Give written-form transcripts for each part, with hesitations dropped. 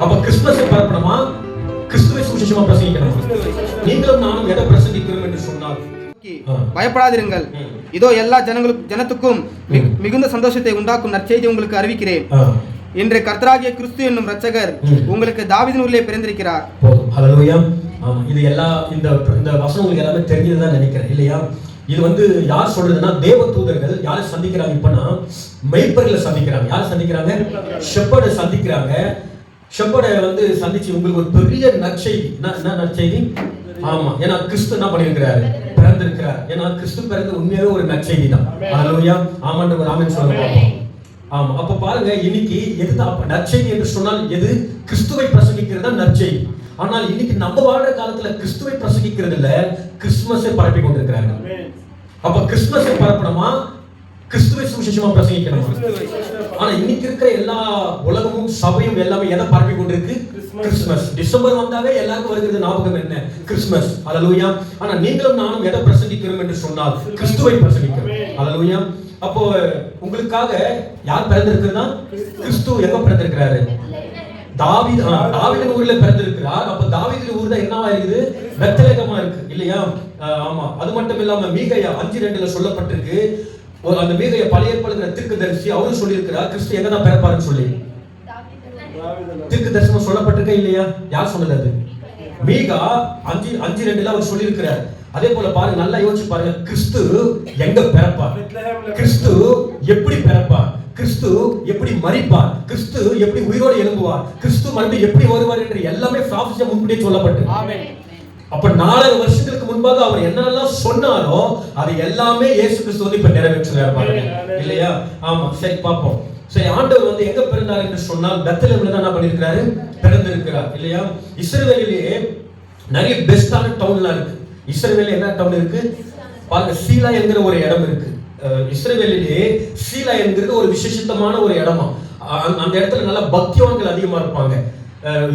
அப்ப கிறிஸ்துமஸை பரப்பணுமா, கிறிஸ்துவை சுவிசேஷமா பிரசங்கிக்கணுமா? நீங்களும் நானும் எதை பிரசங்கிக்கிறோம் என்று சொன்னால் பயப்படாதிருங்கள், இதோ எல்லா ஜனத்துக்கும் மிகுந்த சந்தோஷத்தை உண்டாக்கும் நற்செய்தி உங்களுக்கு அறிவிக்கிறேன். இன்று கர்த்தராகிய கிறிஸ்து என்னும் இரட்சகர் உங்களுக்கு தாவீதின் ஊரிலே பிறந்திருக்கிறார். ஹல்லேலூயா. இது எல்லா இந்த வசனம் உங்களுக்கு எல்லாமே தெரிஞ்சதுதான் நினைக்கிறேன் இல்லையா? இது யார் சொல்றதுன்னா, தேவ தூதர்கள் யாரை சந்திக்கிறாங்க இப்பனா, மெய்ப்பர்களை சந்திக்கிறாங்க. யாரை சந்திக்கிறாங்க? ஷெப்பர்டை சந்திக்கிறாங்க. ஷெப்பர்டை சந்திச்சு உங்களுக்கு ஒரு பெரிய நற்செய்தி. என்ன நற்செய்தி? ஆமா, ஏன்னா கிறிஸ்து என்ன பண்ணிருக்கிறாரு? பிறந்திருக்கிறார். ஏன்னா கிறிஸ்து பிறந்த உண்மையாவே ஒரு நற்செய்தி தான். ஹல்லேலூயா. ஆமாண்டவர் ஆமென் சொல்லுங்க. ஆமா, அப்ப பாருங்க, இன்னைக்கு எதுதான் நற்செய்தி என்று சொன்னால் எது? கிறிஸ்துவை பிரசங்கிக்கிறதா நற்செய்தி. ஆனால் இன்னைக்கு நம்ம வாழ்ற காலத்துல கிறிஸ்துவை பிரசங்கிக்கிறது இல்ல, கிறிஸ்துமஸை பரப்பி கொண்டிருக்கிறாங்க. அப்ப கிறிஸ்துமஸை பரப்பணுமா, கிறிஸ்துவை சுவிசேஷமா பிரசங்கிக்கணுமா? ஆனா இன்னைக்கு இருக்கிற எல்லா உலகமும் சபையும் எல்லாமே எதை பரப்பி கொண்டிருக்கு? கிறிஸ்துமஸ். டிசம்பர் வந்தாவே எல்லாருக்கும் வருகிறது ஞாபகம் என்ன? கிறிஸ்துமஸ். ஹல்லேலூயா. ஆனா நீங்களும் நானும் எதை பிரசங்கிக்கிறோம் என்று சொன்னால் கிறிஸ்துவை பிரசங்கிக்கிறோம். ஹல்லேலூயா. அப்போ உங்களுக்காக யார் பிறந்திருக்கிறதா? கிறிஸ்து எங்க பிறந்திருக்கிறாரு? தாவீதின் ஊர்ல பிறந்திருக்கிறார். அப்ப தாவீதின் ஊர் தான் என்னவா இருக்குது? பெத்லகேமா இருக்கு இல்லையா? ஆமா, அது மட்டும் இல்லாம மீகாயா 5:2 சொல்லப்பட்டிருக்கு. அந்த மீகாயா பழைய ஏற்பாடுல தீர்க்கதரிசி அவரும் சொல்லியிருக்கிறார், கிறிஸ்து எங்க தான் பிறப்பாருன்னு சொல்லி தீர்க்க தரிசனம் சொல்லப்பட்டிருக்க இல்லையா? யார் சொன்னது அது? மீகா 5:2 அவர் சொல்லியிருக்கிறார். அதே போல பாருங்க, நல்லா யோசிச்சு பாருங்க, கிறிஸ்து எங்க பிறப்பார்? கிறிஸ்து எப்படி பிறப்பார்? கிறிஸ்து எப்படி மரிப்பார்? கிறிஸ்து எப்படி உயிரோடு எழும்புவார்? கிறிஸ்து மறுபடியும் எப்படி வருவார் என்று எல்லாமே ப்ராஃபஸியா முன்கூட்டியே சொல்லப்பட்டு. அப்ப 4000 வருஷங்களுக்கு முன்பாக அவர் என்னெல்லாம் சொன்னாரோ அது எல்லாமே இயேசு கிறிஸ்து இப்ப நிறைவேற்றுறார் பாருங்க இல்லையா? ஆமா, சரி பாப்போம். சரி, ஆண்டவர் எங்க பிறந்தார் என்று சொன்னால் பெத்லகேம்ல தான் என்ன பண்ணிருக்காரு? பிறந்திருக்கிறார் இல்லையா? இஸ்ரவேலிலே நிறைய பெஸ்டான டவுன்லாம் இருக்கு. இஸ்ரவேல்ல என்ன டவுன் இருக்கு பாருங்க? சீலா என்கிற ஒரு இடம் இருக்கு. இஸ்ரவேலிலே சீலா என்கிறது ஒரு விசேஷமான ஒரு இடமா. அந்த இடத்துல நல்ல பக்திவான்கள் அதிகமா இருப்பாங்க.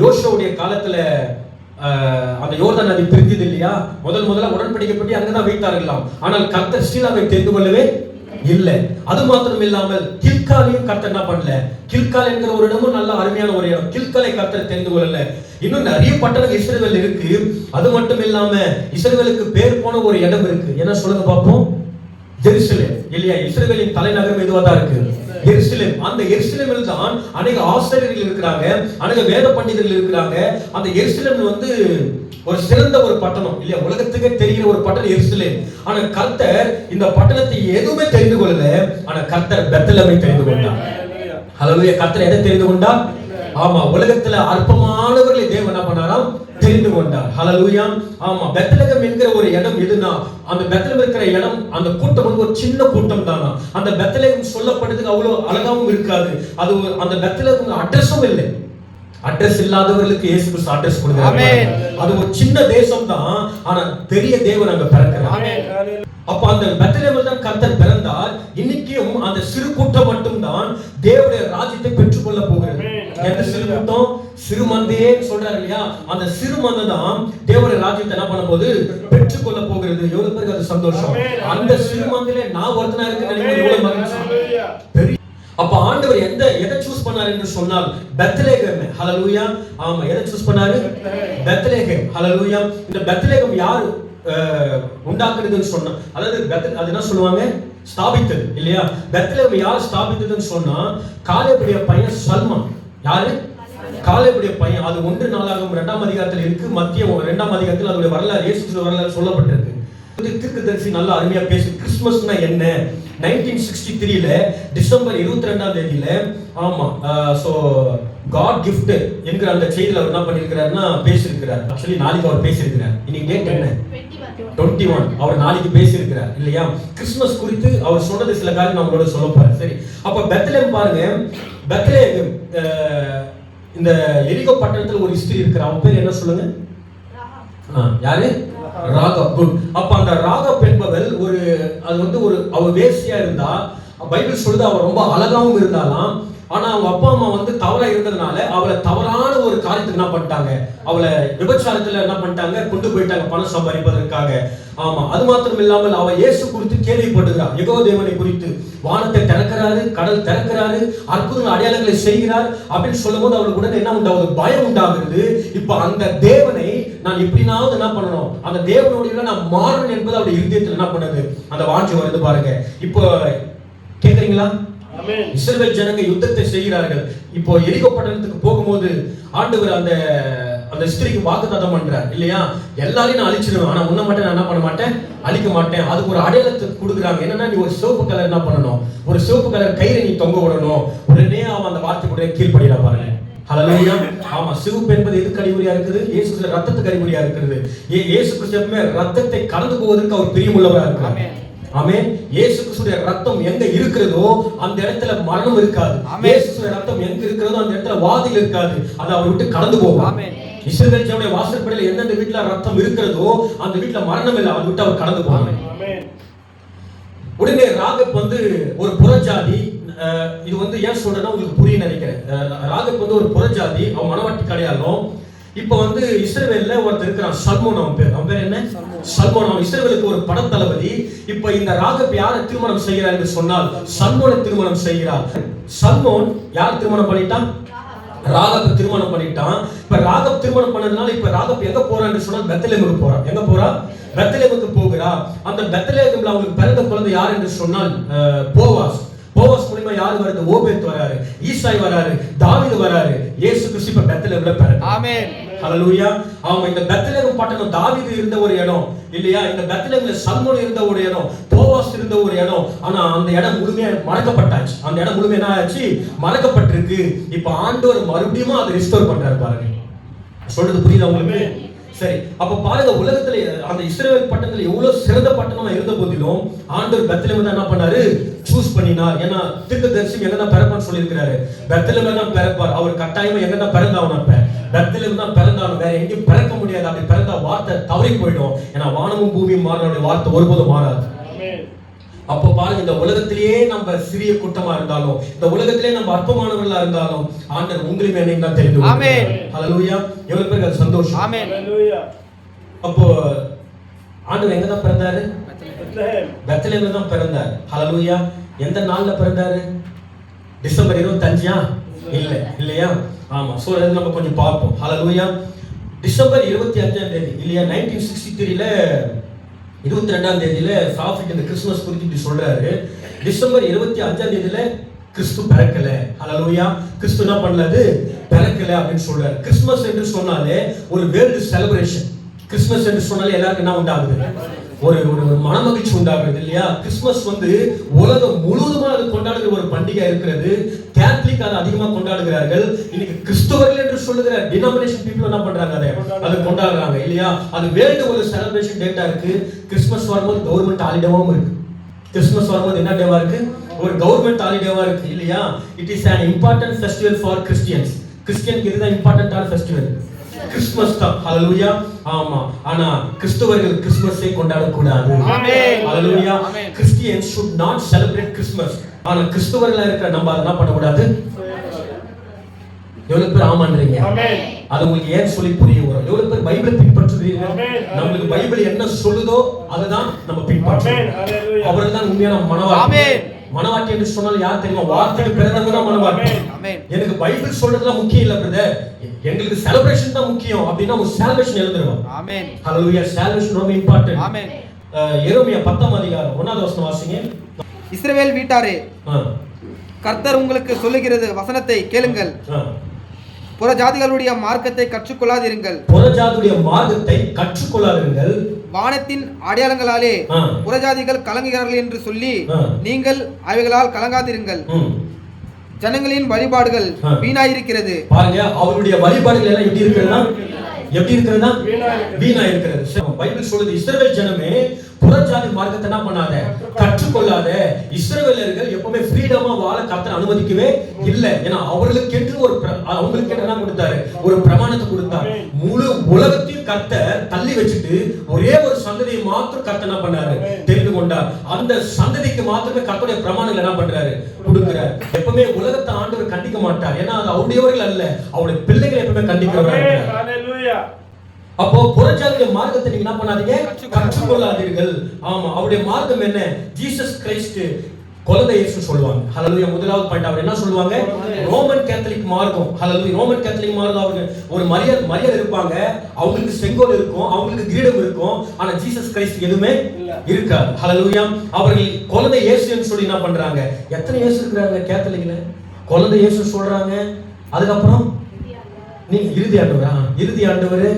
யோசுவாவுடைய காலத்துல அந்த யோர்தான் நதி பிரிஞ்சது இல்லையா? முதல்ல உடன்படிக்கை பற்றி அங்கதான் வைத்தார்களாம். ஆனால் கர்த்தர் சீலாவை தெரிந்து கொள்ளவே இல்லை. அது மாத்திரம் இல்லாமல் கில்காலையும் கர்த்தர் என்ன பண்ணல? கில்கால் என்கிற ஒரு இடமும் நல்ல அருமையான ஒரு இடம். கில்காலை கர்த்தர் தெரிந்து கொள்ளல. இன்னும் நிறைய பட்டணம் இஸ்ரவேல் இருக்கு. அது மட்டும் இல்லாம இஸ்ரவேலுக்கு பேர் போன ஒரு இடம் இருக்கு. என்ன சொல்லுங்க பாப்போம்? ஜெருசலேம் இல்லையா? இஸ்ரவேலின் தலைநகரம் எதுவா தான் இருக்கு? எருசலேம். அந்த எருசலேமில் தான் அநேக ஆசிரியர்கள் இருக்கிறாங்க, அநேக வேத பண்டிதர்கள் இருக்கிறாங்க. அந்த எருசலேம் ஒரு சிறந்த ஒரு பட்டணம் இல்லையா? உலகத்துக்கே தெரிகிற ஒரு பட்டணம் எருசலேம். ஆனா கர்த்தர் இந்த பட்டணத்தை எதுவுமே தெரிந்து கொள்ளல. ஆனா கர்த்தர் பெத்லகேமை தெரிந்து கொண்டார். ஹல்லேலூயா. கர்த்தர் எதை தெரிந்து கொண்டார்? ஆமா, உலகத்துல அற்பமானவர்களை தேவன் என்ன பண்ணாராம்? தெரிந்து கொண்டார். ஹல்லேலூயா. ஆமா, பெத்லகேம் என்கிற ஒரு இடம் எதுனா, அந்த பெத்லகேம் இருக்கிற இடம், அந்த கூட்டம் ஒரு சின்ன கூட்டம் தானா. அந்த பெத்லகேம் சொல்லப்படுறதுக்கு அவ்வளவு அழகாவும் இருக்காது. அது அந்த பெத்லகேம் அட்ரஸும் இல்லை. அட்ரஸ் இல்லாதவர்களுக்கு இயேசு கிறிஸ்து அட்ரஸ் கொடுக்கிறார். அது ஒரு சின்ன தேசம் தான், ஆனா பெரிய தேவன் அங்க பிறக்கிறார். அப்ப அந்த பெத்லகேமில் தான் கர்த்தர் பிறந்தார். இன்னைக்கும் அந்த சிறு கூட்டம் மட்டும்தான் தேவனுடைய ராஜ்யத்தை பெற்றுக்கொள்ள போகிறது. எந்த சிறு கூட்டம்? சிறு மந்தையே சொல்றாரு இல்லையா? அந்த சிறு மந்தை தான் தேவனுடைய ராஜ்யத்தை என்ன பண்ண போகுது? பெற்றுக்கொள்ள போகிறது. எவ்வளவு பேருக்கு அது சந்தோஷம்? அந்த சிறு மந்தையில நான் ஒருத்தனா இருக்கேன். எவ்வளவு மகிழ்ச்சி! அப்ப ஆண்டவர் எதை சூஸ் பண்ணாரு என்று சொன்னால் பெத்லகேம். ஹல்லேலூயா. ஆமா, எதை சூஸ் பண்ணாரு? பெத்லகேம். ஹல்லேலூயா. இந்த பெத்லகேம் யார் உண்டாக்குறதுன்னு சொன்னா, அதாவது அது என்ன சொல்லுவாங்க? ஸ்தாபித்தது இல்லையா? பெத்லகேம் யார் ஸ்தாபித்ததுன்னு சொன்னா காலேபுடைய பையன் சல்மான். யாரு? காலேபுடைய பையன். அது 1 நாளாகமம் 2ஆம் அதிகாரத்தில் இருக்கு. மத்திய 2ஆம் அதிகாரத்தில் அதோட வரலாறு, இயேசு கிறிஸ்து வரலாறு சொல்லப்பட்டிருக்கு. தீர்க்கதரிசி நல்லா அருமையா பேசு. கிறிஸ்துமஸ்னா என்ன? 1963ல டிசம்பர் 22ஆம் தேதியில ஆமா, சோ காட் கிஃப்ட் என்கிற அந்த செய்தியில அவர் என்ன பண்ணிருக்கிறாருன்னா பேசியிருக்கிறார். ஆக்சுவலி நாளைக்கு அவர் பேசியிருக்கிறார். இன்னைக்கு டேட் என்ன? 21. அவர் நாளைக்கு பேசியிருக்கிறார் இல்லையா? கிறிஸ்துமஸ் குறித்து அவர் சொன்னது சில காரியம் நம்மளோட சொல்லப்பாரு. சரி, அப்ப பெத்லகேம் பாருங்க. பெத்லகேம் இந்த எரிகோ பட்டணத்துல ஒரு ஸ்திரீ இருக்கிற, அவன் பேர் என்ன சொல்லுங்க? யாரு? ராகப். குட். அப்ப அந்த ராகப் என்பவள் அவ வேசியா இருந்தா. பைபிள் சொல்லுது அவ ரொம்ப அழகாவும் இருந்தாலாம். ஆனா அவங்க அப்பா அம்மா தவறா இருந்ததுனால அவளை தவறான ஒரு காரியத்துக்கு என்ன பண்ணிட்டாங்க, அவளை விபச்சாரத்துல என்ன பண்ணிட்டாங்க, கொண்டு போயிட்டாங்க பணம் சம்பாதிப்பதற்காக. ஆமா, அது மாத்திரம் இல்லாமல் அவ இயேசு குறித்து கேள்விப்படுகிறார், யெகோவா தேவனை குறித்து. வானத்தை திறக்கிறாரு, கடல் திறக்கிறாரு, அற்புத அடையாளங்களை செய்கிறார் அப்படின்னு சொல்லும் போது அவளுக்கு உடனே என்ன உண்டாகுது, பயம் உண்டாகிறது. இப்ப அந்த தேவனை நான் எப்படினாவது என்ன பண்ணணும், அந்த தேவனுடைய நான் மாறணும் என்பது அவருடைய இருதயத்தில் என்ன பண்ணுது, அந்த வாஞ்சை வருது பாருங்க. இப்போ கேக்குறீங்களா? இஸ்ரவேல் ஜனங்க யுத்தத்தை செய்கிறார்கள். இப்போ எரிகோ பட்டணத்துக்கு போகும்போது ஆண்டவர் அந்த அந்த ஸ்திரீக்கு வாக்குத்தத்தம் பண்றார் இல்லையா, எல்லாரையும் நான் அழிச்சிடுவேன், ஆனா உன்னை மட்டும் நான் என்ன பண்ண மாட்டேன், அழிக்க மாட்டேன். அதுக்கு ஒரு அடையாளத்தை கொடுக்குறாங்க. என்னன்னா, நீ ஒரு சிவப்பு கலர் என்ன பண்ணணும், ஒரு சிவப்பு கலர் கயிறை நீ தொங்க விடணும். உடனே அவன் அந்த வார்த்தைக்குடைய கீழ்ப்படியா பாருங்க. ஹல்லேலூயா. ஆமா, சிவப்பு என்பது எதுக்கு அறிகுறியா இருக்குது, இயேசு கிறிஸ்து ரத்தத்துக்கு அறிகுறியா இருக்குது. இயேசு கிறிஸ்து ரத்தத்தை கடந்து போவதற்கு அவர் பிரியமுள்ளவரா இருக்கிறார். ஆமென். இயேசு கிறிஸ்துவின் ரத்தம் எங்க இருக்கிறதோ அந்த இடத்துல மரணம் இருக்காது. இயேசு கிறிஸ்துவின் ரத்தம் எங்க இருக்கிறதோ அந்த இடத்துல வாதில் இருக்காது. அது அவர் விட்டு கடந்து போகும். ஆமென். இஸ்ரவேல் ஜனங்களுடைய வாசற்படியில் எந்தெந்த வீட்ல ரத்தம் இருக்கிறதோ அந்த வீட்ல மரணம் இல்லை, அது விட்டு அவர் கடந்து போகும். ஆமென். உடனே ராகப் வந்து ஒரு புறஜாதி, இது வந்து ஏன் சொல்றேன்னா உங்களுக்கு புரியும் நினைக்கிறேன். ராகப் வந்து ஒரு புறஜாதி, அவன் மனவாட்டி கிடையாலும். இப்ப வந்து இஸ்ரவேல்ல ஒருத்தர் இருக்கிறான், சல்மோன். அவன் பேர் என்ன? சல்மோன். அவன் இஸ்ரவேலுக்கு ஒரு படத்தளபதி. இப்ப இந்த ராகப் யாரை திருமணம் செய்கிறார் என்று சொன்னால் சல்மோனை திருமணம் செய்கிறார். சல்மோன் யார் திருமணம் பண்ணிட்டான்? ராகப் திருமணம் பண்ணிட்டான். இப்ப ராகப் திருமணம் பண்ணதுனால இப்ப ராகப் எங்க போறான்னு சொன்னா பெத்லெஹேமுக்கு போறான். எங்க போறா? பெத்லெஹேமுக்கு போகிறா. அந்த பெத்லெஹேம்ல அவங்களுக்கு பிறந்த குழந்தை யார் என்று சொன்னால் போவாஸ். போவாஸ் மூலமா யார் வருது? ஓபேத் வராரு, ஈசாய் வராரு, தாவீது வராரு. இயேசு கிறிஸ்து இப்ப பெத்லெஹேம்ல பிறந்தார். ஆமென். ஹல்லேலூயா. ஆமா, இந்த பெத்லெஹேம் பட்டணம் தாவீது இருந்த ஒரு இடம் இல்லையா, இந்த பெத்லெஹேம்ல சல்மோன் இருந்த ஒரு இடம், போவாஸ் இருந்த ஒரு இடம். ஆனா அந்த இடம் முழுமையா மறக்கப்பட்டாச்சு. அந்த இடம் முழுமையா என்ன ஆச்சு? மறக்கப்பட்டிருக்கு. இப்ப ஆண்டவர் மறுபடியும் அதை ரிஸ்டோர் பண்றாரு பாருங்க. சொல்றது புரியுதா உங்களுக்கு? சரி, அப்ப பாருங்க, உலகத்துல அந்த இஸ்ரவேல் பட்டணத்துல எவ்வளவு சிறந்த பட்டணமா இருந்த போதிலும் ஆண்டவர் பெத்லெஹேம் தான் என்ன பண்ணாரு? சூஸ் பண்ணினார். ஏன்னா தீர்க்கதரிசி எங்க தான் பிறப்பான்னு சொல்லியிருக்கிறாரு, பெத்லெஹேம் தான் பிறப்பார். அவர் கட்டாயமா எங்க தான் பிறந்தாவணும், அப்ப பெத்லெஹேம் தான் பிறந்தாலும், வேற எங்கேயும் பிறக்க முடியாது. அப்படி பிறந்தா வார்த்தை தவறி போயிடும். ஏன்னா வானமும் பூமியும் மாறினுடைய வார்த்தை ஒருபோதும் மாறாது. அப்போ பாருங்க, இந்த உலகத்திலேயே நம்ம சிறிய கூட்டமா இருந்தாலும், இந்த உலகத்திலே நம்ம அற்பமானவர்களா இருந்தாலும் ஆண்டவர் உங்களையும் என்னையும் தான் தெரிந்து கொள்வார். ஆமென். ஹல்லேலூயா. எவ்வளவு பேருக்கு அது சந்தோஷம். ஆமென். ஹல்லேலூயா. அப்போ ஆண்டவர் எங்க தான் பிறந்தாரு? பெத்லெஹேம்ல தான் பிறந்தார். ஹல்லேலூயா. எந்த நாள்ல பிறந்தாரு? டிசம்பர் 25 இல்ல இல்லையா? ஆமா. சோ அது நம்ம கொஞ்சம் பார்ப்போம். ஹல்லேலூயா. டிசம்பர் 25 தேதி இல்லையா, 1963ல 22ஆம் தேதியில ப்ராஃபிட் இந்த கிறிஸ்துமஸ் குறித்து இப்படி சொல்றாரு. டிசம்பர் 25ஆம் தேதியில கிறிஸ்து பிறக்கல. ஹல்லேலூயா. கிறிஸ்து என்ன பண்ணது? பிறக்கல அப்படின்னு சொல்றாரு. கிறிஸ்துமஸ் என்று சொன்னாலே ஒரு வேர்ல்டு செலிப்ரேஷன். கிறிஸ்துமஸ் என்று சொன்னாலே எல்லாருக்கும் என்ன உண்டாகுது? ஒரு ஒரு மனமகிழ்ச்சி உண்டாகுது இல்லையா? கிறிஸ்துமஸ் வந்து உலகம் முழுவதுமா அது கொண்டாடுகிற ஒரு பண்டிகை இருக்கிறது. கேத்தலிக் அதை அதிகமா கொண்டாடுகிறார்கள். இன்னைக்கு கிறிஸ்தவர்கள் என்று சொல்லுகிற டினாமினேஷன் பீப்புள் என்ன பண்றாங்க? அதை கொண்டாடுறாங்க இல்லையா? அது வேர்ல்டு ஒரு செலிப்ரேஷன் டேட்டா இருக்கு. கிறிஸ்துமஸ் வரும்போது கவர்மெண்ட் ஹாலிடேவும் இருக்கு. கிறிஸ்துமஸ் வரும்போது என்ன டேவா இருக்கு? ஒரு கவர்மெண்ட் ஹாலிடேவா இருக்கு இல்லையா? It is an important festival for Christians. கிறிஸ்டியனுக்கு இதுதான் இம்பார்ட்டன்டான ஃபெஸ்டிவல், கிறிஸ்துமஸ் தான். ஹல்லேலூயா. ஆமா, ஆனா கிறிஸ்தவர்கள் கிறிஸ்துமஸை கொண்டாட கூடாது. ஆமென். ஹல்லேலூயா. Christians should not celebrate Christmas. ஆனா கிறிஸ்தவர்களா இருக்கிற நம்ம அதை என்ன பண்ண கூடாது? எவ்வளவு பேர் ஆமான்றீங்க? ஆமென். அது உங்களுக்கு ஏன் சொல்லி புரிய வரும்? எவ்வளவு பேர் பைபிளை பின்பற்றுறீங்க? நமக்கு பைபிள் என்ன சொல்லுதோ அதுதான் நம்ம பின்பற்றணும். ஹல்லேலூயா. அவர்தான் உண்மையான மனவாட்டி. ஆமென். மனவாட்டி என்று சொன்னால் யார் தெரியுமா? வார்த்தைக்கு பிறந்தவங்க தான் மனவாட்டி. ஆமென். எனக்கு பைபிள் சொல்றதுலாம் முக்கியம் இல்ல பிரதர், எங்களுக்கு செலிப்ரேஷன் தான் முக்கியம் அப்படினா ஒரு செலிப்ரேஷன் எழுதுறோம். ஆமென். ஹல்லேலூயா. செலிப்ரேஷன் ரொம்ப இம்பார்ட்டன்ட். ஆமென். எரேமியா 10ஆம் அதிகாரம் 1வது வசனம் வாசிங்க. இஸ்ரவேல் வீட்டாரே, கர்த்தர் உங்களுக்கு சொல்லுகிறது வசனத்தை கேளுங்கள். புறஜாதிகளுடைய மார்க்கத்தை கற்றுக்கொள்ளாதிருங்கள். புறஜாதிகளுடைய மார்க்கத்தை கற்றுக்கொள்ளாதிருங்கள். வானத்தின் அடையாளங்களாலே புறஜாதிகள் கலங்குகிறார்கள் என்று சொல்லி நீங்கள் அவைகளால் கலங்காதிருங்கள். ஜனங்களின் வழிபாடுகள் வீணாயிருக்கிறது. பாருங்க, அவருடைய வழிபாடுகள் எல்லாம் எப்படி இருக்கிறதா? எப்படி இருக்கிறதா? வீணா இருக்கிறது. பைபிள் சொல்லுது, இஸ்ரவேல் ஜனமே புறஜாதி மார்க்கத்தை என்ன பண்ணாத, கற்றுக்கொள்ளாத. இஸ்ரவேலர்கள் எப்பவுமே ஃப்ரீடமா வாழ கர்த்தர் அனுமதிக்கவே இல்லை. ஏன்னா அவர்களுக்கு என்று அவங்களுக்கு என்ன கொடுத்தாரு, ஒரு பிரமாணத்தை கொடுத்தார். முழு உலகத்தையும் கர்த்தர் தள்ளி வச்சுட்டு ஒரே ஒரு சந்ததியை மாத்திரம் கர்த்தர் என்ன பண்ணாரு, தெரிந்து கொண்டார். அந்த சந்ததிக்கு மாத்திரமே கர்த்தருடைய பிரமாணங்கள் என்ன பண்றாரு, கொடுக்கிறார். எப்பவுமே உலகத்தை ஆண்டவர் கண்டிக்க மாட்டார். ஏன்னா அது அவருடையவர்கள் அல்ல, அவருடைய பிள்ளைகளை எப்பவுமே கண்டிக்கிறவர்கள். அப்போ புறஜாதிய மார்க்கத்தை நீங்க என்ன பண்ணாதீங்க, கற்றுக்கொள்ளாதீர்கள். ஆமா, அவருடைய மார்க்கம் என்ன? ஜீசஸ் கிரைஸ்ட் குழந்தை இயேசு சொல்லுவாங்க. ஹல்லேலூயா. முதலாவது பாயிண்ட் அவர் என்ன சொல்லுவாங்க, ரோமன் கேத்தலிக் மார்க்கம். ஹல்லேலூயா. ரோமன் கேத்தலிக் மார்க்கம் அவங்க ஒரு மரியாதை இருப்பாங்க, அவங்களுக்கு செங்கோல் இருக்கும், அவங்களுக்கு கிரீடம் இருக்கும். ஆனா ஜீசஸ் கிரைஸ்ட் எதுவுமே இருக்காது. ஹல்லேலூயா. அவர்கள் குழந்தை இயேசுன்னு சொல்லி என்ன பண்றாங்க, எத்தனை இயேசு இருக்கிறாங்க கேத்தலிக்ல? குழந்தை இயேசு சொல்றாங்க, அதுக்கப்புறம் நீங்க இறுதி ஆண்டவரா, இறுதி ஆண்டவர்,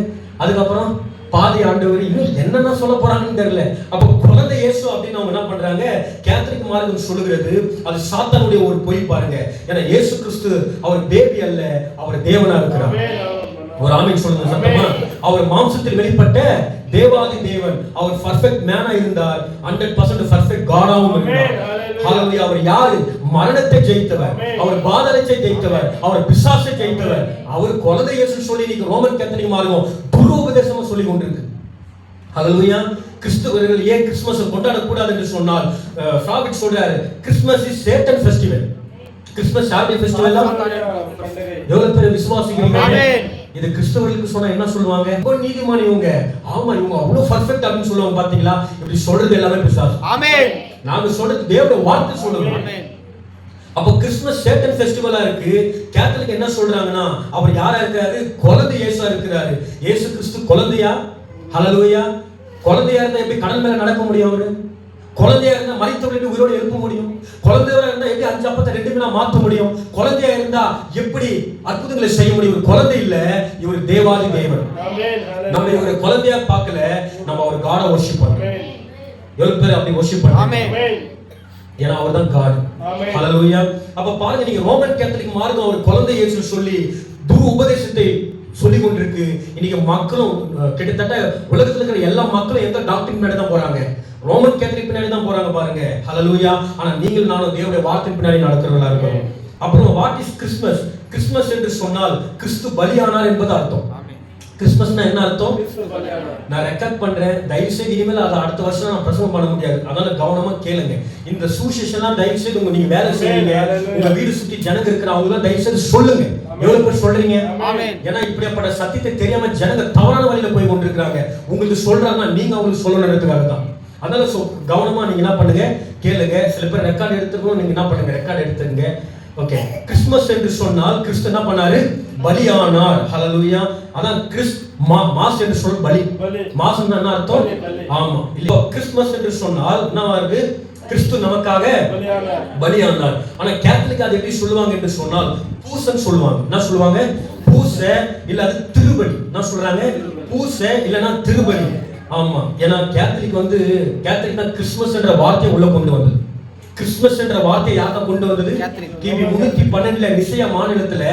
அதுக்கப்புறம் பாதி ஆண்டவர், இன்னும் என்னென்ன சொல்ல போறாங்கன்னு தெரியல. அப்ப குழந்தை இயேசு அப்படின்னு அவங்க என்ன பண்றாங்க, கேத்தலிக் மார்க்கம் சொல்லுகிறது. அது சாத்தானுடைய ஒரு பொய் பாருங்க. ஏன்னா இயேசு கிறிஸ்து அவர் பேபி அல்ல, அவர் தேவனா இருக்கிறார். ஒரு ஆமென் சொல்லுங்க சத்தமா. அவர் மாம்சத்தில் வெளிப்பட்ட தேவாதி தேவன். அவர் பெர்ஃபெக்ட் மேனா இருந்தார், 100% பெர்ஃபெக்ட் காடாவும் இருந்தார். ஹல்லேலூயா. அவர் யாரு? மரணத்தை ஜெயித்தவர், அவர் பாதாளத்தை ஜெயித்தவர், அவர் பிசாசை ஜெயித்தவர். அவர் குழந்தை இயேசு சொல்லி இன்னைக்கு ரோமன் கேத்தலிக் மார்க்கம் துருபதேசமா சொல்லி கொண்டிருக்கு. ஹல்லேலூயா. கிறிஸ்தவர்கள் ஏன் கிறிஸ்மஸ் கொண்டாடக்கூடாது என்று சொன்னால், ஃப்ராபிட் சொல்றாரு, Christmas is Satan festival. Christmas சார்டி ஃபெஸ்டிவல் எவ்வளவு பேர் விசுவாசிக்கிறீங்க? இது கிறிஸ்தவர்களுக்கு சொன்னா என்ன சொல்லுவாங்க, ரொம்ப நீதிமான் இவங்க, ஆமா இவங்க அவ்வளவு பெர்ஃபெக்ட் அப்படின்னு சொல்லுவாங்க. பாத்தீங்களா, இப்படி சொல்றது எல்லாமே பிசாசு. ஆமென். நாங்க சொல்றது தேவனுடைய வார்த்தை சொல்லுங்க. ஆமென். அப்ப கிறிஸ்மஸ் சேட்டன் ஃபெஸ்டிவலா இருக்கு. கேத்தலிக் என்ன சொல்றாங்கன்னா, அவர் யாரா இருக்காரு, குழந்தை இயேசுவா இருக்கிறாரு. இயேசு கிறிஸ்து குழந்தையா? ஹல்லேலூயா. குழந்தையா இருந்தா எப்படி கடல் மேல நடக்க முடியும்? அவரு குழந்தையா இருந்தா மரித்தவர்களை உயிரோடு எழுப்ப முடியும்? குழந்தையா இருந்தா எப்படி 5 அப்பத்தை 2 மீனா மாற்ற முடியும்? குழந்தையா இருந்தா எப்படி அற்புதங்களை செய்ய முடியும்? குழந்தை இல்ல, இவர் தேவாதி தேவன். நம்ம இவரை குழந்தையா பார்க்கல, நம்ம அவர் காடை வர்ஷிப் பண்றோம். எவ்வளவு பேர் அப்படி வர்ஷிப் பண்றாங்க? ஏன்னா அவர் தான் காட். ஹல்லேலூயா. அப்ப பாருங்க, நீங்க ரோமன் கேத்தலிக் மார்க்கம் அவர் குழந்தை இயேசு சொல்லி துரு உபதேசத்தை சொல்லி கொண்டிருக்கு. இன்னைக்கு மக்களும் கிட்டத்தட்ட உலகத்துல இருக்கிற எல்லா மக்களும் எந்த டாக்டரின் பின்னாடி தான் போறாங்க, ரோமன் கேத்தலிக் பின்னாடி தான் போறாங்க பாருங்க. ஹல்லேலூயா. ஆனா நீங்கள் நானும் தேவனுடைய வார்த்தையின் பின்னாடி நடக்கிறவர்களா இருக்கிறோம். அப்புறம் வாட் இஸ் கிறிஸ்மஸ்? கிறிஸ்மஸ் என்று சொன்னால் கிறிஸ்து பலியானார் என்பது அர்த்தம். கிறிஸ்மஸ்னா என்ன அர்த்தம்? நான் ரெக்கார்ட் பண்றேன், தயவு செய்து இனிமேல் அதை அடுத்த வருஷம் நான் பிரசங்கம் பண்ண முடியாது, அதனால கவனமா கேளுங்க. இந்த சூசேஷன்லாம் தயவு செய்து நீங்க வேலை செய்வீங்க, உங்க வீடு சுத்தி ஜனங்க இருக்கிறவங்க தயவு செய்து சொல்லுங்க. எவ்வளவு பேர் சொல்றீங்க? ஏன்னா இப்படிப்பட்ட சத்தியத்தை தெரியாம ஜனங்க தவறான வழியில போய் கொண்டிருக்கிறாங்க. உங்களுக்கு சொல்றாங்கன்னா நீங்க அவங்களுக்கு சொல்லணுன்றதுக்காக தான். அதனால கவனமா நீங்க என்ன பண்ணுங்க, கேளுங்க. சில பேர் ரெக்கார்ட் எடுத்துக்கணும், நீங்க என்ன பண்ணுங்க, ரெக்கார்ட் எடுத்துங்க. ஓகே. கிறிஸ்மஸ் என்று சொன்னால் கிறிஸ்து என்ன பண்ணாரு, பலியானார். ஹல்லேலூயா. அதான் மாஸ் என்று சொல் பலி. மாஸ்னா என்ன அர்த்தம்? ஆமா. இப்போ கிறிஸ்மஸ் என்று சொன்னால் என்ன வருது, கிறிஸ்து நமக்காக பலியானார். ஆனா கேத்தலிக் அது எப்படி சொல்லுவாங்க என்று சொன்னால் பூசன்னு சொல்லுவாங்க. என்ன சொல்லுவாங்க? பூச இல்ல அது திருபலி. என்ன சொல்றாங்க? பூச இல்லனா திருபலி. ஆமா. ஏன்னா கேத்தலிக் கேத்தலிக் தான் கிறிஸ்மஸ் என்ற வார்த்தையை உள்ள கொண்டு வந்தது. கிறிஸ்மஸ் என்ற வார்த்தையை யாரா கொண்டு வந்தது? கிபி 312 நிசையா மாநிலத்துல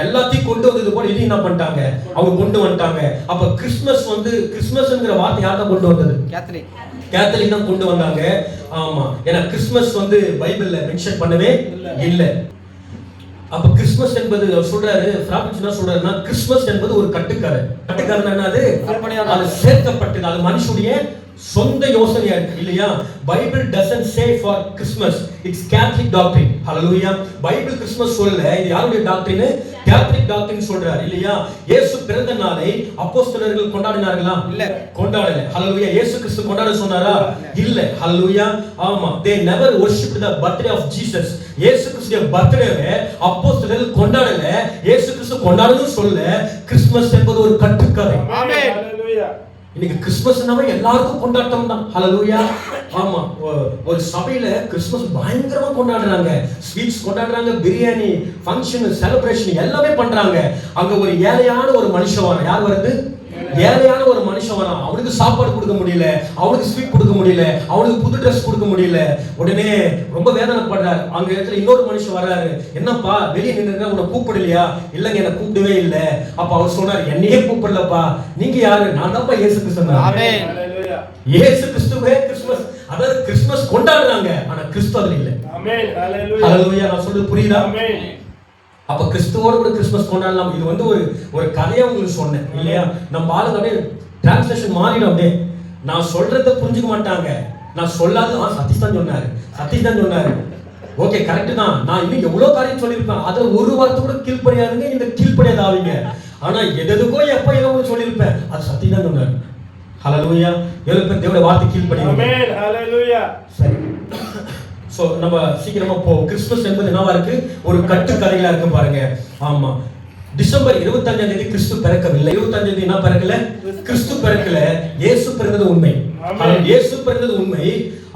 எல்லாத்தையும் கொண்டு வந்தது போல இது என்ன பண்ணிட்டாங்க, அவங்க கொண்டு வந்துட்டாங்க. அப்ப கிறிஸ்மஸ்ங்கிற வார்த்தை யாரா கொண்டு வந்தது? கேத்தலிக் தான் கொண்டு வந்தாங்க. ஆமா. ஏன்னா கிறிஸ்மஸ் பைபிள்ல மென்ஷன் பண்ணவே இல்ல. அப்ப கிறிஸ்மஸ் என்பது அவர் சொல்றாரு, பிராபிட் என்ன சொல்றாருன்னா, கிறிஸ்மஸ் என்பது ஒரு கட்டுக்கதை. கட்டுக்கதை என்னது? அது சேர்க்கப்பட்டது, அது மனுஷனுடைய சொந்த யோசனையா இருக்கு இல்லையா? Bible doesn't say for Christmas, it's Catholic doctrine. Hallelujah. Bible Christmas சொல்லல, இது யாருடைய டாக்ட்ரின்? கேத்தலிக் டாக்ட்ரின் சொல்றாரு இல்லையா? இயேசு பிறந்த நாளை அப்போஸ்தலர்கள் கொண்டாடினார்களா? இல்ல, கொண்டாடல. ஹல்லேலூயா. இயேசு கிறிஸ்து கொண்டாட சொன்னாரா? இல்ல. ஹல்லேலூயா. ஆமா. they never worshiped the birthday of Jesus. இயேசு கிறிஸ்துவின் பர்த்டேவை அப்போஸ்தலர்கள் கொண்டாடல, இயேசு கிறிஸ்து கொண்டாடணும்னு சொல்ல. கிறிஸ்மஸ் என்பது ஒரு கட்டுக்கதை. ஆமென். ஹல்லேலூயா. இன்னைக்கு கிறிஸ்மஸ்னாவே எல்லாருக்கும் கொண்டாட்டம் தான். ஹல்லேலூயா. ஆமா. ஒரு சபையில கிறிஸ்மஸ் பயங்கரமா கொண்டாடுறாங்க, ஸ்வீட்ஸ் கொண்டாடுறாங்க, பிரியாணி, ஃபங்க்ஷன், செலிப்ரேஷன் எல்லாமே பண்றாங்க. அங்க ஒரு ஏழையான ஒரு மனுஷன் வரான். யார் வருது? ஏழையான ஒரு மனுஷன் வரான். அவனுக்கு சாப்பாடு கொடுக்க முடியல, அவனுக்கு ஸ்வீட் கொடுக்க முடியல, அவனுக்கு புது ட்ரெஸ் கொடுக்க முடியல. உடனே ரொம்ப வேதனைப்படுறாரு. அங்க இடத்துல இன்னொரு மனுஷன் வர்றாரு. என்னப்பா வெளியே நின்னுங்க, உன்னை கூப்பிடலையா? இல்லங்க, என்ன கூப்பிடவே இல்ல. அப்ப அவர் சொன்னார், என்னையே கூப்பிடலப்பா, நீங்க யாரு? நான் தான்ப்பா இயேசு கிறிஸ்து. ஆமென். ஹல்லேலூயா. இயேசு கிறிஸ்துவே அதாவது கிறிஸ்துமஸ் கொண்டாடுறாங்க, ஆனா கிறிஸ்து அதுல இல்ல. ஆமென். ஹalleluya. நான் சொல்றது புரியுதா? ஆமென். அப்ப கிறிஸ்துவோட கூட கிறிஸ்துமஸ் கொண்டாடலாம். இது வந்து ஒரு கதையா உங்களுக்கு சொன்னேன் இல்லையா? நம்ம ஆளுங்க அப்படியே டிரான்ஸ்லேஷன் மாறிடும். அப்படியே நான் சொல்றத புரிஞ்சுக்க மாட்டாங்க. நான் சொல்லாத சதீஷ் தான் சொன்னாரு, ஓகே கரெக்ட் தான். நான் இன்னும் எவ்வளவு காரியம் சொல்லியிருப்பேன், அதுல ஒரு வார்த்தை கூட கீழ்ப்படியாதுங்க, இந்த கீழ்ப்படியாத ஆவீங்க. ஆனா எதுக்கோ எப்ப ஏதோ ஒன்று சொல்லியிருப்பேன், அது சதீஷ் தான் சொன்னாரு. ஹalleluya. எவ்வளவு பேர் தேவனுடைய வார்த்தை கீழ்ப்படியாங்க? ஆமென். ஹalleluya. சரி. சோ நம்ம சீக்கிரமா போ. கிறிஸ்துமஸ் என்பது என்னவா இருக்கு? ஒரு கட்டுக்கதையா இருக்கு பாருங்க. ஆமா, டிசம்பர் 25ஆம் தேதி கிறிஸ்து பிறக்கவில்லை. 25ஆம் தேதி என்ன பிறக்கல? கிறிஸ்து பிறக்கல. இயேசு பிறந்தது உண்மை. இயேசு பிறந்தது உண்மை.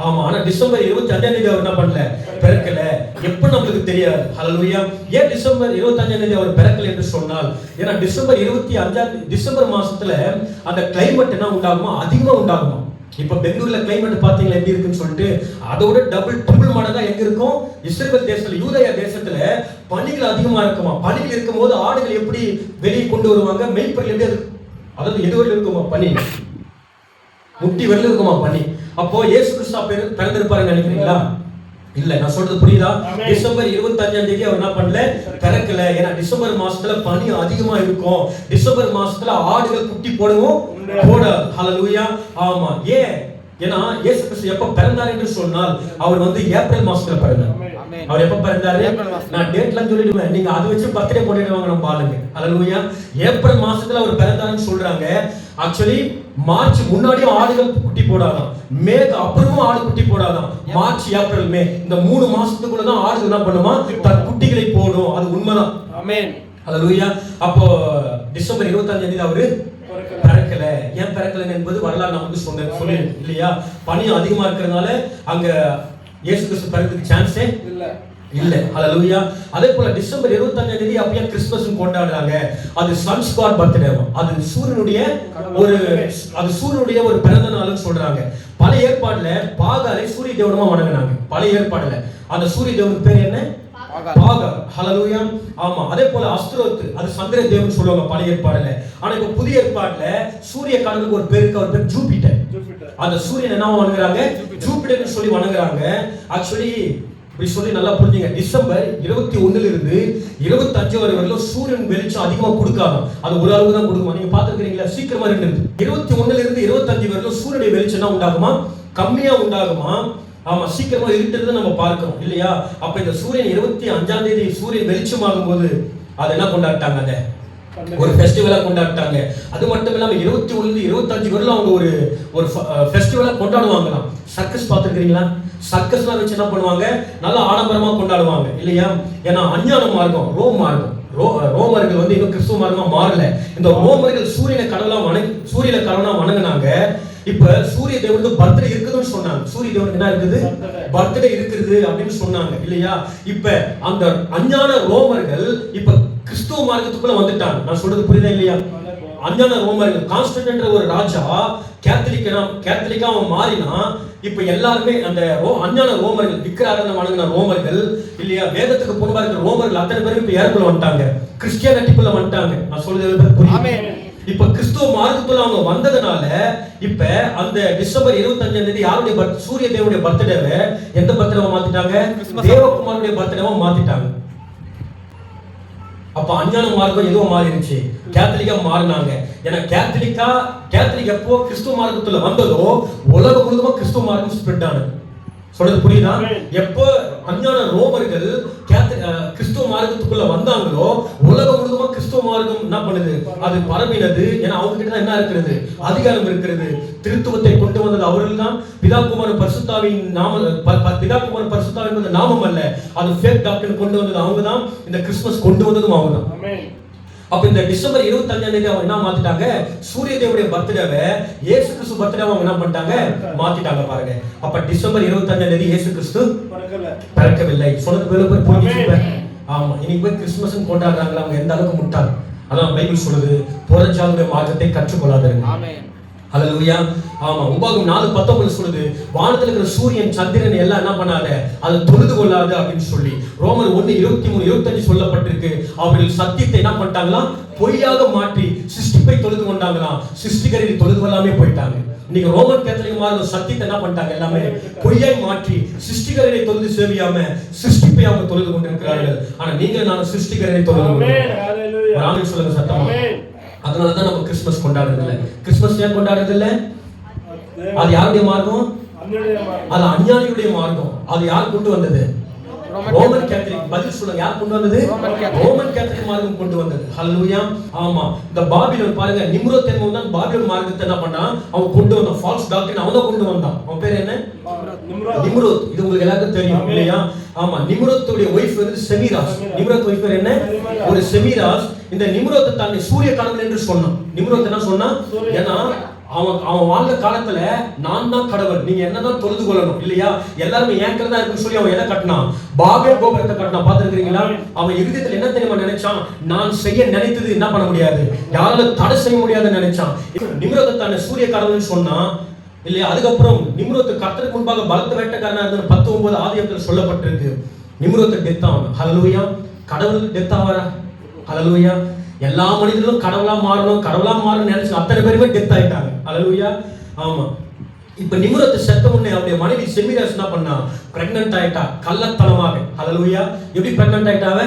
ஆமா, ஆனா டிசம்பர் 25ஆம் தேதி அவர் என்ன பண்ணல? பிறக்கல. எப்ப நமக்கு தெரியாது. ஹalleluya. ஏன் டிசம்பர் 25ஆம் தேதி அவர் பிறக்கல என்று சொன்னால், ஏன்னா டிசம்பர் மாசத்துல அந்த கிளைமேட் என்ன உண்டாகுமா? அதிகமா உண்டாகுமா. இப்ப பெங்களூர்ல கிளைமேட் பாத்தீங்களா எப்படி இருக்குன்னு சொல்லிட்டு, அதோட டபுள் ட்ரிபிள் மடங்கா எங்க இருக்கும்? இஸ்ரேல் தேசத்துல, யூதேயா தேசத்துல பனிகள் அதிகமா இருக்குமா. பனிகள் இருக்கும்போது ஆடுகள் எப்படி வெளியே கொண்டு வருவாங்க? மேய்ப்பர்கள் எப்படி, அதாவது எது வரையில இருக்குமா பனி? முட்டி வரையில இருக்குமா பனி. அப்போ இயேசு கிறிஸ்து பிறந்திருப்பாருன்னு நினைக்கிறீங்களா? இல்ல. நான் சொல்றது புரியுதா? டிசம்பர் 25ஆம் தேதி அவர் என்ன பண்ணல? பிறக்கல. ஏன்னா டிசம்பர் மாசத்துல பனி அதிகமா இருக்கும். டிசம்பர் மாசத்துல ஆடுகள் குட்டி போடுவோம் போடாது. ஹalleluya. ஆமா. ஏன்? ஏன்னா இயேசு கிறிஸ்து எப்ப பிறந்தார் என்று சொன்னால், அவர் வந்து ஏப்ரல் மாசத்துல பிறந்தார். அவர் எப்ப பிறந்தாரு? நான் டேட்லாம் சொல்லிடுவேன், நீங்க அதை வச்சு பர்த்டே போட்டுடுவாங்க நம்ம ஆளுங்க. ஹalleluya. ஏப்ரல் மாசத்துல அவர் பிறந்தாருன்னு சொல்றாங்க. ஆக்சுவலி மார்ச் முன்னாடியும் ஆடுகள் குட்டி போடாதான், மேக்கு அப்புறமும் ஆடு குட்டி போடாதான். மார்ச், ஏப்ரல், மே இந்த 3 மாசத்துக்குள்ள தான் ஆடு என்ன பண்ணுமா? தன் குட்டிகளை போடும். அது உண்மைதான். ஆமென். ஹalleluya. அப்போ டிசம்பர் 25ஆம் தேதி அவரு பிறக்கல. ஏன் பிறக்கல என்பது வரலாறு நமக்கு சொல்லி இல்லையா? பனி அதிகமா இருக்கிறதுனால அங்க இயேசு கிறிஸ்து பிறக்கிறதுக்கு சான்ஸே இல்ல. ஹalleluya. அதே போல டிசம்பர் 25ஆம் தேதி அப்பயே கிறிஸ்துமஸ் கொண்டாடுறாங்க. அது சன்ஸ் காட் பர்த்டே. அது சூரியனுடைய ஒரு பிறந்த நாள்னு சொல்றாங்க. பழைய ஏற்பாடுல பாகாலை சூரிய தேவனமா வணங்குனாங்க. பழைய ஏற்பாடுல அந்த சூரிய தேவனுக்கு பேர் என்ன? பாகால். ஹalleluya. ஆமா. அதே போல அஸ்தரோத், அது சந்திர தேவன் சொல்லுவாங்க பழைய ஏற்பாடுல. ஆனா இப்ப புதிய ஏற்பாடுல சூரிய கடவுளுக்கு ஒரு பேர் இருக்கு, அவர் பேர் ஜூபிட்டர். அந்த சூரியன் என்ன வணங்குறாங்க? ஜூபிட்டர்னு சொல்லி வணங்குறாங்க. ஆக்சுவலி இப்படி சொல்லி நல்லா புரிஞ்சுங்க. டிசம்பர் 21 இருந்து 25 வரைக்கும் சூரியன் வெளிச்சம் அதிகமா கொடுக்காதான். அது ஒரு அளவு தான் கொடுக்குமா. நீங்க பாத்துக்கிறீங்களா? சீக்கிரமா 21 இருந்து 25 வரைக்கும் சூரியனுடைய வெளிச்சம் என்ன உண்டாகுமா? கம்மியா உண்டாகுமா. ஆமா, சீக்கிரமா இருட்டுறது நம்ம பார்க்கிறோம் இல்லையா? அப்ப இந்த சூரியன் 25ஆம் தேதி சூரியன் வெளிச்சமாகும் போது அதை என்ன கொண்டாட்டாங்க? அதை ஒரு ஃபெஸ்டிவலா கொண்டாட்டாங்க. அது மட்டும் இல்லாம 21 இருந்து 25 வரைக்கும் அவங்க ஒரு ஃபெஸ்டிவலா கொண்டாடுவாங்களாம். சர்க்கஸ் பாத்துக்கிறீங்களா? சர்க்கஸ்லாம் வச்சு என்ன பண்ணுவாங்க? நல்லா ஆடம்பரமா கொண்டாடுவாங்க இல்லையா? ஏன்னா அஞ்ஞான மார்க்கம், ரோமர்கள் வந்து இன்னும் கிறிஸ்துவ மார்க்கமா மாறல. இந்த ரோமர்கள் சூரியனை கடவுளா வணங்குனாங்க. இப்ப சூரிய தேவனுக்கு பர்த்டே இருக்குதுன்னு சொன்னாங்க. சூரிய தேவனுக்கு என்ன இருக்குது? பர்த்டே இருக்குது அப்படின்னு சொன்னாங்க இல்லையா? இப்ப அந்த அஞ்ஞான ரோமர்கள் இப்ப கிறிஸ்துவ மார்க்கத்துக்குள்ள வந்துட்டாங்க. நான் சொல்றது புரியுதா இல்லையா? அஞ்ஞான ரோமர்கள், கான்ஸ்டன்ட் ஒரு ராஜா கேத்தலிக்கா அவன் மாறினா, இப்ப எல்லாருமே அந்த அஞ்ஞான ரோமர்கள், விக்கிரகாராதனை வணங்கின ரோமர்கள் இல்லையா, வேதத்துக்கு முன்பா இருக்கிற ரோமர்கள் அத்தனை பேரும் இப்ப ஏற்குள்ள வந்துட்டாங்க, கிறிஸ்டியானிட்டிக்குள்ள வந்துட்டாங்க. நான் சொல்றது புரியுது? இப்ப கிறிஸ்துவ மார்க்கத்துக்குள்ள அவங்க வந்ததுனால இப்ப அந்த டிசம்பர் 25ஆம் தேதி யாருடைய சூரிய தேவனுடைய பர்த்டேவை எந்த பர்த்டேவா மாத்திட்டாங்க? தேவகுமாரனுடைய பர்த்டேவா மாத்திட்டாங்க. அப்ப அஞ்ஞான மார்க்கம் எதுவும் மாறிடுச்சு, கேத்தலிக்கா மாறினாங்க. ஏன்னா கேத்தலிக் எப்போ கிறிஸ்துவ மார்க்கத்துல வந்ததோ உலகம் முழுவதும் கிறிஸ்துவ மார்க்கம் ஸ்ப்ரெட் ஆனது. சொல்றது புரியுதா? எப்போ அஞ்ஞான ரோமர்கள் கிறிஸ்துவ மார்க்கத்துக்குள்ள வந்தாங்களோ உலகம் முழுவதும் கிறிஸ்துவ மார்க்கம் என்ன பண்ணுது? அது பரவினது. ஏன்னா அவங்க கிட்ட தான் என்ன இருக்கிறது? அதிகாரம் இருக்கிறது. திருத்துவத்தை கொண்டு வந்தது அவர்கள் தான். பிதாகுமாரன் பரிசுத்தாவின் நாமம் அல்ல, அது ஃபேக் டாக்டர் கொண்டு வந்தது அவங்க தான். இந்த கிறிஸ்துமஸ் கொண்டு வந்ததும் அவங்க தான். அப்ப இந்த டிசம்பர் 25ஆம் தேதி அவங்க என்ன மாத்திட்டாங்க? சூரிய தேவனுடைய பர்த்டேவை இயேசு கிறிஸ்து பர்த்டேவை அவங்க என்ன பண்ணிட்டாங்க? மாத்திட்டாங்க பாருங்க. அப்ப டிசம்பர் 25ஆம் தேதி இயேசு கிறிஸ்து பிறக்கவில்லை. சொன்னது பேர் புரிஞ்சுங்க. ஆமா, இன்னைக்கு போய் கிறிஸ்துமஸ் கொண்டாடுறாங்களா? அவங்க எந்த அளவுக்கு முட்டாள். அதான் பைபிள் சொல்லுது, புறஜாதியுடைய மார்க்கத்தை கற்றுக்கொள்ளாதீங்க. ஆமென். ஹalleluya. ஆமா, உபாகம் 4:19 சொல்லுது, வானத்துல இருக்கிற சூரியன் சந்திரன் எல்லாம் என்ன பண்ணாத, அதை தொழுது கொள்ளாத அப்படின்னு சொல்லி. ரோமர் 1:23-25 சொல்லப்பட்டிருக்கு. அவர்கள் சத்தியத்தை என்ன பண்ணிட்டாங்களா? பொய்யாக மாற்றி சிருஷ்டிப்பை தொழுது கொண்டாங்களாம். சிருஷ்டிகரை தொழுது கொள்ளாமே போயிட்டாங்க. இன்னைக்கு ரோமன் கேத்தலிக் மார்க்க சத்தியத்தை என்ன பண்ணிட்டாங்க? எல்லாமே பொய்யாய் மாற்றி சிருஷ்டிகரை தொழுது சேவியாம சிருஷ்டிப்பை அவங்க தொழுது கொண்டிருக்கிறார்கள். ஆனா நீங்க நான் சிருஷ்டிகரை தொழுது கொண்டிருக்கிறோம். ஆமென் சொல்லுங்க சத்தமா. அதனாலதான் நம்ம கிறிஸ்துமஸ் கொண்டாடுறது இல்ல. கிறிஸ்துமஸ் ஏன் கொண்டாடுறது இல்ல? அது யாருடைய மார்க்கம்? அது அஞ்ஞானியுடைய மார்க்கம். அது யார் கொண்டு வந்தது? Roman Catholic. பதில் சொல்லுங்க, யார் கொண்டு வந்தது? ரோமன் கேத்தலிக் மார்க்கம் கொண்டு வந்தது. ஹல்லேலூயா. ஆமா, இந்த பாபிலோன் பாருங்க, நிம்ரோத் என்பவன் தான் பாபிலோன் மார்க்கத்தை என்ன பண்ணான்? அவன் கொண்டு வந்தான். ஃபால்ஸ் டாக்ட்ரின் அவன் தான் கொண்டு வந்தான். அவன் பேர் என்ன? நிம்ரோத். இது உங்களுக்கு எல்லாருக்கும் தெரியும் இல்லையா? ஆமா, நிம்ரோத்துடைய வைஃப் வந்து செமிராஸ். நிம்ரோத் வைஃப் பேர் என்ன? ஒரு செமிராஸ். இந்த நிம்ரோத் தன்னை சூரிய கடவுள் என்று சொன்னான். நிம்ரோத் என்ன சொன்னா? ஏன்னா அவன் வாழ்ந்த காலத்துல நான் தான் கடவுள், நீங்க என்னதான் தொழுது கொள்ளணும் இல்லையா? எல்லாருமே ஏங்கறதா இருக்குன்னு சொல்லி அவன் எதை கட்டினான்? பாபேல் கோபுரத்தை கட்டினான். பாத்துருக்கீங்களா? அவன் இருதயத்துல என்ன தெரியுமா நினைச்சான்? நான் செய்ய நினைத்தது என்ன பண்ண முடியாது, யாராலும் தடை செய்ய முடியாதுன்னு நினைச்சான். நிம்ரோத் தன்னை சூரிய கடவுள்னு சொன்னா இல்லையா? அதுக்கப்புறம் நிம்ரோத் கர்த்தருக்கு முன்பாக பலத்த வேட்டைக்காரனா இருந்த 19 ஆதியாகமத்தில் சொல்லப்பட்டிருக்கு. நிம்ரோத் டெத் ஆவான். ஹல்லேலூயா. கடவுள் டெத் ஆவாரா? ஹல்லேலூயா. எல்லா மனிதர்களும் கடவுளா மாறணும் நினைச்சு அத்தனை பேருமே டெத் ஆயிட்டாங்க. ஹல்லேலூயா. ஆமா, இப்ப நிம்ரோத் செத்த உடனே அவருடைய மனைவி செமிராஸ் என்ன பண்ணா? பிரெக்னன்ட் ஆயிட்டா கள்ளத்தனமாக. ஹல்லேலூயா. எப்படி பிரெக்னன்ட் ஆயிட்டாவ?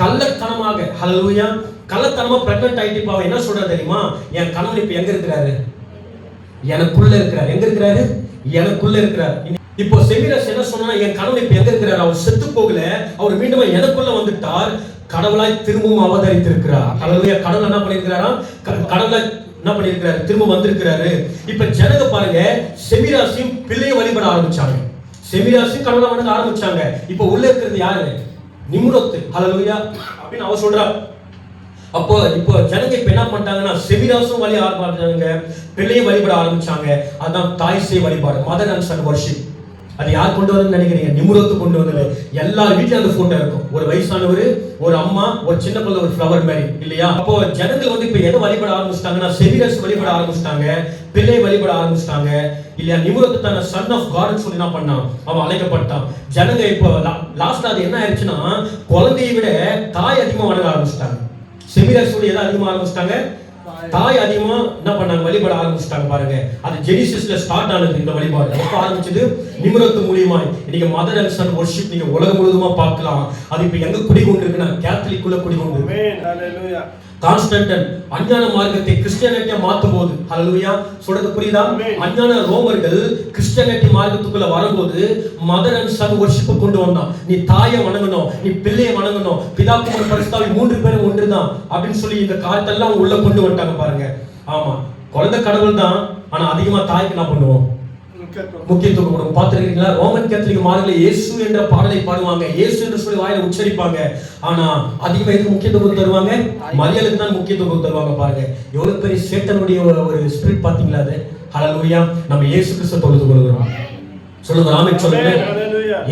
கள்ளத்தனமாக. ஹல்லேலூயா. கள்ளத்தனமா பிரெக்னன்ட் ஆயிட்டு இப்ப அவ என்ன சொல்றா தெரியுமா? என் கணவன் இப்ப எங்க இருக்கிறாரு? எனக்குள்ள இருக்கிறார். எங்க இருக்கிறாரு? எனக்குள்ள இருக்கிறார். இப்போ செமிராஸ் என்ன சொன்னா? என் கணவன் இப்ப எங்க இருக்கிறார்? அவர் செத்து போகல, அவர் மீண்டும் எனக்குள்ள வந்துட்டார். கடவுளாய் திரும்பவும் அவதரித்திருக்கிறார். ஹல்லேலூயா. கடவுள் என்ன பண்ணிருக்கிறாரா? கடவுளாய் என்ன பண்ணிருக்கிறாரு? திரும்ப வந்திருக்கிறாரு. இப்ப ஜனங்க பாருங்க, செமிராஸையும் பிள்ளையை வழிபட ஆரம்பிச்சாங்க. செமிராஸையும் கடவுளை வணங்க ஆரம்பிச்சாங்க. இப்ப உள்ள இருக்கிறது யாரு? நிம்ரோத். ஹல்லேலூயா அப்படின்னு அவ சொல்றா. அப்போ இப்போ ஜனங்க இப்ப என்ன பண்ணிட்டாங்கன்னா, செமிராஸும் வழி ஆரம்பிச்சாங்க, பிள்ளையை வழிபட ஆரம்பிச்சாங்க. அதான் தாய் சேய் வழிபாடு, மதர் அண்ட் சன் வர்ஷிப். அது யார் கொண்டு வந்ததுன்னு நினைக்கிறீங்க? நிம்ரோத் கொண்டு வந்தது. எல்லார் வீட்லயும் அந்த போட்டோ இருக்கும். ஒரு வயசானவர், ஒரு அம்மா, ஒரு சின்ன பிள்ளை, ஒரு ஃப்ளவர் மாதிரி இல்லையா? அப்போ ஜனங்கள் வந்து இப்ப எதை வழிபட ஆரம்பிச்சிட்டாங்கன்னா, செமிராஸ் வழிபட ஆரம்பிச்சிட்டாங்க, பிள்ளை வழிபட ஆரம்பிச்சிட்டாங்க இல்லையா? நிம்ரோத் தன்னை சன் ஆஃப் காட்னு சொல்லி என்ன பண்ணான்? அவன் அழைக்கப்பட்டான். ஜனங்க இப்போ லாஸ்ட்ல அது என்ன ஆயிடுச்சுன்னா, குழந்தையை விட தாய் அதிகமா வணங்க ஆரம்பிச்சிட்டாங்க. செமிராஸ் எதை அதிகமா ஆரம்பிச்சிட்டாங்க? தாய் அதிகமா என்ன பண்ணாங்க? வழிபட ஆரம்பிச்சிட்டாங்க. பாருங்க, அது ஜெனிசிஸ்ல ஸ்டார்ட் ஆனது இந்த வழிபாடு. எப்ப ஆரம்பிச்சது? நிம்ரோத் மூலியமா. இன்னைக்கு மதர் அண்ட் சன் வர்ஷிப் நீங்க உலகம் முழுவதுமா பார்க்கலாம். அது இப்ப எங்க குடிகொண்டிருக்குன்னா, கேத்தலிக்குள்ள குடிகொண்டு. ஹல்லேலூயா. கான்ஸ்டன்டைன் அஞ்ஞான மார்க்கத்தை கிறிஸ்டியானிட்டியா மாத்தும் போது, ஹல்லேலூயா சொல்றது புரியுதா? அஞ்ஞான ரோமர்கள் கிறிஸ்டியானிட்டி மார்க்கத்துக்குள்ள வரும்போது மதர் அண்ட் சன் வர்ஷிப் கொண்டு வந்தான். நீ தாயை வணங்கணும், நீ பிள்ளையை வணங்கணும், பிதா குமாரன் பரிசுத்த ஆவி 3 பேரும் ஒன்றுதான் அப்படின்னு சொல்லி இந்த காலத்தெல்லாம் உள்ள கொண்டு வந்துட்டாங்க. பாருங்க, ஆமா, குழந்தை கடவுள் தான், ஆனா அதிகமா தாய்க்கு என்ன பண்ணுவோம்? முக்கியத்துவம் கொடுக்கும். பார்த்திருக்கீங்களா? ரோமன் கேத்தலிக் மார்க்கத்தில் இயேசு என்ற பாடலை பாடுவாங்க, இயேசு என்று சொல்லி வாயில உச்சரிப்பாங்க. ஆனா அதிகமா எதுக்கு முக்கியத்துவம் தருவாங்க? மரியாதைக்கு தான் முக்கியத்துவம் தருவாங்க. பாருங்க, எவ்வளவு பெரிய சேட்டனுடைய ஒரு ஸ்பிரிட் பாத்தீங்களா? அது ஹல்லேலூயா. நம்ம இயேசு கிறிஸ்துவை தொழுது கொள்கிறோம். சொல்லுங்க ஆமென் சொல்லுங்க.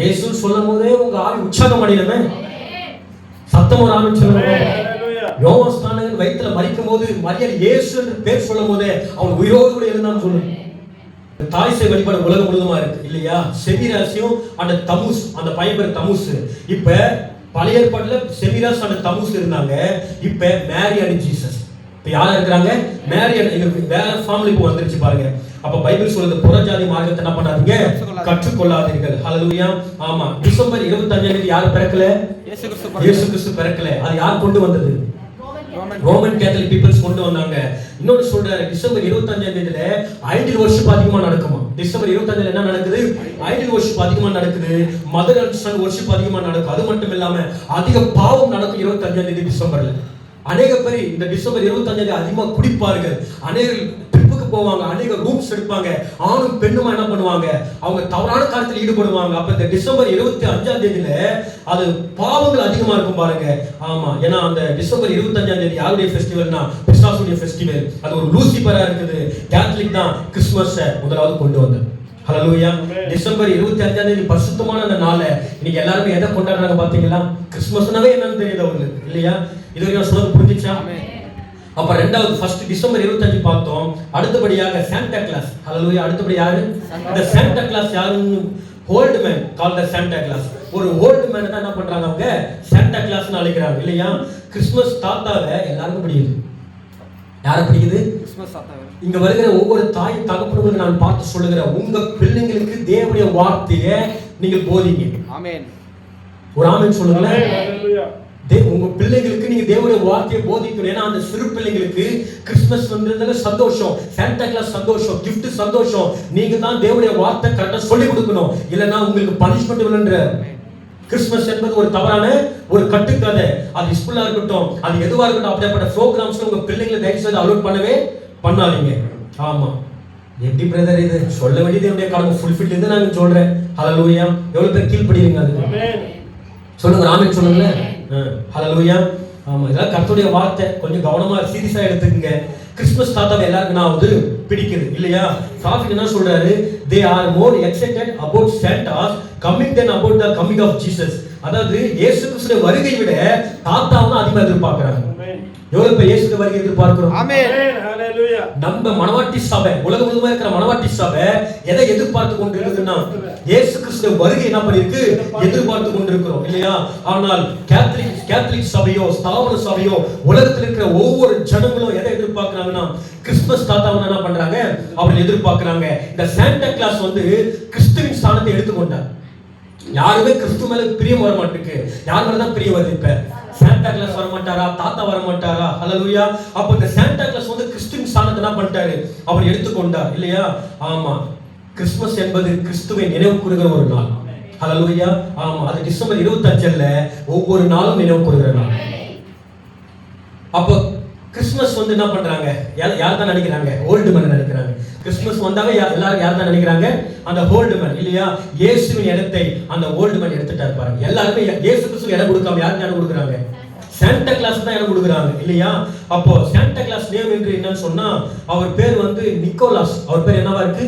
இயேசு சொல்லும் போதே உங்க ஆவி உற்சாகம் அடையணுமே. சத்தம் ஒரு ஆமென் சொல்லுங்க. யோவான் வயிற்றுல மரிக்கும் போது மரியாதை இயேசு என்று பேர் சொல்லும் போதே அவன் உயிரோடு கூட இருந்தான்னு சொல்லுங்க. தாய் சேய் வழிபாடு உலகம் முழுவதுமா இருக்கு இல்லையா? செமிராஸையும் அந்த தமுஸ், அந்த பையன் பேர் தமுஸ். இப்ப பழைய ஏற்பாட்டுல செமிராஸ் அந்த தமுஸ் இருந்தாங்க. இப்ப மேரி அண்ட் ஜீசஸ் இப்ப யாரா இருக்கிறாங்க? மேரி அண்ட் வேற ஃபார்ம்ல இப்ப வந்துருச்சு. பாருங்க, அப்ப பைபிள் சொல்றது புறஜாதி மார்க்கத்தை என்ன பண்ணாதீங்க, கற்றுக்கொள்ளாதீர்கள். ஹல்லேலூயா. ஆமா, டிசம்பர் 25 யார் பிறக்கல? இயேசு கிறிஸ்து பிறக்கல. அது யார் கொண்டு வந்தது? ரோமன் கேத்தலிக் பீப்பிள்ஸ் கொண்டு வந்தாங்க. இன்னொரு சொல்றாரு, டிசம்பர் 25 ஐடில் வர்ஷிப் அதிகமா நடக்குமா? டிசம்பர் 25 என்ன நடக்குது? ஐடில் வர்ஷிப் அதிகமா நடக்குது. மதர் அண்ட் சன் வர்ஷிப் அதிகமா நடக்கும். அது மட்டும் இல்லாம அதிக பாவம் நடக்கும் 25 டிசம்பர்ல. அநேக பேர் இந்த டிசம்பர் 25 அதிகமா குடிப்பார்கள், அநேக ட்ரிப்புக்கு போவாங்க, அநேக ரூம்ஸ் எடுப்பாங்க, ஆணும் பெண்ணுமா என்ன பண்ணுவாங்க? அவங்க தவறான காரியத்தில் ஈடுபடுவாங்க. அப்ப இந்த டிசம்பர் 25 அது பாவங்கள் அதிகமா இருக்கும். பாருங்க, ஆமா, ஏன்னா அந்த டிசம்பர் 25 யாருடைய ஃபெஸ்டிவல்னா பிசாசுடைய ஃபெஸ்டிவல். அது ஒரு லூசிபரா இருக்குது. கேத்தலிக் தான் கிறிஸ்துமஸ் முதலாவது கொண்டு வந்தது. ஹல்லேலூயா. டிசம்பர் 25 பரிசுத்தமான அந்த நாளை இன்னைக்கு எல்லாரும் எதை கொண்டாடுறாங்க பாத்தீங்களா? கிறிஸ்துமஸ்னாவே என்னன்னு தெரியுது அவங்களுக்கு இல்லையா? இதுவரைக்கும் சொல்றது புரிஞ்சுச்சா? அப்ப ரெண்டாவது ஃபர்ஸ்ட் டிசம்பர் 25 பார்த்தோம். அடுத்தபடியாக சாண்டா கிளாஸ். ஹல்லேலூயா. அடுத்தபடி யாரு? இந்த சாண்டா கிளாஸ் யாருன்னு ஓல்ட் மேன் கால்ட் தி சாண்டா கிளாஸ். ஒரு ஓல்டு மேன் தான் என்ன பண்றாங்க, அவங்க சாண்டா கிளாஸ்னு அழைக்கிறாங்க இல்லையா. கிறிஸ்துமஸ் தாத்தாவை எல்லாருக்கும் பிடிக்குது. யாரை பிடிக்குது? கிறிஸ்துமஸ் தாத்தாவை. இங்க வருகிற ஒவ்வொரு தாய் தகப்பனுக்கு நான் பார்த்து சொல்லுகிறேன், உங்க பிள்ளைங்களுக்கு தேவனுடைய வார்த்தையை நீங்க போதிங்க. ஆமென். ஒரு ஆமென் சொல்லுங்களேன். உங்க பிள்ளைங்களுக்கு நீங்க தேவனுடைய வார்த்தையை போதிக்கணும். ஏன்னா அந்த சிறு பிள்ளைங்களுக்கு கிறிஸ்துமஸ் வந்ததுல சந்தோஷம், சாண்டா கிளாஸ் சந்தோஷம், கிஃப்ட் சந்தோஷம். நீங்க தான் தேவனுடைய வார்த்தை கரெக்டா சொல்லி கொடுக்கணும், இல்லைன்னா உங்களுக்கு பனிஷ்மெண்ட் விழுன்ற. கிறிஸ்துமஸ் என்பது ஒரு தவறான ஒரு கட்டுக்கதை. அது ஸ்கூலா இருக்கட்டும், அது எதுவா இருக்கட்டும், அப்படிப்பட்ட ப்ரோக்ராம்ஸ்ல உங்க பிள்ளைங்களை தயவு செய்து அலோட் பண்ணவே பண்ணாதீங்க. ஆமா, எப்படி பிரதர் இது சொல்ல வேண்டியது என்னுடைய கடமை ஃபுல்ஃபில் இருந்து நாங்க சொல்றேன். ஹல்லேலூயா. எவ்வளவு பேர் கீழ்ப்படிவீங்க? அது சொல்லுங்க, ஆமென் சொல்லுங்க. ஹல்லேலூயா. ஆமா, இதெல்லாம் கர்த்தருடைய வார்த்தை. கொஞ்சம் கவனமா சீரியஸா எடுத்துக்கங்க. கிறிஸ்துமஸ் தாத்தாவை எல்லாருக்கும் நான் வந்து பிடிக்குது இல்லையா. ப்ராஃபிட் என்ன சொல்றாரு? they are more excited about Santa's coming than about the coming of Jesus. அதாவது இயேசு கிறிஸ்துவின் வருகை விட தாத்தாவை தான் அதிகமா எதிர்பார்க்கறாங்க. எவ்வளவு பேர் இயேசுவின் வருகை எதிர்பார்க்கிறோம்? ஆமென். ஹல்லேலூயா. நம்ம மனவாட்டி சபை, உலகம் முழுவதும் இருக்கிற மனவாட்டி சபை எதை எதிர்பார்த்து கொண்டிருக்குதுன்னா, இயேசு கிறிஸ்துவின் வருகை என்ன பண்ணிருக்கு? எதிர்பார்த்து கொண்டிருக்கிறோம் இல்லையா. ஆனால் கேத்தலிக் சபையோ ஸ்தாபன சபையோ உலகத்தில் இருக்கிற ஒவ்வொரு ஜனங்களும் எதை எதிர்பார்க்கறாங்கன்னா, கிறிஸ்துமஸ் தாத்தாவை என்ன பண்றாங்க? அவர்கள் எதிர்பார்க்கறாங்க. இந்த சாண்டா கிளாஸ் வந்து கிறிஸ்துவின் ஸ்தானத்தை எடுத்துக்கொண்டார். யாருமே கிறிஸ்து மேல பிரியம் வர மாட்டேங்குது. யார் மேல தான் பிரியம் வருது? இப்ப சாண்டா கிளாஸ் வர மாட்டாரா? தாத்தா வர மாட்டாரா? ஹல்லேலூயா. அப்ப இந்த சாண்டா கிளாஸ் வந்து கிறிஸ்துவின் ஸ்தானத்தை என்ன பண்ணிட்டாரு? அவர் எடுத்துக்கொண்டார் இல்லையா. ஆமா, கிறிஸ்துமஸ் என்பது கிறிஸ்துவை நினைவு கூறுகிற ஒரு நாள். ஹல்லேலூயா. ஆமா, அது டிசம்பர் 25 ஒவ்வொரு நாளும் நினைவு கூறுகிற நாள். அப்ப கிறிஸ்துமஸ் வந்து என்ன பண்றாங்க? யார் தான் நினைக்கிறாங்க? ஓல்டு மேன் நினைக்கிறாங்க. கிறிஸ்துமஸ் வந்தாவே எல்லாரும் யார் தான் நினைக்கிறாங்க? அந்த ஓல்டு மேன் இல்லையா. இயேசுவின் இடத்தை அந்த ஓல்டு மேன் எடுத்துட்டாரு பாருங்க. எல்லாருமே இயேசு கிறிஸ்துவுக்கு இடம் கொடுக்காம யாருக்கு இடம் கொடுக்குறாங்க? சாண்டா கிளாஸ் தான் இடம் கொடுக்குறாங்க இல்லையா. அப்போ சாண்டா கிளாஸ் நேம் என்று என்னன்னு சொன்னா, அவர் பேர் வந்து நிக்கோலாஸ். அவர் பேர் என்னவா இருக்கு?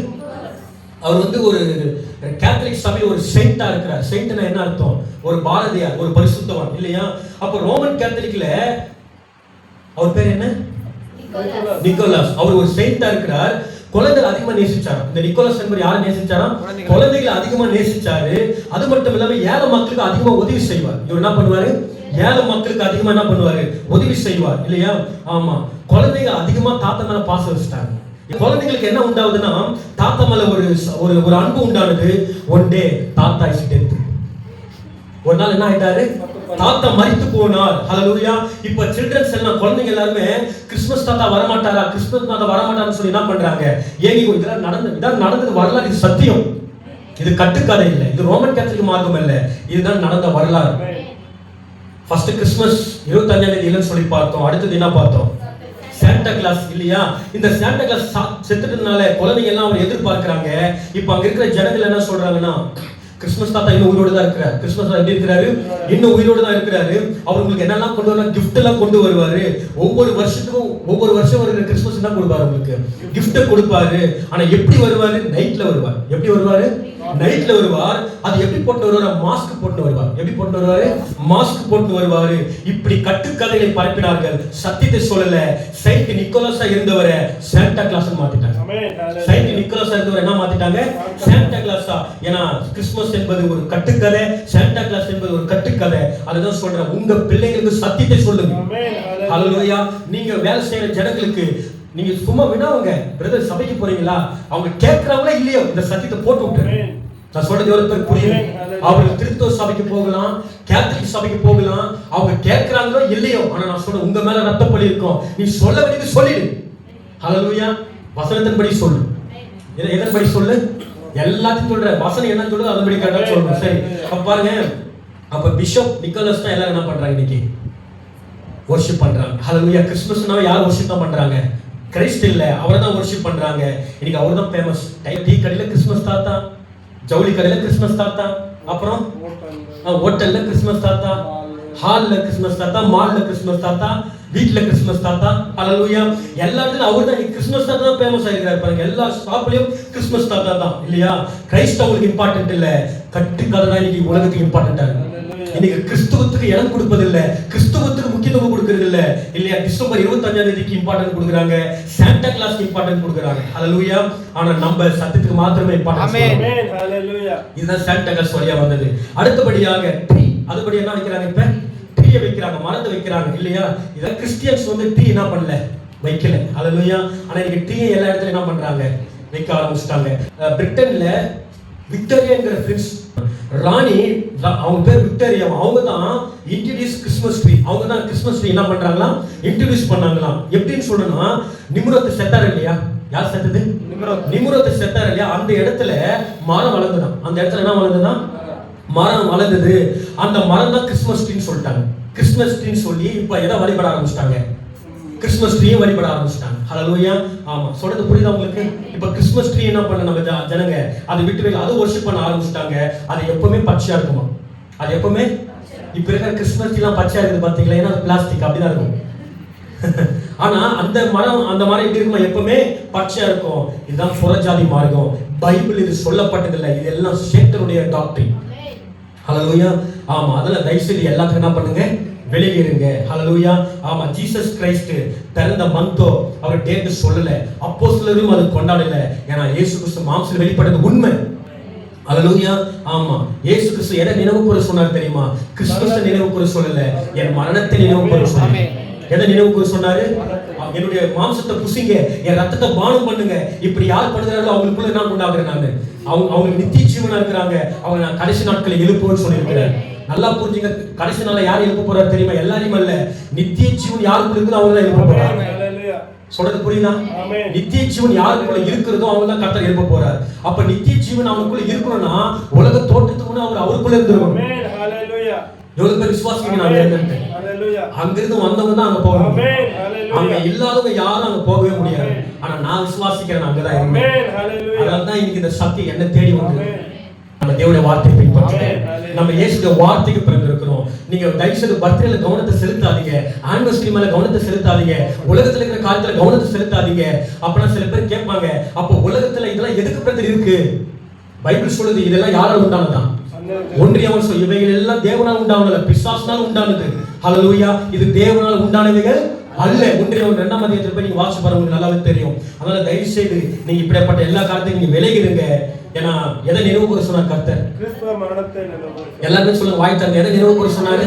அவர் வந்து ஒரு கேத்தலிக் சபையில் ஒரு செயிண்டா இருக்கிறார். செயிண்ட்னா என்ன அர்த்தம்? ஒரு பாரதியார், ஒரு பரிசுத்தவான் இல்லையா. அப்போ ரோமன் கேத்தலிக்ல அவர் பேர் என்ன? நிக்கோலாஸ். அவர் ஒரு செயிண்டா இருக்கிறார். குழந்தைகள் அதிகமா நேசிச்சார். இந்த நிக்கோலாஸ் என்பவர் யாரை நேசிச்சாராம்? குழந்தைகளை அதிகமா நேசிச்சாரு. அது மட்டும் இல்லாம ஏழை மக்களுக்கு அதிகமா உதவி செய்வார். இவர் என்ன பண்ணுவாரு? ஏழை மக்களுக்கு அதிகமா என்ன பண்ணுவாரு? உதவி செய்வார் இல்லையா. ஆமா, குழந்தைகள் அதிகமா தாத்தா மேல பாசம் வச்சுட்டாங்க. குழந்தைகளுக்கு என்ன உண்டாகுதுன்னா, தாத்தா மேல ஒரு அன்பு உண்டானது. ஒன் டே தாத்தா இஸ் டெத். ஒரு நாள் என்ன ஆயிட்டாரு? தாத்தா மரித்து போனார். ஹல்லேலூயா. இப்ப சில்ட்ரன்ஸ் எல்லாம், குழந்தைங்க எல்லாருமே கிறிஸ்துமஸ் தாத்தா வர மாட்டாரா, கிறிஸ்துமஸ் தாத்தா வர மாட்டாருன்னு சொல்லி என்ன பண்றாங்க? ஏங்கி இதெல்லாம் நடந்தது வரலாறு. இது சத்தியம். இது கட்டுக்கதை இல்லை. இது ரோமன் கேத்தலிக் மார்க்கம் இல்லை. இதுதான் நடந்த வரலாறு. ஃபர்ஸ்ட் கிறிஸ்துமஸ் 25 இல்லைன்னு சொல்லி பார்த்தோம். அடுத்தது என்ன பார்த்தோம்? சாண்டா கிளாஸ் இல்லையா. இந்த சாண்டா கிளாஸ் செத்துட்டதுனால குழந்தைங்க எல்லாம் அவர் எதிர்பார்க்கிறாங்க. இப்ப அங்க இருக்கிற ஜனங்கள் என்ன சொல்றாங்கன்னா, கிறிஸ்துமஸ் தாத்தா இன்னும் உயிரோடு தான் இருக்கிறார். கிறிஸ்துமஸ் எப்படி இருக்கிறாரு? இன்னும் உயிரோடு தான் இருக்கிறாரு. அவர் உங்களுக்கு என்னெல்லாம் கொண்டு வரலாம்? கிஃப்ட் எல்லாம் கொண்டு வருவாரு. ஒவ்வொரு வருஷம் வருகிற கிறிஸ்துமஸ் என்ன கொடுப்பாரு? உங்களுக்கு கிஃப்ட் கொடுப்பாரு. ஆனா எப்படி வருவாரு? நைட்ல வருவார். எப்படி வருவாரு? நைட்ல வருவார். அது எப்படி போட்டு வருவாரு? மாஸ்க் போட்டு வருவார். எப்படி போட்டு வருவாரு? மாஸ்க் போட்டு வருவாரு. இப்படி கட்டுக்கதைகளை பரப்பினார்கள். சத்தியத்தை சொல்லல. சைட் நிக்கோலாஸா இருந்தவரை சாண்டா கிளாஸ் மாத்திட்டாங்க. சைட் நிக்கோலாஸா இருந்தவரை என்ன மாத்திட்டாங்க? சாண்டா கிளாஸா. ஏன்னா கிறிஸ்துமஸ் என்பது ஒரு கட்டுக்கதை, சாண்டா கிளாஸ் என்பது ஒரு கட்டுக்கதை. அதுதான் சொல்றேன், உங்க பிள்ளைகளுக்கு சத்தியத்தை சொல்லுங்க. ஹல்லேலூயா. நீங்க வேலை செய்யற ஜனங்களுக்கு நீங்க சும்மா விடாவுங்க. பிரதர் சபைக்கு போறீங்களா? அவங்க கேட்கறாங்களா இல்லையோ, இந்த சத்தியத்தை போட்டு விட்டுரு. நான் சொல்றது எவ்வளவு பேர் புரியும்? அவங்க கிறிஸ்தவ சபைக்கு போகலாம், கேத்தலிக் சபைக்கு போகலாம். அவங்க கேட்கறாங்களோ இல்லையோ, ஆனா நான் சொல்றேன், உங்க மேல ரத்தப்பழி இருக்கும். நீ சொல்ல வேண்டியது சொல்லிடு. ஹல்லேலூயா. வசனத்தின்படி சொல்லு. எதன்படி சொல்லு? எல்லாத்தையும் சொல்ற. வசனம் என்ன சொல்றது அதன்படி கரெக்டா சொல்லணும். சரி, அப்ப பாருங்க. அப்ப பிஷப் நிக்கோலஸ் தான் எல்லாரும் என்ன பண்றாங்க? இன்னைக்கு வர்ஷிப் பண்றாங்க. ஹல்லேலூயா. கிறிஸ்துமஸ்னாவே யார் வர்ஷிப் தான் பண்றாங்க? கிறிஸ்ட் இல்ல, அவரை தான் வர்ஷிப் பண்றாங்க. இன்னைக்கு அவர் தான் ஃபேமஸ். டீ கடையில கிறிஸ்துமஸ் தாத்தா, ஜவுளி கடையில கிறிஸ்துமஸ் தாத்தா, அப்புறம் ஹோட்டல்ல கிறிஸ்துமஸ் தாத்தா, ஹால்ல கிறிஸ்துமஸ் தாத்தா, மால்ல கிறிஸ்துமஸ் தாத்தா, வீட்ல கிறிஸ்துமஸ் தாத்தா. ஹல்லேலூயா. எல்லா இடத்துலயும் அவர் தான் கிறிஸ்துமஸ் தாத்தா தான் ஃபேமஸ் ஆயிருக்காரு பாருங்க. எல்லா ஷாப்லயும் கிறிஸ்துமஸ் தாத்தா தான் இல்லையா. கிரைஸ்ட் அவங்களுக்கு இம்பார்ட்டன்ட் இல்ல, கட்டுக்கதை தான் இன்னைக்கு உலகத்துக்கு இம்பார்ட்டன்டா இருக்கு. இன்னைக்கு கிறிஸ்துவத்துக்கு இடம் கொடுப்பதில்லை, கிறிஸ்துவத்துக்கு முக்கியத்துவம் கொடுக்கறது இல்ல இல்லையா? டிசம்பர் 25ஆம் தேதிக்கு இம்பார்ட்டன்ட் கொடுக்குறாங்க, சாண்டா கிளாஸ்க்கு இம்பார்ட்டன்ட் கொடுக்குறாங்க. ஹalleluya. ஆனா நம்ம சத்தியத்துக்கு மாத்திரமே இம்பார்ட்டன்ட். ஆமென். ஹalleluya. இதுதான் சாண்டா கிளாஸ் வழியா வந்தது. அடுத்தபடியாக ட்ரீ, அதுபடி என்ன வைக்கிறாங்க? இப்ப ட்ரீயை வைக்கிறாங்க, மரத்தை வைக்கிறாங்க இல்லையா? இத கிறிஸ்டியன்ஸ் வந்து ட்ரீ என்ன பண்ணல, வைக்கல. ஹalleluya. ஆனா இன்னைக்கு ட்ரீயை எல்லா இடத்துலயும் என்ன பண்றாங்க, வைக்க ஆரம்பிச்சிட்டாங்க. பிரிட்டன்ல விக்டோரியாங்கிற பிரின்ஸ் ராணி, அவங்க பேர் விக்டோரியா, அவங்க தான் இன்ட்ரோடியூஸ் கிறிஸ்மஸ் ட்ரீ. அவங்க தான் கிறிஸ்மஸ் ட்ரீ என்ன பண்றாங்களா, இன்ட்ரோடியூஸ் பண்ணாங்களாம். எப்படின்னு சொல்லணும்னா, நிம்ரோத் செத்தாரு இல்லையா? யார் செத்தது? நிம்ரோத் செத்தாரு இல்லையா? அந்த இடத்துல மரம் வளர்ந்துதான். அந்த இடத்துல என்ன வளர்ந்துதான்? மரம் வளர்ந்தது. அந்த மரம் தான் கிறிஸ்மஸ் ட்ரீன்னு சொல்லிட்டாங்க. கிறிஸ்மஸ் ட்ரீன்னு சொல்லி இப்ப எதை வழிபட ஆரம்பிச்சிட்டாங்க? கிறிஸ்மஸ் ட்ரீ வழிபட ஆரம்பிச்சிட்டாங்க. ஹalleluya. ஆமா, சொல்றது புரியுதா உங்களுக்கு? இப்ப கிறிஸ்மஸ் ட்ரீ என்ன பண்ண நம்ம ஜனங்க அதை விட்டு வைக்க, அதை வர்ஷிப் பண்ண ஆரம்பிச்சிட்டாங்க. அது எப்பவுமே பச்சையா இருக்குமா? அது எப்பவுமே இப்ப இருக்கிற கிறிஸ்மஸ் ட்ரீ எல்லாம் பச்சையா இருக்குது பாத்தீங்களா? ஏன்னா அது பிளாஸ்டிக், அப்படிதான் இருக்கும். ஆனா அந்த மரம் எப்படி இருக்குமா? எப்பவுமே பச்சையா இருக்கும். இதுதான் புறஜாதி மார்க்கம். பைபிள் இது சொல்லப்பட்டதில்லை, இது எல்லாம் சேத்தனுடைய டாக்டரின். ஹalleluya. ஆமா, அதெல்லாம் தயவு செய்து எல்லாத்துக்கும் என்ன பண்ணுங்க, வெளியேறுங்க. ஹalleluya. ஆமா, ஜீசஸ் கிரைஸ்ட் பிறந்த மந்தோ அவர் டேட் சொல்லல, அப்போஸ்தலரும் அது கொண்டாடல. ஏன்னா இயேசு கிறிஸ்து மாம்சத்தில் வெளிப்பட்டது உண்மை. ஹalleluya. ஆமா, இயேசு கிறிஸ்து எதை நினைவு கூற சொன்னார் தெரியுமா? கிறிஸ்துவை நினைவு கூற சொல்லல, என் மரணத்தை நினைவு கூற சொன்னார். எதை நினைவு கூற சொன்னாரு? என்னுடைய மாம்சத்தை புசிங்க, என் ரத்தத்தை பானம் பண்ணுங்க. இப்படி யார் பண்ணுகிறாரோ அவங்களுக்குள்ள என்ன உண்டாக்குறேன் நான், அவங்க நித்திய ஜீவனா இருக்கிறாங்க. அவங்க நான் கடைசி நாட்களில் எழுப்புவேன்னு சொல்லியிருக்கிறேன். நல்லா புரிஞ்சுங்க, கடைசி நாள யார் எழுப்ப போறாரு தெரியுமா? எல்லாரையும் அல்ல, நித்திய ஜீவன் யாருக்குள்ள இருக்குதோ அவங்க தான் எழுப்ப போறாங்க. சொல்றது புரியுதா? நித்திய ஜீவன் யாருக்குள்ள இருக்கிறதோ அவங்க தான் கர்த்தர் எழுப்ப போறார். அப்ப நித்திய ஜீவன் அவனுக்குள்ள இருக்கணும்னா உலக தோட்டத்துக்கு அவர் அவருக்குள்ள இருந்திருக்கணும். எவ்வளவு பேர் விசுவாசிக்கிறீங்க? நான் இருந்தேன். அங்கிருந்து வந்தவங்க தான் அங்க போகணும். அங்க இல்லாதவங்க யாரும் அங்க போகவே முடியாது. ஆனா நான் விசுவாசிக்கிறேன், அங்கதான் இருந்தேன். அதனாலதான் இன்னைக்கு இந்த சக்தி என்ன தேடி வந்து நம்ம தேவனுடைய வார்த்தையை பின்பற்றுறோம். நம்ம இயேசுடைய வார்த்தைக்கு பிறந்திருக்கிறோம். நீங்க தயவுசெய்து பர்த்டேல கவனத்தை செலுத்தாதீங்க, ஆனிவர்சரி மேல கவனத்தை செலுத்தாதீங்க, உலகத்துல இருக்கிற காரியத்துல கவனத்தை செலுத்தாதீங்க. அப்பனா சில பேர் கேட்பாங்க, அப்போ உலகத்துல இதெல்லாம் எதுக்கு பிரதர் இருக்கு? பைபிள் சொல்லுது இதெல்லாம் யாரால உண்டானதான்? ஒன்றியவன் சொல், இவைகள் எல்லாம் தேவனால் உண்டானது, பிசாசினால் உண்டானது. ஹalleluya. இது தேவனால் உண்டானவைகள் அல்ல. ஒன்றியவன் 2ஆம் அதிகாரத்துல போய் நீங்க வாசிச்சு பாருங்க, உங்களுக்கு நல்லாவே தெரியும். அதனால தயவு செய்து நீங்க இப்படிப்பட்ட எல்லா காரியத்தையும் நீங்க விலகிடுங்க. ஏன்னா எதை நினைவு கூற சொன்னார் கர்த்தர்? கிறிஸ்துவ மரணத்தை நினைவு. எல்லாரும் சொல்லுங்க, வாய் தரங்க. எதை நினைவு கூற சொன்னாரு?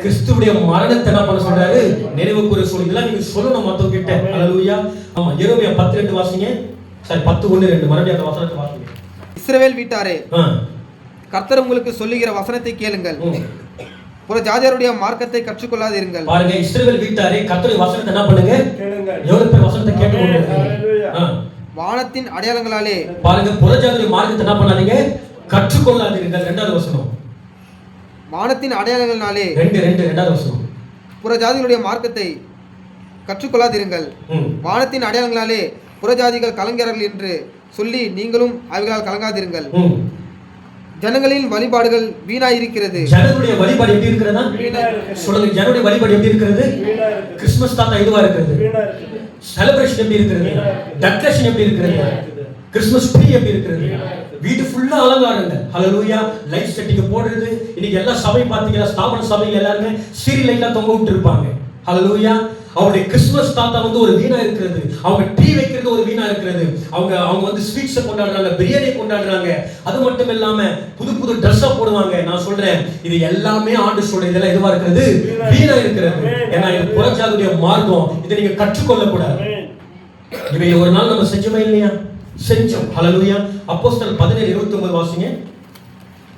கிறிஸ்துவுடைய மரணத்தை என்ன பண்ண சொல்றாரு? நினைவு கூற சொல்லி. இதெல்லாம் நீங்க சொல்லணும் மத்தவங்க கிட்ட. ஹalleluya. ஆமா, எரேமியா 10:2 வாசிங்க. சரி, 10:1-2 மறுபடியும் அந்த வசனத்தை வாசிங்க. இஸ்ரவேல் வீட்டாரே, கர்த்தர் உங்களுக்கு சொல்லுகிற வசனத்தை கேளுங்கள். புற ஜாதியாருடைய மார்க்கத்தை கற்றுக்கொள்ளாதீர்கள். பாருங்க, இஸ்ரவேல் வீட்டாரே, கர்த்தருடைய வசனத்தை என்ன பண்ணுங்க? கேளுங்கள். எவ்வளவு பேர் வசனத்தை கேட்கணும்? வானத்தின் அடையாளங்களாலே, பாருங்க, புற ஜாதியாருடைய மார்க்கத்தை என்ன பண்ணாதீங்க? கற்றுக்கொள்ளாதீர்கள். 2வது வசனம். வானத்தின் அடையாளங்களாலே, 2வது வசனம். புற ஜாதிகளுடைய மார்க்கத்தை கற்றுக்கொள்ளாதீர்கள். வானத்தின் அடையாளங்களாலே புறஜாதிகள் கலங்கிறார்கள் என்று சொல்லி நீங்களும் அவைகளால் கலங்காதீர்கள். ஜனங்களின் வழிபாடுகள் வீணாய் இருக்கிறது. ஜனங்களுடைய வழிபாடு எப்படி இருக்கிறதா? சொல்லுங்க, ஜனங்களுடைய வழிபாடு எப்படி இருக்கிறது? கிறிஸ்மஸ் தாத்தா இதுவா இருக்கிறது. செலிப்ரேஷன் எப்படி இருக்கிறது? டெக்கரேஷன் எப்படி இருக்கிறது? கிறிஸ்மஸ் ட்ரீ எப்படி இருக்கிறது? வீட்டு ஃபுல்லா அலங்காரங்க. ஹalleluya. லைட் செட்டிங் போடுறது. இன்னைக்கு எல்லா சபை பாத்தீங்கன்னா, ஸ்தாபன சபையில எல்லாரும் சீரியல் லைட்ல தொங்க விட்டு இருப்பாங்க. ஹalleluya. அவருடைய கிறிஸ்மஸ் தாத்தா ஒரு வீணா இருக்கிறது. அவங்க டீ வைக்கிறது ஒரு வீணா இருக்கிறது. அவங்க ஸ்வீட்ஸ் கொண்டாடுறாங்க, பிரியாணி கொண்டாடுறாங்க. அது மட்டும் இல்லாம புது ட்ரெஸ் போடுவாங்க. நான் சொல்றேன், இது எல்லாமே ஆண்டு சொல்ற இதெல்லாம் எதுவா இருக்கிறது? வீணா இருக்கிறது. ஏன்னா இது புறஜாதியுடைய மார்க்கம். இதை நீங்க கற்றுக்கொள்ள கூடாது. இவை ஒரு நாள் நம்ம செஞ்சோமே இல்லையா? செஞ்சோம். ஹalleluya. அப்போஸ்தலர் 17:29 வாசிங்க.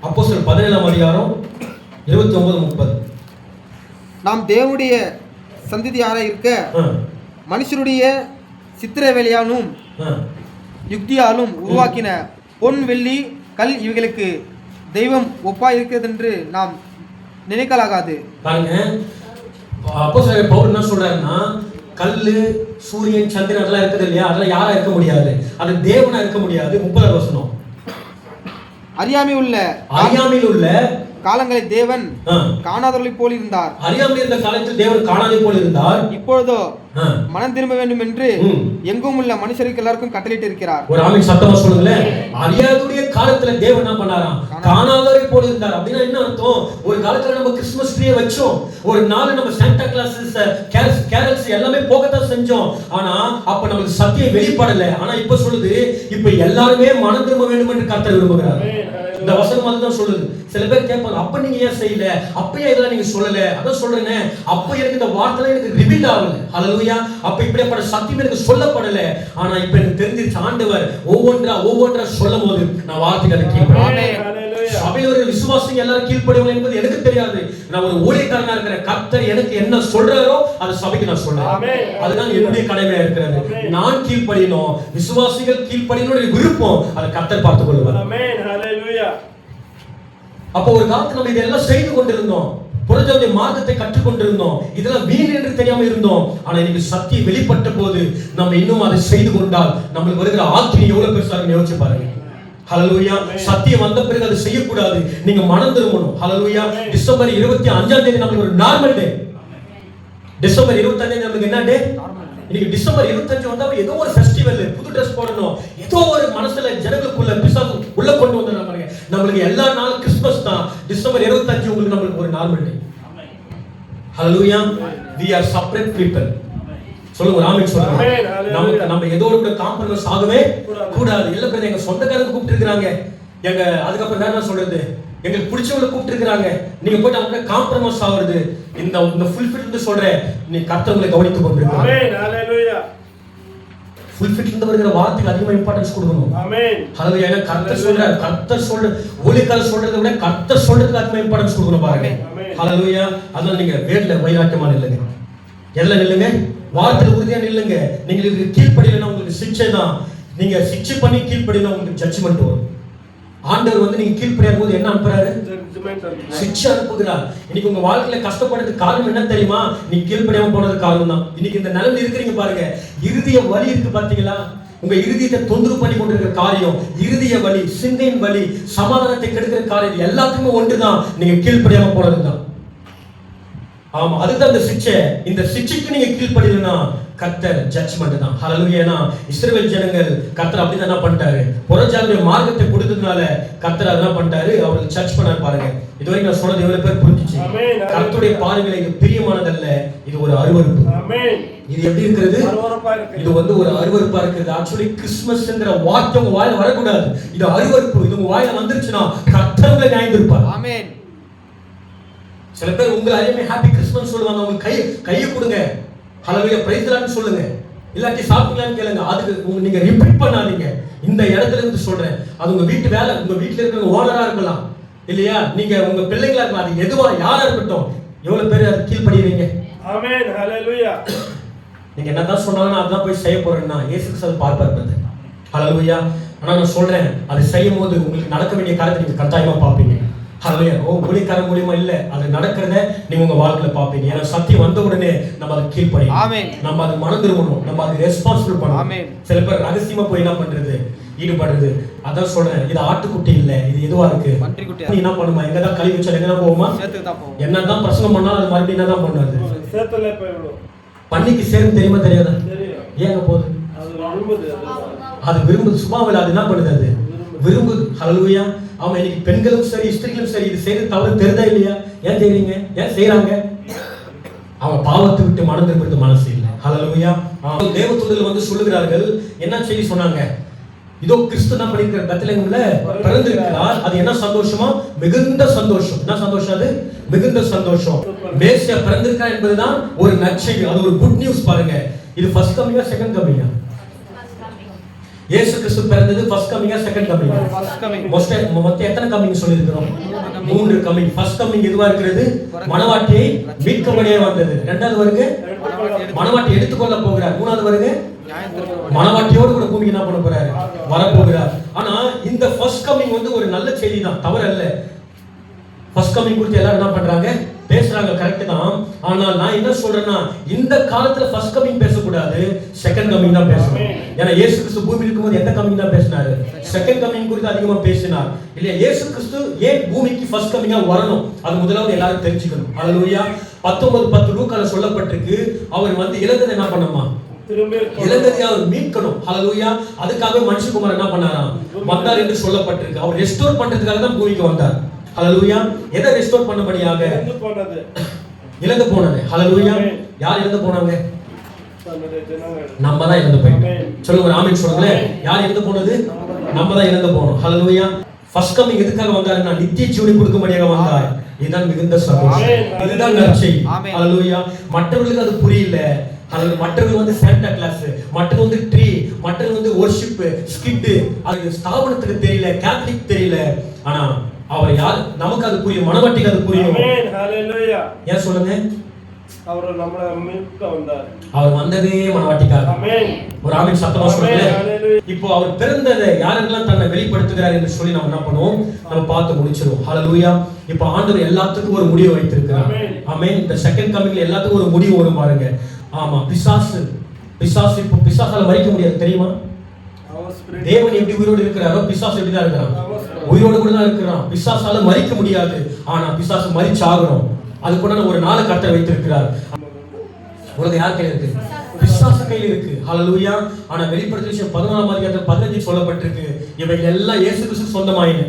அப்போஸ்தலர் 17ஆம் அதிகாரம் 29-30. நாம் தேவனுடைய சந்ததியாராய் இருக்க மனுஷருடைய சித்திர வேலையாலும் யுக்தியாலும் உருவாக்கின பொன், வெள்ளி, கல் இவைகளுக்கு தெய்வம் ஒப்பாய் இருக்கிறது என்று நாம் நினைக்கலாகாது. பாருங்க, அப்போஸ்தலர் பவுல் என்ன சொல்றாருன்னா, கல்லு, சூரியன், சந்திரன் அதெல்லாம் இருக்குது இல்லையா? அதெல்லாம் யாரா இருக்க முடியாது, அது தேவனா இருக்க முடியாது. 30வது வசனம். அறியாமையில் உள்ள காலங்களில் தேவன் காணாதவர்களைப் போல் இருந்தார். அறியாமல் இருந்த காலத்தில் தேவன் காணாதே போல் இருந்தார். இப்பொழுதோ மனம் திரும்ப வேண்டும் என்று எங்கும் உள்ள மனுஷருக்கு எல்லாருக்கும் கட்டளையிட்டு இருக்கிறார். ஒரு ஆமென் சத்தமா சொல்லுங்களேன். அறியாதுடைய காலத்துல தேவன் என்ன பண்ணாராம்? காணாதவரை போல இருந்தார். அப்படின்னா என்ன அர்த்தம்? ஒரு காலத்துல நம்ம கிறிஸ்துமஸ் ட்ரீயை வச்சோம், ஒரு நாள் நம்ம சாண்டா கிளாஸஸ் கேரல்ஸ் எல்லாமே போகத்தான் செஞ்சோம். ஆனா அப்ப நமக்கு சத்தியம் வெளிப்படல. ஆனா இப்ப சொல்லுது, இப்ப எல்லாருமே மனம் திரும்ப வேண்டும் என்று கர்த்தர் விரும்புகிறார். இந்த வசனம் அதுதான் சொல்லுது. சில பேர் கேட்பாங்க, அப்ப நீங்க ஏன் செய்யல, அப்ப ஏன் இதெல்லாம் நீங்க சொல்லல? அதான் சொல்றேனே, அப்ப எனக்கு இந்த வார்த்தை எனக்கு ரிவீல் ஆகல. ஹல்லேலூயா. அப்ப இப்படிப்பட்ட சத்தியம் எனக்கு சொல்லப்படல. ஆனா இப்ப எனக்கு தெரிஞ்சிருச்சு, ஆண்டவர் ஒவ்வொன்றா சொல்லும் போது நான் வார்த்தைகளை கீழ்ப்படிறேன். சபையில் ஒரு விசுவாசிங்க எல்லாரும் கீழ்ப்படிவாங்க என்பது எனக்கு தெரியாது. நான் ஒரு ஊழியக்காரனா இருக்கிற கர்த்தர் எனக்கு என்ன சொல்றாரோ அதை சபைக்கு நான் சொல்றேன். அதுதான் என்னுடைய கடமையா இருக்கிறது. நான் கீழ்ப்படியணும், விசுவாசிகள் கீழ்ப்படியணும் விருப்பம், அதை கர்த்தர் பார்த்துக் கொள்வார். அப்போ ஒரு காலத்துல நம்ம இதெல்லாம் செய்து கொண்டிருந்தோம், புறஜாதிய மார்க்கத்தை கற்றுக்கொண்டிருந்தோம், இதெல்லாம் வீண் என்று தெரியாம இருந்தோம். ஆனா இன்னைக்கு சத்தியம் வெளிப்பட்ட போது நம்ம இன்னும் அதை செய்து கொண்டால் நம்மளுக்கு வருகிற ஆக்கினி எவ்வளவு பெருசா இருக்குன்னு யோசிச்சு பாருங்க. ஹல்லேலூயா. சத்தியம் வந்த பிறகு அதை செய்யக்கூடாது, நீங்க மனம் திரும்பணும். ஹல்லேலூயா. டிசம்பர் 25ஆம் தேதி நமக்கு ஒரு நார்மல் டே. டிசம்பர் 25ஆம் தேதி நமக்கு என்ன டே? இன்னைக்கு டிசம்பர் 25 வந்தா ஏதோ ஒரு ஃபெஸ்டிவல், புது ட்ரெஸ் போடணும், ஏதோ ஒரு மனசுல ஜனங்களுக்குள்ள பிசாசு உள்ள கொண்டு வந்தா பாருங்க. நமக்கு எல்லா நாளும் கிறிஸ்மஸ் தான். டிசம்பர் 25 உங்களுக்கு நமக்கு ஒரு normal day. Hallelujah. we are separate people. சொல்லுங்க ஆமென் சொல்லுங்க. நமக்கு நம்ம ஏதோ ஒரு காம்ப்ரமைஸ் ஆகவே கூடாது. இல்ல பிரதர், எங்க சொந்தக்காரங்க கூப்பிட்டு இருக்காங்க, எங்க அதுக்கப்புறம் என்ன சொல்றது, எங்களுக்கு பிடிச்சவங்களை கூப்பிட்டு இருக்காங்க, நீங்க போயிட்டு அவங்க காம்ப்ரமைஸ் ஆகுறது. இந்த ஃபுல்ஃபில் சொல்றேன், நீ கர்த்தரை கவனித்துக் கொண்டிருக்க. ஆமென். ஹல்லேலூயா. ஃபுல்ஃபில் வருகிற வார்த்தைக்கு அதிகமா இம்பார்ட்டன்ஸ் கொடுக்கணும். ஆமென். ஹல்லேலூயா. கர்த்தர் சொல்ற ஊழியக்காரர் சொல்றதை விட கர்த்தர் சொல்றதுக்கு அதிகமா இம்பார்ட்டன்ஸ் கொடுக்கணும் பாருங்க. ஹல்லேலூயா. அதனால நீங்க வேர்ல வைராக்கியமா நில்லுங்க, எல்லாம் நில்லுங்க, வார்த்தையில உறுதியா நில்லுங்க. நீங்க இதுக்கு கீழ்ப்படியலைன்னா உங்களுக்கு சிக்ஷை தான். நீங்க சிக்ஷை பண்ணி கீழ்ப்படினா உங்களுக்கு ஜட்ஜ்மென்ட் வரும். ஆண்டவர் நீங்க கீழ்ப்படியும் போது என்ன அனுப்புறாரு? சிக்ஷை அனுப்புகிறார். இன்னைக்கு உங்க வாழ்க்கையில கஷ்டப்படுறதுக்கு காரணம் என்ன தெரியுமா? நீ கீழ்ப்படியாம போனதுக்கு காரணம் தான். இன்னைக்கு இந்த நிலைமையில இருக்கிறீங்க பாருங்க. இருதய வலி இருக்கு பாத்தீங்களா? உங்க இருதயத்தை தொந்தரவு பண்ணி கொண்டிருக்கிற காரியம் இருதய வலி, சிந்தையின் வலி, சமாதானத்தை கெடுக்கிற காரியம் எல்லாத்துக்குமே ஒன்றுதான், நீங்க கீழ்ப்படியாம போனதுதான். ஆமா, அதுதான் இந்த சிக்ஷை. இந்த சிக்ஷைக்கு நீங்க கீழ்ப்படியலனா கர்த்தர் ஜட்ஜ்மென்ட் தான். ஹல்லேலூயா. இஸ்ரவேல் ஜனங்கள் கர்த்தர் அப்படிதான் என்ன பண்ணிட்டாரு, புறஜாதிய மார்க்கத்தை கொடுத்ததுனால கர்த்தர் அதெல்லாம் பண்ணிட்டாரு, அவருக்கு ஜட்ஜ் பண்ணாரு பாருங்க. இதுவரைக்கும் நான் சொன்னது எவ்வளவு பேர் புரிஞ்சுச்சு? கர்த்தருடைய பார்வையில இது பிரியமானதல்ல, இது ஒரு அருவருப்பு. இது எப்படி இருக்கிறது? இது ஒரு அருவருப்பா இருக்குது. ஆக்சுவலி கிறிஸ்துமஸ்ங்கற வார்த்தை உங்க வாயில வரக்கூடாது. இது அருவருப்பு. இது உங்க வாயில வந்துருச்சுனா கர்த்தர் உங்களை நியாயம் தீர்ப்பார். ஆமென். சில பேர் உங்களை அறியாம ஹாப்பி கிறிஸ்மஸ் சொல்லுவாங்க, உங்களுக்கு கையை கொடுங்க, ஹல்லேலூயா பிரைஸ் தி லார்ட் சொல்லுங்க, இல்லாட்டி சாப்பிட்டீங்களான்னு கேளுங்க. அதுக்கு நீங்க ரிப்பீட் பண்ணாதீங்க. இந்த இடத்துல இருந்து சொல்றேன், அது உங்க வீட்டு வேலை, உங்க வீட்டுல இருக்கிற ஓனரா இருக்கலாம், இல்லையா, நீங்க உங்க பிள்ளைகளா இருக்கலாம், அது எதுவா யாரா இருக்கட்டும், எவ்வளவு பேர் அது கீழ்ப்படிறீங்க? ஆமென். ஹல்லேலூயா. நீங்க என்னதான் சொன்னாலும் அதான் போய் செய்ய போறேன்னா இயேசு கிறிஸ்து பார்ப்பார். ஹல்லேலூயா. ஆனா நான் சொல்றேன், அது செய்யும் போது உங்களுக்கு நடக்க வேண்டிய காரியத்தை நீங்க கட்டாயமா பார்ப்பீங்க. ஹல்லேலூயா. ஊழியக்காரர் மூலமா இல்ல, அது நடக்கிறத நீங்க உங்க வாழ்க்கையில பாப்பீங்க. ஏன்னா சத்தியம் வந்த உடனே நம்ம அதை கீழ்ப்படியணும். ஆமென். நம்ம அது மனம் திரும்பணும், நம்ம அது ரெஸ்பான்சிபிள் பண்ணணும். ஆமென். சில பேர் ரகசியமா போய் என்ன பண்றது, ஈடுபடுறது. அதான் சொல்றேன், இது ஆட்டுக்குட்டி இல்ல, இது எதுவா இருக்கு, நீ என்ன பண்ணுமா, எங்கதான் கழுவி வச்சா எங்கதான் போகுமா, என்னதான் பிரசங்கம் பண்ணாலும் அது மறுபடியும் என்னதான் பண்ணாது, பண்ணிக்கு சேரும். தெரியுமா தெரியாதா? ஏங்க போகுது, அது விரும்புது. சுபாவில் அது என்ன பண்ணுது, அது விரும்புது. ஹல்லேலூயா. ஆமா, இன்னைக்கு பெண்களும் சரி ஸ்திரீகளும் சரி இது செய்யறது தவறு தெரியுதா இல்லையா? ஏன் செய்றீங்க, ஏன் செய்யறாங்க? அவங்க பாவத்தை விட்டு மனம் திரும்புறது மனசு இல்லை. ஹல்லேலூயா. தேவதூதர்கள் சொல்லுகிறார்கள், என்ன செய்தி சொன்னாங்க, இதோ கிறிஸ்து என்ன பண்ணிருக்கிற பெத்லகேம்ல பிறந்திருக்கிறார். அது என்ன சந்தோஷமா? மிகுந்த சந்தோஷம். என்ன சந்தோஷம்? அது மிகுந்த சந்தோஷம். மேசியா பிறந்திருக்கார் என்பதுதான் ஒரு நற்செய்தி, அது ஒரு குட் நியூஸ். பாருங்க, இது ஃபர்ஸ்ட் கமிங்கா செகண்ட் கமிங்கா? இயேசு கிறிஸ்து பிறந்தது ஃபர்ஸ்ட் கமிங்கா செகண்ட் கமிங்கா? First coming. மொத்தம் எத்தனை கமிங் சொல்லிருக்கோம்? 3 கமிங். ஃபர்ஸ்ட் கமிங் எதுவா இருக்கிறது? மணவாட்டியை மீட்கப்படியே வந்தது. இரண்டாவது வருகை மணவாட்டி எடுத்துக்கொள்ள போகிறார். மூணாவது வருகை மணவாட்டியோடு கூட பூமிக்கு என்ன பண்ண போறாரு, வரப்போகிறார். ஆனா இந்த ஃபர்ஸ்ட் கமிங் ஒரு நல்ல செய்தி தான், தவறு அல்ல. ஃபர்ஸ்ட் கமிங் குறித்து எல்லாரும் என்ன பண்றாங்க, பேசுறாங்க, கரெக்ட் தான். ஆனால் நான் என்ன சொல்றேன்னா, இந்த காலத்துல ஃபர்ஸ்ட் கமிங் பேசக்கூடாது, செகண்ட் கமிங் தான் பேசணும். ஏன்னா இயேசு கிறிஸ்து பூமியில் இருக்கும்போது எந்த கமிங் தான் பேசினாரு? செகண்ட் கமிங் குறித்து அதிகமா பேசினார் இல்லையா? இயேசு கிறிஸ்து ஏன் பூமிக்கு ஃபர்ஸ்ட் கமிங்கா வரணும், அது முதலாவது எல்லாரும் தெரிஞ்சுக்கணும். ஹல்லேலூயா. 19:10 லூக்கால சொல்லப்பட்டிருக்கு, அவர் வந்து இழந்ததை என்ன பண்ணுமா? இழந்ததை அவர் மீட்கணும். ஹல்லேலூயா. அதுக்காக மனுஷகுமாரன் என்ன பண்ணாராம்? வந்தார் என்று சொல்லப்பட்டிருக்கு. அவர் ரெஸ்டோர் பண்றதுக்காக தான் பூமிக்கு வந்தார். ஹல்லேலூயா. எதை ரெஸ்டோர் பண்ணபடியாக? இழந்து போனது. ஹல்லேலூயா. யார் இழந்து போனாங்க? நம்ம தான் இழந்து போயிட்டோம். சொல்லுங்க ஆமென் சொல்லுங்களேன். யார் இழந்து போனது? நம்ம தான் இழந்து போனோம். ஹல்லேலூயா. ஃபர்ஸ்ட் கமிங் எதுக்காக வந்தாருன்னா நித்திய ஜீவனை கொடுக்கும்படியாக வந்தார். இதுதான் மிகுந்த சந்தோஷம், இதுதான் நற்செய்தி. ஹல்லேலூயா. மற்றவர்களுக்கு அது புரியல. அது மற்றவர்கள் வந்து சாண்டா கிளாஸ், மற்றவர்கள் வந்து ட்ரீ, மற்றவர்கள் வந்து வொர்ஷிப் ஸ்கிட், அது ஸ்தாபனத்துக்கு தெரியல, கேத்தலிக் தெரியல. ஆனா அவர் யார்? நமக்கு அது புரியும், மனவட்டிக்கு அது புரியும். ஹல்லேலூயா. ஏன் சொல்லுங்க? அவர் நம்மள மீட்க வந்தார். அவர் வந்ததே மனவாட்டிக்காக. ஆமென். ஒரு ஆமென் சத்தமா சொல்லுங்க. இப்போ அவர் பிறந்ததை யாரெல்லாம் தன்னை வெளிப்படுத்துகிறார் என்று சொல்லி நம்ம என்ன பண்ணுவோம்? நம்ம பார்த்து முடிச்சிருவோம். ஹல்லேலூயா. இப்போ ஆண்டவர் எல்லாத்துக்கும் ஒரு முடிவு வைத்திருக்கிறார். ஆமென். இந்த செகண்ட் கமிங்ல எல்லாத்துக்கும் ஒரு முடிவு வரும் பாருங்க. ஆமா, பிசாசு இப்போ பிசாசால மறிக்க முடியாது தெரியுமா? தேவன் எப்படி உயிரோடு இருக்கிறாரோ பிசாசு எப்படி தான் இருக்கிறான்? உயிரோடு கூட தான் இருக்கிறான். பிசாசால மறிக்க முடியாது, ஆனா பிசாசு மறிச்சாகணும். அது கூட ஒரு நாளை கர்த்தர் வைத்திருக்கிறார். உலகம் யார் கையில இருக்கு? பிசாசு கையில இருக்கு. ஹல்லேலூயா. ஆனா வெளிப்படுத்தின விஷயம் 14ஆம் அதிகாரத்துல 15 சொல்லப்பட்டிருக்கு, இவைகள் எல்லாம் இயேசு கிறிஸ்துவுக்கு சொந்தமாயின.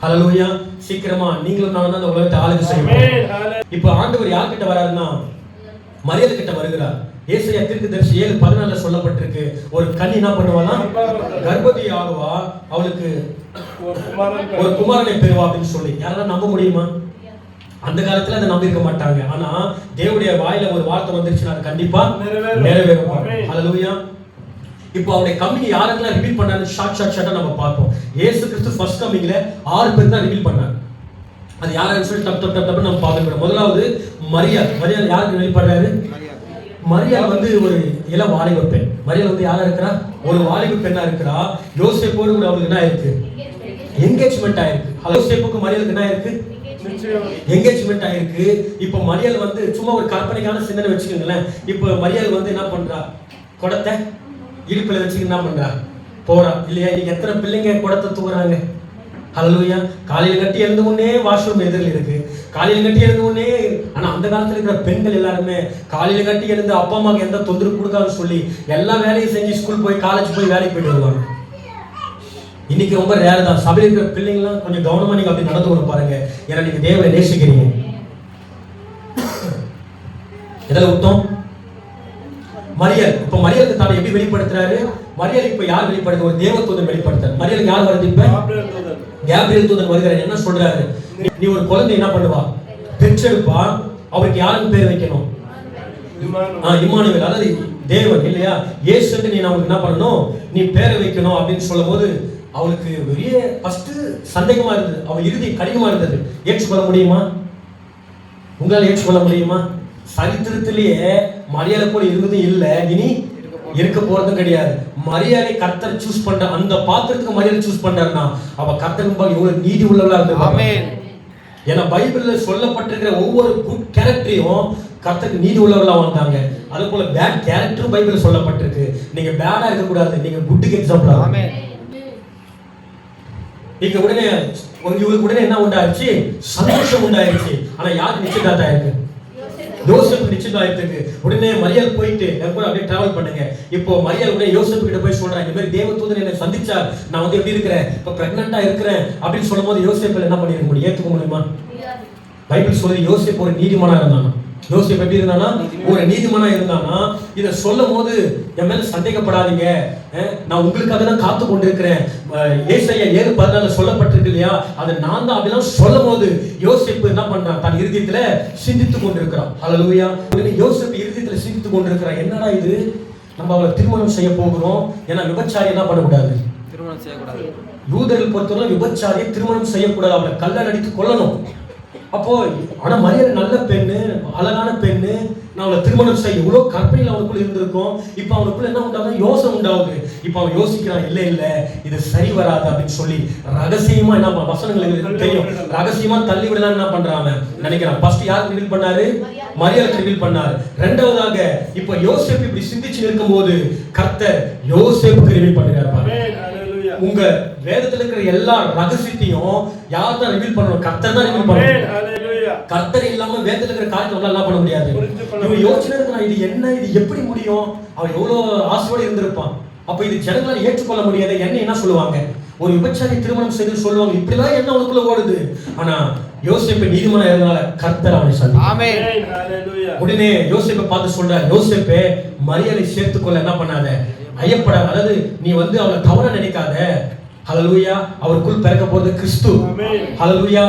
ஹல்லேலூயா. சீக்கிரமா நீங்களும் நானும் தான் இந்த உலகத்தை ஆளுகை செய்யணும். இப்போ ஆண்டவர் யார்கிட்ட வராருன்னா மரியாதை கிட்ட வருகிறார். ஏசாயா தீர்க்கதரிசி 7:14 சொல்லப்பட்டிருக்கு, ஒரு கன்னி என்ன பண்ணுவானா? கர்ப்பவதி ஆகுவா, அவளுக்கு ஒரு குமாரனை பெறுவா அப்படின்னு சொல்லி. யாராவது நம்ப முடியுமா? அந்த காலத்துல அதை நம்பி இருக்க மாட்டாங்க. ஆனா தேவனுடைய வாயில ஒரு வார்த்தை வந்துருச்சுன்னா அது கண்டிப்பா நிறைவேறும். ஹல்லேலூயா. இப்போ அவருடைய கம்மிங் யாரெல்லாம் ரிவீல் பண்ணாரு ஷார்ட்டா நம்ம பார்ப்போம். இயேசு கிறிஸ்து ஃபர்ஸ்ட் கம்மிங்ல 6 பேர் தான் ரிவீல் பண்ணாரு. அது யாருன்னு சொல்லி டப் நம்ம பார்க்கணும். முதலாவது மரியாள் யாருக்கு வெளிப்படுறாரு? மரியாள் வந்து ஒரு இளம் வாலிப பெண். மரியாள் வந்து யாரா இருக்கிறா? ஒரு வாலிப பெண்ணா இருக்கிறா. யோசேப்போடு கூட அவளுக்கு என்ன இருக்கு? என்கேஜ்மெண்ட் ஆயிருக்கு. யோசேப்புக்கு மரியாளுக்கு என்ன இருக்கு? என்கேஜ்மெண்ட் ஆயிருக்கு. இப்போ மரியாள் வந்து சும்மா ஒரு கற்பனைக்கான சிந்தனை வச்சுக்கோங்களேன். இப்போ மரியாள் வந்து என்ன பண்றா? குடத்தை இடுப்புல வச்சுக்கிட்டு என்ன பண்றா? போறா இல்லையா? இன்னைக்கு எத்தனை பிள்ளைங்க குடத்தை தூக்குறாங்க? ஹல்லேலூயா. காலையில கட்டி எழுந்த உடனே வாஷ்ரூம் எதிரில் இருக்கு. காலையில கட்டி எழுந்த உடனே, ஆனா அந்த காலத்துல இருக்கிற பெண்கள் எல்லாருமே காலையில கட்டி எழுந்து அப்பா அம்மாக்கு எந்த தொந்தரவு கொடுக்காதுன்னு சொல்லி எல்லா வேலையும் செஞ்சு ஸ்கூல் போய் காலேஜ் போய் வேலைக்கு போயிட்டு வருவாங்க. இன்னைக்கு ரொம்ப ரேர் தான். சபையில் இருக்கிற பிள்ளைங்களாம் கொஞ்சம் கவனமா நீங்க அப்படி நடந்து பாருங்க. ஏன்னா நீங்க தேவனை நேசிக்கிறீங்க. எதில் விட்டோம்? மரியாள். இப்ப மரியாளுக்கு தானே எப்படி வெளிப்படுத்துறாரு? மரியாள் இப்ப யார் வெளிப்படுத்து? ஒரு தேவதூதன் வெளிப்படுத்துறாரு. மரியாளுக்கு யார் வருது? இப்ப கேப்ரியல் தூதன் வருகிறார். என்ன சொல்றாரு? நீ ஒரு குழந்தை என்ன பண்ணுவா? பெற்றெடுப்பா. அவருக்கு யாருக்கு பேர் வைக்கணும்? இம்மானுவேல், அதாவது தேவன் இல்லையா? இயேசுக்கு நீ நமக்கு என்ன பண்ணணும்? நீ பேரை வைக்கணும் அப்படின்னு சொல்லும்போது அவளுக்கு பெரிய ஃபர்ஸ்ட் சந்தேகமா இருந்தது. அவள் இறுதி கடினமா இருந்தது. ஏற்றுக்கொள்ள முடியுமா? உங்களால் ஏற்றுக்கொள்ள முடியுமா? சரித்திரத்திலேயே மரியாதை போல இருந்ததும் இல்லை, இனி இருக்க போறதும் கிடையாது. மரியாதை கர்த்தர் சூஸ் பண்ற அந்த பாத்திரத்துக்கு மரியாதை சூஸ் பண்றாருன்னா அவ கர்த்தருக்கு எவ்வளவு நீதி உள்ளவளா இருந்திருப்பாங்க. ஏன்னா பைபிள்ல சொல்லப்பட்டிருக்கிற ஒவ்வொரு குட் கேரக்டரையும் கர்த்தருக்கு நீதி உள்ளவர்களா வந்தாங்க. அது போல பேட் கேரக்டரும் பைபிள்ல சொல்லப்பட்டிருக்கு. நீங்க பேடா இருக்க கூடாது, நீங்க குட்டுக்கு எக்ஸாம்பிள். ஆமென். இங்க உடனே இவருக்கு உடனே என்ன உண்டாயிருச்சு? சந்தோஷம் உண்டாயிருச்சு. ஆனா யாருக்கு நிச்சயதார்த்தம் ஆயிருக்கு? யோசேப்பு நிச்சயதார்த்தத்துக்கு உடனே மரியாள் போயிட்டு கூட அப்படியே டிராவல் பண்ணுங்க. இப்போ மரியாள் உடனே யோசேப்பு கிட்ட போய் சொல்றாங்க, இந்த மாதிரி தேவதூதன் என்னை சந்திச்சார், நான் வந்து எப்படி இருக்கிறேன், இப்ப பிரெக்னண்டா இருக்கிறேன் அப்படின்னு சொல்லும் போது யோசேப்பு என்ன பண்ணிருக்க முடியும்? ஏத்துக்க முடியுமா? பைபிள் சொல்லி யோசேப்பு ஒரு நீதிமானா இருந்தானா? யோசேப்பு எப்படி இருந்தானா? ஒரு நீதிமானா இருந்தானா? இதை சொல்லும் போது என் மேல சந்தேகப்படாதீங்க, நான் உங்களுக்காக தான் காத்து கொண்டிருக்கிறேன். ஏசாயா 7:14 சொல்லப்பட்டிருக்கு இல்லையா? அது நான் தான் அப்படிலாம் சொல்லும் போது யோசேப்பு என்ன பண்றான்? தன் இருதயத்துல சிந்தித்து கொண்டிருக்கிறான். ஹல்லேலூயா. யோசேப்பு இருதயத்துல சிந்தித்து கொண்டிருக்கிறான், என்னடா இது, நம்ம அவளை திருமணம் செய்ய போகிறோம். ஏன்னா விபச்சாரி என்ன பண்ணக்கூடாது? திருமணம் செய்யக்கூடாது. யூதர்கள் பொறுத்தவரை விபச்சாரியை திருமணம் செய்யக்கூடாது, அவளை கல்லால் அடித்து கொல்லணும். அப்போ ஆனா மரியாதை நல்ல பெண்ணு, அழகான பெண்ணு, நான் அவளை திருமணம் செய்ய எவ்வளவு கற்பனையில் அவனுக்குள்ள இருந்திருக்கும். இப்ப அவனுக்குள்ள என்ன உண்டாகுது? யோசனை உண்டாகுது. இப்ப அவன் யோசிக்கிறான், இல்ல இது சரி வராது அப்படின்னு சொல்லி ரகசியமா என்ன வசனங்களுக்கு தெரியும், ரகசியமா தள்ளி விடலாம் என்ன பண்றான் நினைக்கிறான். ஃபர்ஸ்ட் யாருக்கு ரிவீல் பண்ணாரு? மரியாளுக்கு ரிவீல் பண்ணாரு. இரண்டாவதாக இப்ப யோசேப்பு இப்படி சிந்திச்சு இருக்கும்போது கர்த்தர் யோசேப்புக்கு ரிவீல் பண்ணுகிறார். உங்க வேதத்துல இருக்கிற எல்லா ரகசியத்தையும் யார் தான் ரிவீல் பண்ணணும்? கர்த்தர் தான் ரிவீல் பண்ணணும். கர்த்தர் இல்லாம வேதத்துல இருக்கிற காரியத்தை எல்லாம் பண்ண முடியாது. இவன் யோசனை இருக்கிறான், இது என்ன, இது எப்படி முடியும்? அவன் எவ்வளவு ஆசையோடு இருந்திருப்பான். அப்ப இது ஜனங்களால ஏற்றுக்கொள்ள முடியாது. என்ன சொல்லுவாங்க? ஒரு விபச்சாரி திருமணம் செய்து சொல்லுவாங்க, இப்படிலாம் என்ன அவனுக்குள்ள ஓடுது. ஆனா யோசேப்பு நீதிமானா இருந்தனால கர்த்தர் அவனை சந்தித்தார். ஆமென். உடனே யோசேப்பை பார்த்து சொல்றார், யோசேப்பே மரியாதை சேர்த்துக்கொள்ள என்ன பண்ணாத, ஐயப்படாத. அதாவது நீ அவளை தவற நினைக்காத. ஹல்லேலூயா. அவருக்குள் பிறக்க போறது கிறிஸ்து. ஹல்லேலூயா.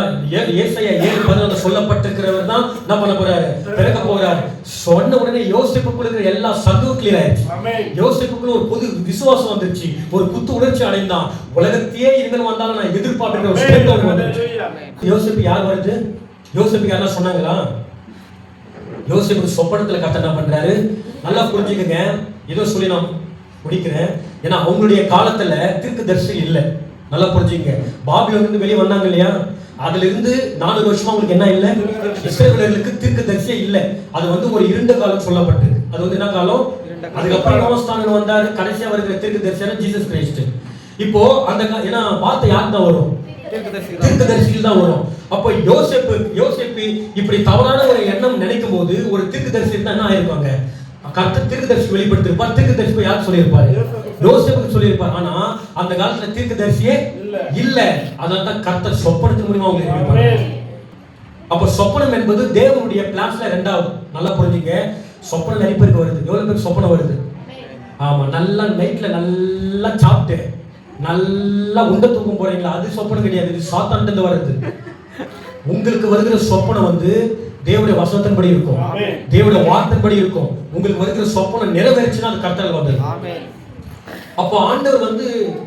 ஏசாயா 7:14 சொல்லப்பட்டிருக்கிறவர் தான் என்ன பண்ண போறாரு? பிறக்க போறாரு. சொன்ன உடனே யோசேப்புக்குள்ள இருக்கிற எல்லா சத்துவம் கிளியர் ஆயிடுச்சு. யோசேப்புக்குள்ள ஒரு புது விசுவாசம் வந்துருச்சு, ஒரு புத்து உணர்ச்சி அடைந்தான். உலகத்தையே இருந்து வந்தாலும் நான் எதிர்பார்க்கிற ஒரு ஸ்டேட் வந்துருச்சு. யோசேப்பு யார் வருது? யோசேப்பு யாரா சொன்னாங்களா? யோசேப்புக்கு சொப்பனத்துல கர்த்தர் என்ன பண்றாரு? நல்லா புரிஞ்சுக்கங்க. ஏதோ சொல்லி நான் முடிக்கிறேன். ஏன்னா அவங்களுடைய காலத்துல தீர்க்கதரிசி இல்ல. நல்லா புரிஞ்சுங்க. பாபிலோன்ல இருந்து வெளியே வந்தாங்க இல்லையா? அதுல இருந்து 4 வருஷமா உங்களுக்கு என்ன இல்ல? இஸ்ரவேலர்களுக்கு தீர்க்கதரிசியே இல்ல. அது ஒரு இருண்ட காலம் சொல்லப்பட்டது. அது என்ன காலம்? அதுக்கப்புறம் நோஸ்தானன் வந்தாரு. கடைசியா வருகிற தீர்க்கதரிசியான ஜீசஸ் கிறிஸ்ட். இப்போ அந்த ஏன்னா வார்த்தை யாருக்கு தான் வரும்? தீர்க்கதரிசிகள் தான் வரும். அப்போ யோசேப்பு இப்படி தவறான ஒரு எண்ணம் நினைக்கும் போது ஒரு தீர்க்கதரிசி தான் என்ன ஆயிருப்பாங்க? கர்த்தர் தீர்க்கதரிசி வெளிப்படுத்திருப்பார். தீர்க்கதரிசி யார் சொல்லியிருப்பாரு? யோசேப்புக்கு சொல்லியிருப்பார். ஆனா அந்த காலத்துல தீர்க்கதரிசியே இல்ல. அதனால கர்த்தர் சொப்பனத்தின் மூலமா அவங்க வெளிப்படுத்தினார். அப்ப சொப்பனம் என்பது தேவனுடைய பிளான்ஸ்ல இரண்டாவது. நல்லா புரிஞ்சுங்க. சொப்பனம் நிறைய பேருக்கு வருது. எவ்வளவு பேருக்கு சொப்பனம் வருது? ஆமா, நல்லா நைட்ல நல்லா சாப்பிட்டு நல்லா உண்ட தூக்கம் போறீங்களா? அது சொப்பனம் கிடையாது, இது சாத்தான்ல வருது. உங்களுக்கு வருகிற சொப்பனம் தேவனுடைய வசனத்தின்படி இருக்கும், தேவனுடைய வார்த்தைப்படி இருக்கும். உங்களுக்கு வருகிற சொப்பனம் நிறைவேறிச்சுன்னா அது கர்த்தரால் வந்தது. அப்போ ஆண்டவர்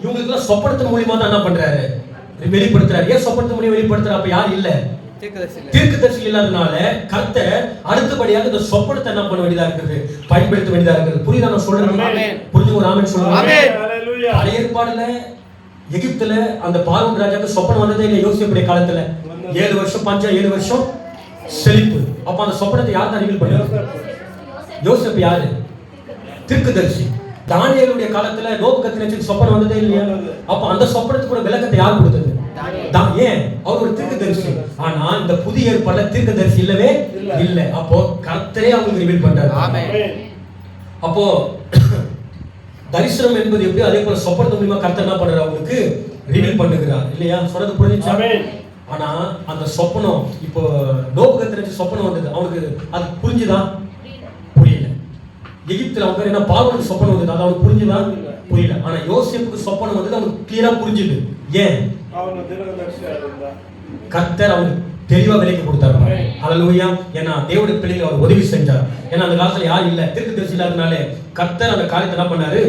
இவங்களுக்கு எல்லாம் சொப்பனத்தின் மூலமா தான் என்ன பண்றாரு? வெளிப்படுத்துறாரு. ஏன் சொப்பனத்தின் மூலமா வெளிப்படுத்துறாரு? அப்ப யார் இல்ல? தீர்க்கதரிசி இல்லாதனால கர்த்தர் அடுத்தபடியாக இந்த சொப்பனத்தை என்ன பண்ண வேண்டியதா இருக்குது? பயன்படுத்த வேண்டியதா இருக்குது. புரியுதா நான் சொல்றது? புரிஞ்சு ஒரு ஆமென் சொல்லுங்க. பழைய ஏற்பாடுல எகிப்துல அந்த பார்வோன் ராஜாவுக்கு சொப்பனம் வந்ததே இல்லை. யோசேப்புடைய காலத்துல 7 வருஷம் பஞ்சம், 7 வருஷம் செழிப்பு. அப்ப அந்த சொப்பனத்தை யார் தான் ரிவீல் பண்ணாரு? யோசேப்பு யாரு? தீர்க்கதரிசி. தானியேலுடைய காலத்துல நேபுகாத்நேச்சருக்கு சொப்பனம் வந்ததே இல்லையா? அப்ப அந்த சொப்பனத்துக்கு கூட விளக்கத்தை யார் கொடுத்தது? ஏன்? அவர் ஒரு தீர்க்கதரிசி. ஆனா இந்த புதிய ஏற்பாடுல தீர்க்கதரிசி இல்லவே இல்ல. அப்போ கர்த்தரே அவங்களுக்கு ரிவீல் பண்றாரு. ஆமென். அப்போ தரிசனம் என்பது எப்படி? அதே போல சொப்பனத்து மூலமா கர்த்தர் என்ன பண்றாரு? அவங்களுக்கு ரிவீல் பண்ணுகிறார் இல்லையா? சொல்றது புரிஞ்சுச்சா? ஆனா அந்த சொப்பனம் இப்போ நேபுகாத்நேச்சர் சொப்பனம் வந்தது, அவனுக்கு அது புரிஞ்சுதா? புரியல. எகிப்துல அவங்க என்ன பார்வோனுக்கு சொப்பனம் வந்தது, அது அவனுக்கு புரிஞ்சுதா? புரியல. ஆனா யோசேப்புக்கு சொப்பனம் வந்தது, அவனுக்கு கிளியரா புரிஞ்சுது. ஏன்? கர்த்தர் அவனுக்கு தெளிவா விலைக்கு கொடுத்தாரு. ஹல்லேலூயா. ஏன்னா தேவனுடைய பிள்ளைகளை அவர் உதவி செஞ்சார். ஏன்னா அந்த காலத்துல யாரும் இல்ல, தீர்க்கதரிசி இல்லாதனால கர்த்தர் அந்த காரியத்தை என்ன பண்ணாரு?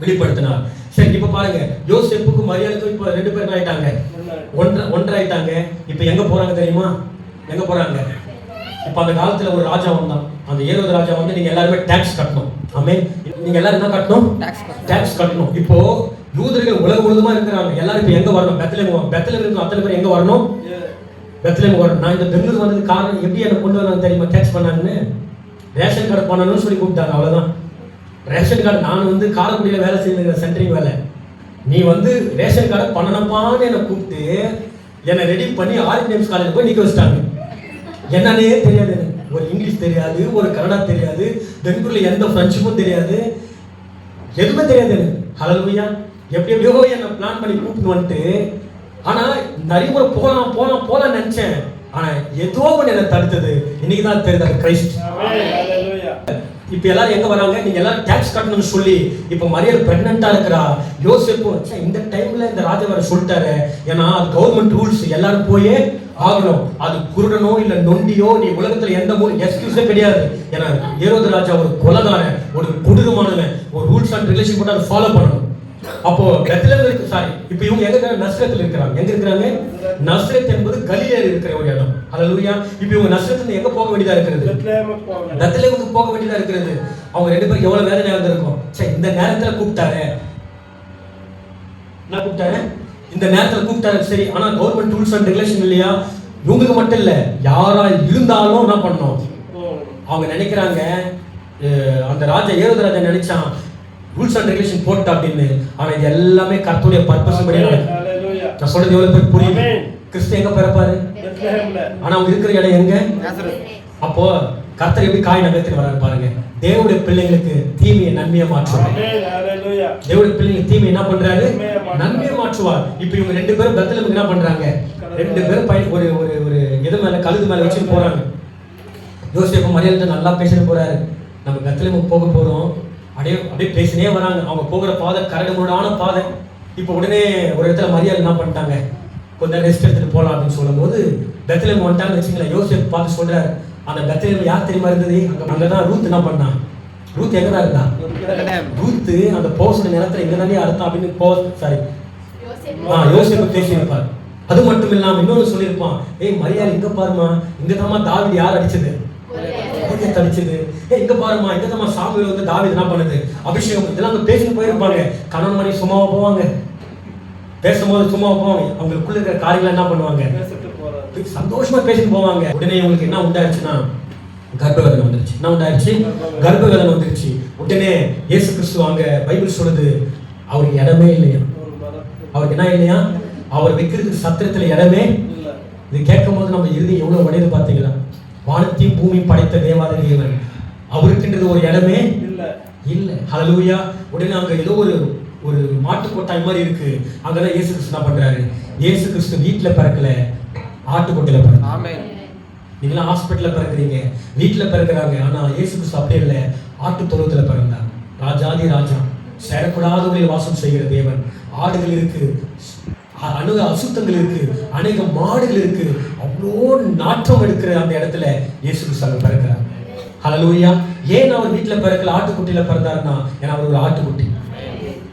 வெளிப்படுத்தினார். சரி, இப்ப பாருங்க, யோசேப்புக்கு மரியாதைக்கு இப்ப 2 பேர் ஆயிட்டாங்க, ஒன்றரை ஆயிட்டாங்க. இப்ப எங்க போறாங்க தெரியுமா? எங்க போறாங்க? இப்ப அந்த காலத்துல ஒரு ராஜா வந்தான். அந்த ஏரோது ராஜா நீங்க எல்லாருமே டாக்ஸ் கட்டணும். ஆமென். நீங்க எல்லாரும் என்ன கட்டணும்? டாக்ஸ் கட்டணும். இப்போ யூதர்கள் உலகம் முழுதுமா இருக்கிறாங்க. எல்லாரும் இப்ப எங்க வரணும்? பெத்லெஹேம் இருக்கு. அத்தனை பேர் எங்க வரணும்? பெத்லெஹேம் வரணும். நான் இந்த பெங்களூர் வந்ததுக்கு காரணம் எப்படி என்ன கொண்டு வந்தாங்க தெரியுமா? டாக்ஸ் பண்ணாங்கன்னு ரேஷன் கார்டு பண்ணணும்னு சொல்லி கூப்பிட்டாங்க. அவ்வளவுதான். ரேஷன் கார்டு நான் காரைக்குடியில வேலை செய்யுற சென்ட்ரிங் வேலை. நீ ரேஷன் கார்டு பண்ணணும்ப்பான்னு என்னை கூப்பிட்டு என்னை ரெடி பண்ணி ஆர்என்எம்ஸ் காலேஜ் போய் நிக்க வச்சிட்டாங்க. என்னன்னே தெரியாது எனக்கு. ஒரு இங்கிலீஷ் தெரியாது, ஒரு கன்னடா தெரியாது, பெங்களூர்ல எந்த ஃப்ரெண்ட்ஷிப்பும் தெரியாது, எதுவுமே தெரியாது எனக்கு. ஹல்லேலூயா. எப்படியோ என்ன பிளான் பண்ணி கூப்பிட்டு வந்துட்டு, ஆனா நிறைய முறை போலாம் நினைச்சேன். ஆனா ஏதோ ஒன்று என்ன தடுத்தது. இன்னைக்குதான் தெரியுது கிரைஸ்ட். இப்ப எல்லாரும் எங்க வராங்க? நீங்க எல்லாரும் டாக்ஸ் கட்டணும்னு சொல்லி இப்ப மரியாதை பிரெக்னன்ட்டா இருக்கிறா. யோசேப்பு இந்த டைம்ல இந்த ராஜா வர சொல்லிட்டாரு. ஏன்னா அது கவர்மெண்ட் ரூல்ஸ், எல்லாரும் போயே ஆகணும். அது குருடனோ இல்ல நொண்டியோ நீ உலகத்துல எந்த எக்ஸ்கியூஸே கிடையாது. ஏன்னா ஏரோது ராஜா ஒரு கொலைகாரன், ஒரு கொடூரமானவன். ஒரு ரூல்ஸ் அண்ட் ரெகுலேஷன் போட்டு அதை ஃபாலோ பண்ணணும். அப்போ பெத்லெஹேம்ல இருக்கு. சாரி, இப்போ இவங்க எங்க இருக்காங்க? நஸ்ரத்தில் இருக்கிறாங்க. எங்க இருக்கிறாங்க? நஸ்ரத் என்பது கலிலேயர் இருக்கிற ஒரு இடம். ஹalleluya. இப்போ இவங்க நஸ்ரத்ல எங்க போக வேண்டியதா இருக்கிறது? பெத்லகேமுக்கு போக வேண்டியதா இருக்கிறது. அவங்க ரெண்டு பேரும் எவ்வளவு வேதனையா இருந்திருக்கும். சே, இந்த நேரத்துல கூப்பிட்டாரே, என்ன கூப்பிட்டாரு? இந்த நேரத்துல கூப்பிட்டாரு சரி. ஆனா கவர்மெண்ட் ரூல்ஸ் அண்ட் ரெகுலேஷன் இல்லையா? இவங்களுக்கு மட்டும் இல்ல, யாரா இருந்தாலும் என்ன பண்ணணும்? அவங்க நினைக்கிறாங்க, அந்த ராஜா ஏரோது ராஜா நினைச்சான் ரூல்ஸ் அண்ட் ரெகுலேஷன் போட்டு அப்படின்னு. ஆனா இது எல்லாமே கர்த்தருடைய பர்பஸ் படி நடக்கும். நான் சொல்றது எவ்வளவு பேர் புரியுது? கிறிஸ்து எங்க பிறப்பாரு? ஆனா அவங்க இருக்கிற இடம் எங்க? அப்போ கர்த்தர் எப்படி காய் நகர்த்திட்டு வராரு பாருங்க. தேவனுடைய பிள்ளைங்களுக்கு தீமையை நன்மையை மாற்றுவார். தேவனுடைய பிள்ளைங்களுக்கு தீமையை என்ன பண்றாரு? நன்மையை மாற்றுவார். இப்போ இவங்க ரெண்டு பேரும் பெத்லகேமுக்கு என்ன பண்றாங்க? ரெண்டு பேரும் ஒரு ஒரு ஒரு எது மேல கழுது மேல வச்சுட்டு போறாங்க. யோசேப்பு மரியாதை நல்லா பேசிட்டு போறாரு. நம்ம பெத்லகேமுக்கு போக போறோம். அப்படியே பேசினே வராங்க. அவங்க போகிற பாதை கரடு முரடான பாதை. இப்போ உடனே ஒரு இடத்துல மரியாதை என்ன பண்ணிட்டாங்க? கொஞ்சம் ரெஸ்ட் எடுத்துட்டு போகலாம் அப்படின்னு சொல்லும் போது பெத்லகேம் வந்துட்டாங்கன்னு வச்சுங்களேன். யோசேப்பு பார்த்து சொல்றாரு, அந்த பெத்லகேம் யார் தெரியுமா இருந்தது? அங்கதான் ரூத் என்ன பண்ணா? ரூத் எங்கதான் இருந்தா? ரூத் அந்த போசன நிலத்துல எங்கதானே அர்த்தம் அப்படின்னு யோசேப்பு பேசியிருப்பார். அது மட்டும் இல்லாம இன்னொன்னு சொல்லியிருப்பான், ஏய் மரியாதை இங்க பாருமா, இங்கதாம்மா தாவீது யார் அடிச்சது? அடிச்சது. இங்க பாருமா, இங்கதாம்மா சாமுவேல் வந்து தாவீது என்ன பண்ணுது? அபிஷேகம். இதெல்லாம் பேசிட்டு போயிருப்பாங்க. கணவன் மனைவி சும்மாவா போவாங்க? பேசும்போது சும்மாவா போவாங்க? அவங்களுக்குள்ள இருக்கிற காரியங்களை என்ன பண்ணுவாங்க? சந்தோஷமா பேசிட்டு போவாங்க. உடனே இவங்களுக்கு என்ன உண்டாயிருச்சுன்னா கர்ப்பவேதனை வந்துருச்சு. என்ன உண்டாயிருச்சு? கர்ப்பவேதனை வந்துருச்சு. உடனே இயேசு கிறிஸ்து அங்க பைபிள் சொல்லுது, அவருக்கு இடமே இல்லையா? அவருக்கு என்ன இல்லையா? அவர் வைக்கிறதுக்கு சத்திரத்துல இடமே இல்லை. இது கேட்கும் போது நம்ம இறுதி எவ்வளவு உடையது பார்த்தீங்களா? வானத்தையும் பூமியும் படைத்த தேவாதி தேவன், அவருக்குன்றது ஒரு இடமே இல்ல. ஹல்லேலூயா. உடனே அங்க ஏதோ ஒரு மாட்டு கொட்டாய் மாதிரி இருக்கு. அங்கதான் இயேசு கிறிஸ்து என்ன பண்றாரு? இயேசு கிறிஸ்து வீட்டுல பிறக்கல, ஆட்டுக்கொட்டையில பிறகு. ஆமென். நீங்களாம் ஹாஸ்பிட்டல்ல பிறக்குறீங்க, வீட்டுல பிறகுறாங்க. ஆனா இயேசு கிறிஸ்து அப்படியே இல்ல, ஆட்டு தொழுவத்துல பிறந்தார். ராஜாதி ராஜா, சேரக்கூடாதவர்களில் வாசம் செய்கிற தேவன். ஆடுகள் இருக்கு, அநேக அசுத்தங்கள் இருக்கு, அநேக மாடுகள் இருக்கு. அவ்வளோ நாற்றம் எடுக்கிற அந்த இடத்துல இயேசு கிறிஸ்து பிறக்கிறார். ஹல்லேலூயா. ஏன் அவர் வீட்டுல பிறக்கல, ஆட்டுக்குட்டியில பிறந்தாருன்னா, ஏன்னா அவர் ஒரு ஆட்டுக்குட்டி.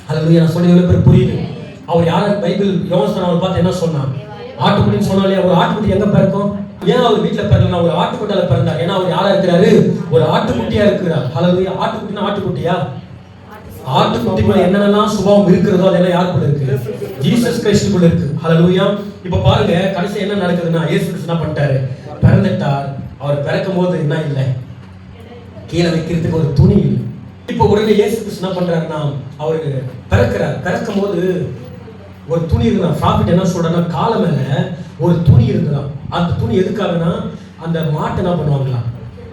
ஹல்லேலூயா. நான் சொல்லி எவ்வளவு பேர் புரியுது? அவர் யார பைபிள் யோவான் அவர் பார்த்து என்ன சொன்னான்? ஆட்டுக்குட்டின்னு சொன்னாலே, ஒரு ஆட்டுக்குட்டி எங்க பிறக்கும்? ஏன் அவர் வீட்டுல பிறக்கலன்னா ஒரு ஆட்டுக்குட்டியில பிறந்தார். ஏன்னா அவர் யாரா இருக்கிறாரு? ஒரு ஆட்டுக்குட்டியா இருக்கிறார். ஹல்லேலூயா. ஆட்டுக்குட்டினா ஆட்டுக்குட்டியா? ஆட்டுக்குட்டிக்குள்ள என்னென்னலாம் சுபாவம் இருக்கிறதோ அதெல்லாம் யாருக்குள்ள இருக்கு? ஜீசஸ் கிறிஸ்துக்குள்ள இருக்கு. ஹல்லேலூயா. இப்ப பாருங்க, கடைசி என்ன நடக்குதுன்னா, இயேசு கிறிஸ்து என்ன பண்ணிட்டாரு? பிறந்துட்டார். அவர் பிறக்கும் போது என்ன இல்லை? கீழே வைக்கிறதுக்கு ஒரு துணி இல்லை. இப்ப உடனே இயேசு கிறிஸ்து என்ன பண்றாருன்னா, அவரு பிறக்கிறார். பிறக்கும் போது ஒரு துணி இருந்தா. ப்ராஃபிட் என்ன சொல்றாருன்னா, கால மேல ஒரு துணி இருந்ததாம். அந்த துணி எதுக்காகனா, அந்த மாட்டை என்ன பண்ணுவாங்களா,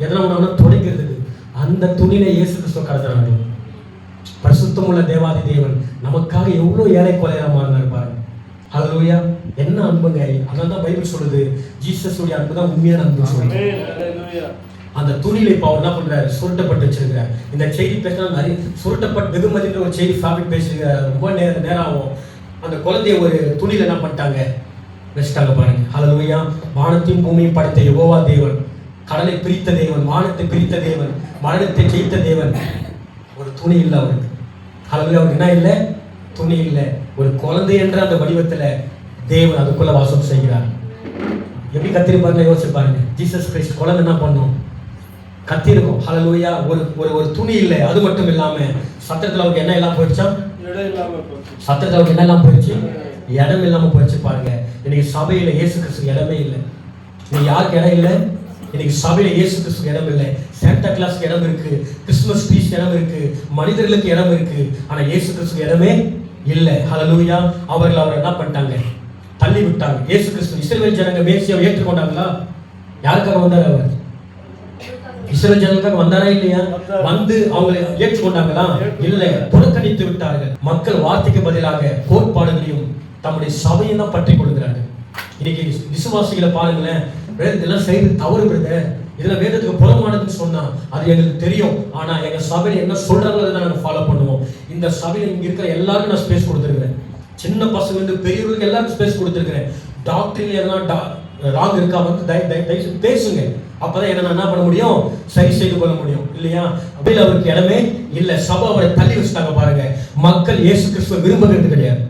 எதனா ஒண்ணு துடைக்கிறதுக்கு. அந்த துணியில இயேசு கிறிஸ்து கடத்துறாங்க. பரிசுத்தமுள்ள தேவாதி தேவன் நமக்காக எவ்வளவு ஏழை கொலையரமா இருப்பாரு. ஹல்லேலூயா. என்ன அன்புங்க! அதான் பைபிள் சொல்லுது, ஜீசஸ் உடைய அன்பு தான் உண்மையான அன்பு சொல்லுது. அந்த துணியில இப்ப அவர் என்ன பண்றாரு? சுருட்டப்பட்டு வச்சிருக்கிறார். இந்த செய்தி பேசினா நிறைய சுருட்டப்பட்டு வெகுமதின்ற ஒரு செய்தி ப்ராஃபிட் பேசுகிறார். ரொம்ப நேரம் ஆகும். அந்த குழந்தைய ஒரு துணியில என்ன பண்ணிட்டாங்க? வச்சுட்டாங்க பாருங்க. ஹல்லேலூயா. வானத்தையும் பூமியும் படைத்த யெகோவா தேவன், கடலை பிரித்த தேவன், வானத்தை பிரித்த தேவன், மரணத்தை ஜெயித்த தேவன், ஒரு துணி இல்லை அவருக்கு. ஹல்லேலூயா. அவருக்கு என்ன இல்லை? துணி இல்லை. ஒரு குழந்தை என்ற அந்த வடிவத்துல தேவன் அதுக்குள்ள வாசம் செய்கிறார். எப்படி கத்திருப்பாருன்னு யோசிச்சு பாருங்க. ஜீசஸ் கிறிஸ்ட் குழந்தை என்ன பண்ணும்? கத்திருக்கும். ஹல்லேலூயா. ஒரு துணி இல்லை. அது மட்டும் இல்லாம சத்திரத்துல அவருக்கு என்ன எல்லாம் போயிடுச்சா? சத்திரத்துல அவருக்கு என்ன எல்லாம் போயிடுச்சு? இடம் இல்லாம போயிடுச்சு. பாருங்க, இன்னைக்கு சபையில இயேசு கிறிஸ்து இடமே இல்லை. இன்னைக்கு யாருக்கு இடம் இல்லை? இன்னைக்கு சபையில இயேசு கிறிஸ்துக்கு இடம் இல்லை. சாண்டா கிளாஸ்க்கு இடம் இருக்கு, கிறிஸ்துமஸ் ட்ரீஸ்க்கு இடம் இருக்கு, மனிதர்களுக்கு இடம் இருக்கு. ஆனா இயேசு கிறிஸ்துக்கு இடமே இல்லை. ஹல்லேலூயா. அவர்கள் அவரை என்ன பண்ணிட்டாங்க? தள்ளி விட்டாங்க. இயேசு கிறிஸ்து இஸ்ரவேல் ஜனங்க மேசியாவை ஏற்றுக்கொண்டாங்களா? யாருக்காக வந்தார் அவர்? இஸ்ரவேல் ஜனங்களுக்காக வந்தாரா இல்லையா? வந்து அவங்களை ஏற்றுக்கொண்டாங்களா? இல்லை, புறக்கணித்து விட்டார்கள். மக்கள் வார்த்தைக்கு பதிலாக கோட்பாடுகளையும் தம்முடைய சபையை தான் பற்றி கொள்கிறார்கள். இன்னைக்கு விசுவாசிகளை பாருங்களேன், இதெல்லாம் செய்து தவறு பிரதர், இதெல்லாம் வேதத்துக்கு புறமானதுன்னு சொன்னா அது எங்களுக்கு தெரியும். ஆனா எங்க சபையில என்ன சொல்றாங்களோ அதை நாங்க ஃபாலோ பண்ணுவோம். இந்த சபையில இங்க இருக்கிற எல்லாருக்கும் நான் ஸ்பேஸ் கொடுத்துருக்கிறேன். சின்ன பசங்க இருந்து பெரியவர்களுக்கு எல்லாருக்கும் ஸ்பேஸ் கொடுத்துருக்கிறேன். டாக்டரில் எதனா ராங் இருக்கா வந்து தயவு பேசுங்க. அப்பதான் என்ன பண்ண முடியும்? சரி செய்து கொள்ள முடியும் இல்லையா? அப்படியே அவருக்கு இடமே இல்லை. சபை அவரை தள்ளி வச்சுட்டாங்க பாருங்க. மக்கள் இயேசு கிறிஸ்துவை விரும்புகிறது கிடையாது.